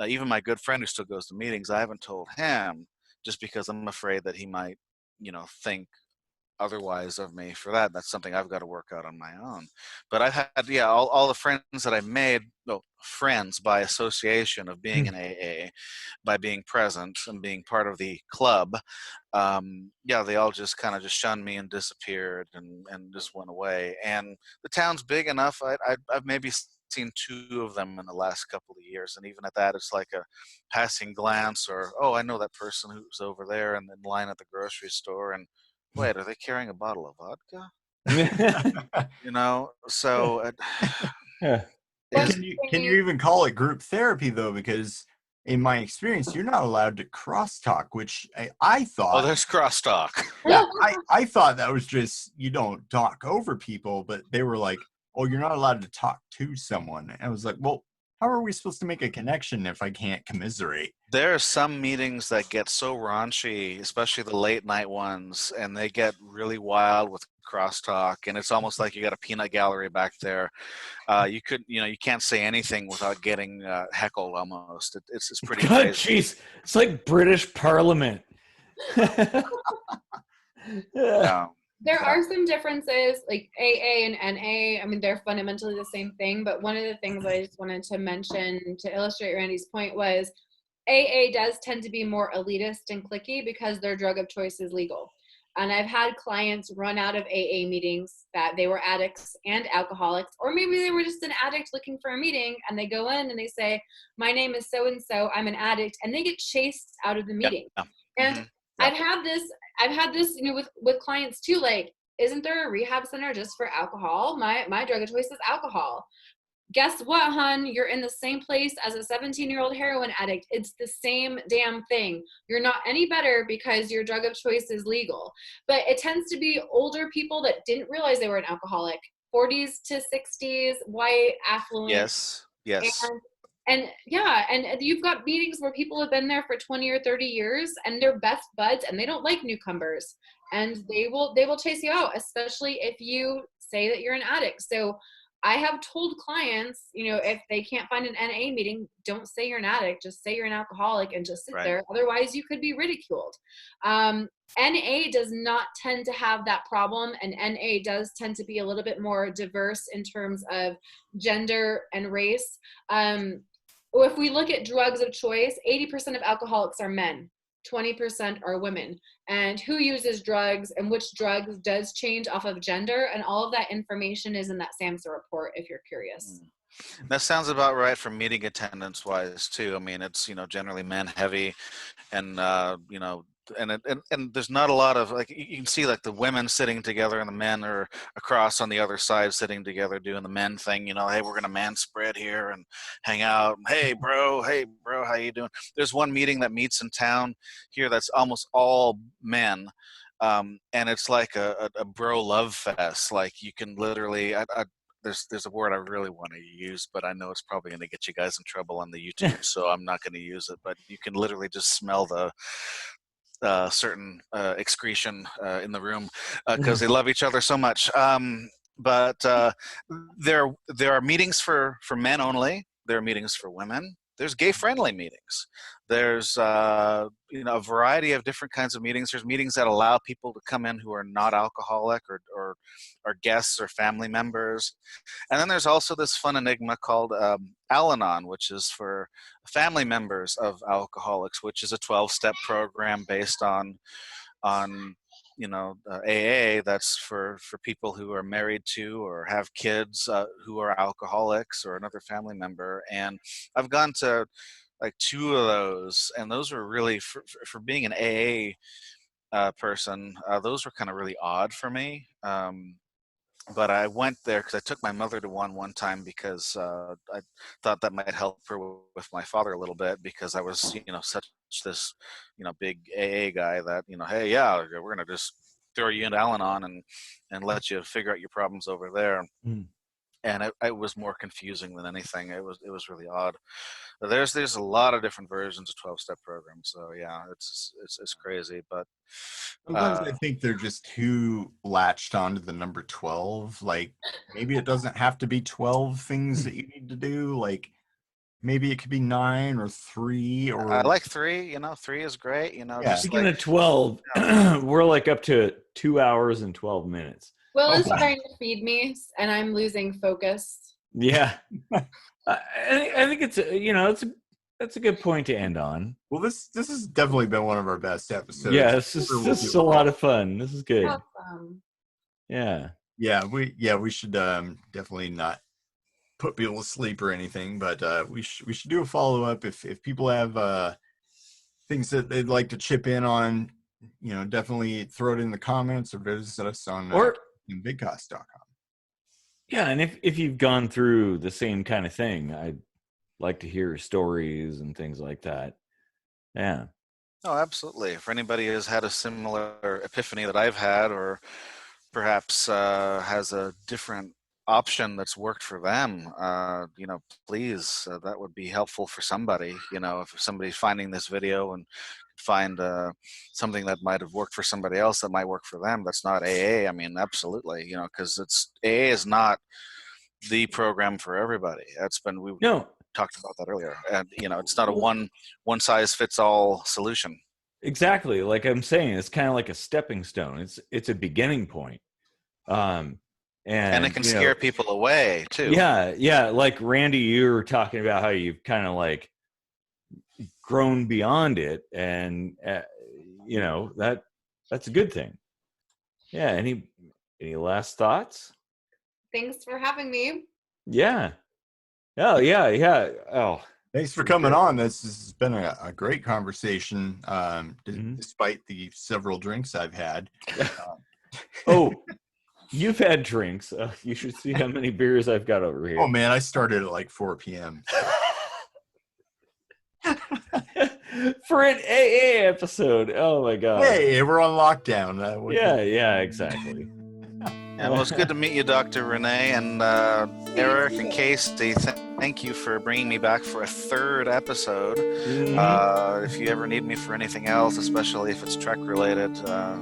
Even my good friend who still goes to meetings, I haven't told him, just because I'm afraid that he might, you know, think otherwise of me for that. That's something I've got to work out on my own. But I've had, all the friends that I made, friends by association of being in AA, by being present and being part of the club, they all just kind of just shunned me and disappeared and just went away. And the town's big enough. I've maybe seen 2 of them in the last couple of years, and even at that, it's like a passing glance, or, oh, I know that person who's over there and in line at the grocery store, and wait, are they carrying a bottle of vodka? You know, so can you even call it group therapy though? Because in my experience, you're not allowed to crosstalk, which I thought. Oh, there's crosstalk. Yeah, I thought that was just, you don't talk over people, but they were like, oh, you're not allowed to talk to someone. And I was like, well, how are we supposed to make a connection if I can't commiserate? There are some meetings that get so raunchy, especially the late night ones, and they get really wild with crosstalk, and it's almost like you got a peanut gallery back there. You can't say anything without getting heckled almost. It's pretty crazy. Jeez, it's like British Parliament. There are some differences, like AA and NA. I mean, they're fundamentally the same thing, but one of the things I just wanted to mention to illustrate Randy's point was AA does tend to be more elitist and cliquey because their drug of choice is legal. And I've had clients run out of AA meetings that they were addicts and alcoholics, or maybe they were just an addict looking for a meeting, and they go in and they say, my name is so-and-so, I'm an addict, and they get chased out of the meeting. Yeah. And I've had this, you know, with clients too, like, isn't there a rehab center just for alcohol? My drug of choice is alcohol. Guess what, hon? You're in the same place as a 17-year-old heroin addict. It's the same damn thing. You're not any better because your drug of choice is legal. But it tends to be older people that didn't realize they were an alcoholic, 40s to 60s, white, affluent. Yes. And you've got meetings where people have been there for 20 or 30 years and they're best buds and they don't like newcomers, and they will chase you out, especially if you say that you're an addict. So I have told clients, you know, if they can't find an NA meeting, don't say you're an addict, just say you're an alcoholic and just sit there. Otherwise you could be ridiculed. NA does not tend to have that problem, and NA does tend to be a little bit more diverse in terms of gender and race. If we look at drugs of choice, 80% of alcoholics are men. 20% are women. And who uses drugs and which drugs does change off of gender, and all of that information is in that SAMHSA report if you're curious. That sounds about right for meeting attendance wise too. I mean, it's, generally men heavy, and and there's not a lot of, like, you can see like the women sitting together and the men are across on the other side sitting together doing the men thing, hey, we're gonna man spread here and hang out. Hey bro, how you doing? There's one meeting that meets in town here that's almost all men, and it's like a bro love fest. Like, you can literally, there's a word I really want to use, but I know it's probably going to get you guys in trouble on the YouTube, so I'm not going to use it. But you can literally just smell the certain excretion in the room because they love each other so much. But there are meetings for men only. There are meetings for women. There's gay-friendly meetings. There's a variety of different kinds of meetings. There's meetings that allow people to come in who are not alcoholic or are guests or family members. And then there's also this fun enigma called al-anon, which is for family members of alcoholics, which is a 12-step program based on AA. That's for people who are married to or have kids who are alcoholics or another family member. And I've gone to like 2 of those, and those were really, for being an AA person, those were kind of really odd for me. But I went there because I took my mother to one time because I thought that might help her with my father a little bit, because I was, such this, big AA guy that, hey, yeah, we're going to just throw you into Al-Anon and let you figure out your problems over there. And it was more confusing than anything. It was really odd. There's a lot of different versions of 12-step programs. So yeah, it's crazy. But sometimes I think they're just too latched onto the number 12. Like, maybe it doesn't have to be 12 things that you need to do. Like, maybe it could be 9 or 3 or. I like 3. 3 is great. Yeah. Speaking of 12, we're like up to 2 hours and 12 minutes. Will is trying to feed me, and I'm losing focus. Yeah. I think it's that's a good point to end on. Well, this has definitely been one of our best episodes. Yeah, this is a lot of fun. This is good. Awesome. Yeah. We should definitely not put people to sleep or anything, but we should do a follow up if people have things that they'd like to chip in on. Definitely throw it in the comments or visit us on bigcost.com. Yeah, and if you've gone through the same kind of thing, I'd like to hear stories and things like that. Yeah. Oh, absolutely. If anybody has had a similar epiphany that I've had, or perhaps has a different option that's worked for them, please, that would be helpful for somebody. If somebody's finding this video and find something that might have worked for somebody else that might work for them, that's not AA. I mean, absolutely, because AA is not the program for everybody. We talked about that earlier, and it's not a one size fits all solution. Exactly. Like I'm saying, it's kind of like a stepping stone. It's a beginning point. And it can scare people away too. Yeah. Like Randy, you were talking about how you've kind of like grown beyond it, and that's a good thing. Yeah. Any last thoughts? Thanks for having me. Yeah. Oh yeah. Oh, thanks for coming on. This has been a great conversation, despite the several drinks I've had. Oh, you've had drinks. You should see how many beers I've got over here. Oh man, I started at like 4 p.m. For an AA episode. Oh my god. Hey, we're on lockdown. Yeah, exactly. Yeah, well, it's good to meet you, Dr. Renee, and Eric and Casey. Thank you for bringing me back for a 3rd episode. If you ever need me for anything else, especially if it's Trek related.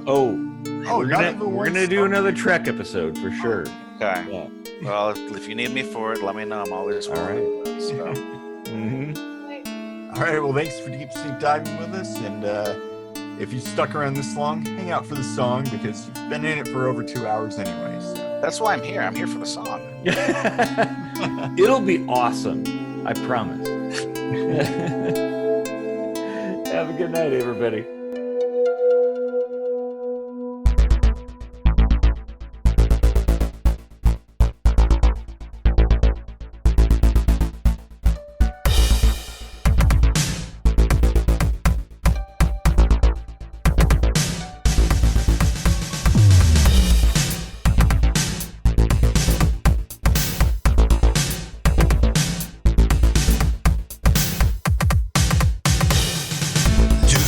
We're gonna do another Trek episode for sure. Okay. Yeah. Well, if you need me for it, let me know. I'm always willing. So. All right. Well, thanks for deep sync diving with us, and if you stuck around this long, hang out for the song, because you've been in it for over 2 hours anyway. So. That's why I'm here. I'm here for the song. It'll be awesome. I promise. Have Have a good night, everybody.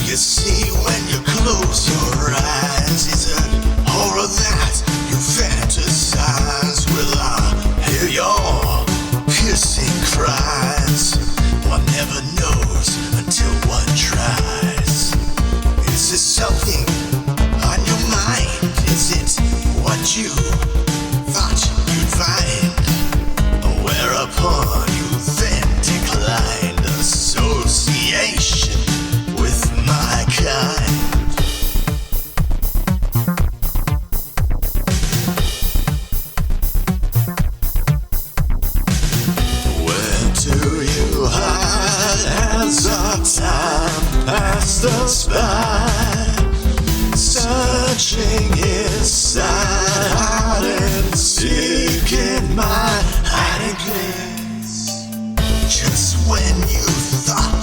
You see when you close your eyes, is it horror that you fantasize? Will I hear your piercing cries? One never knows until one tries. Is this something on your mind? Is it what you thought you'd find? Whereupon you then declined association with my kind. Where do you hide as our time passed us by? Searching inside, hiding, seeking my hiding place. Just when you thought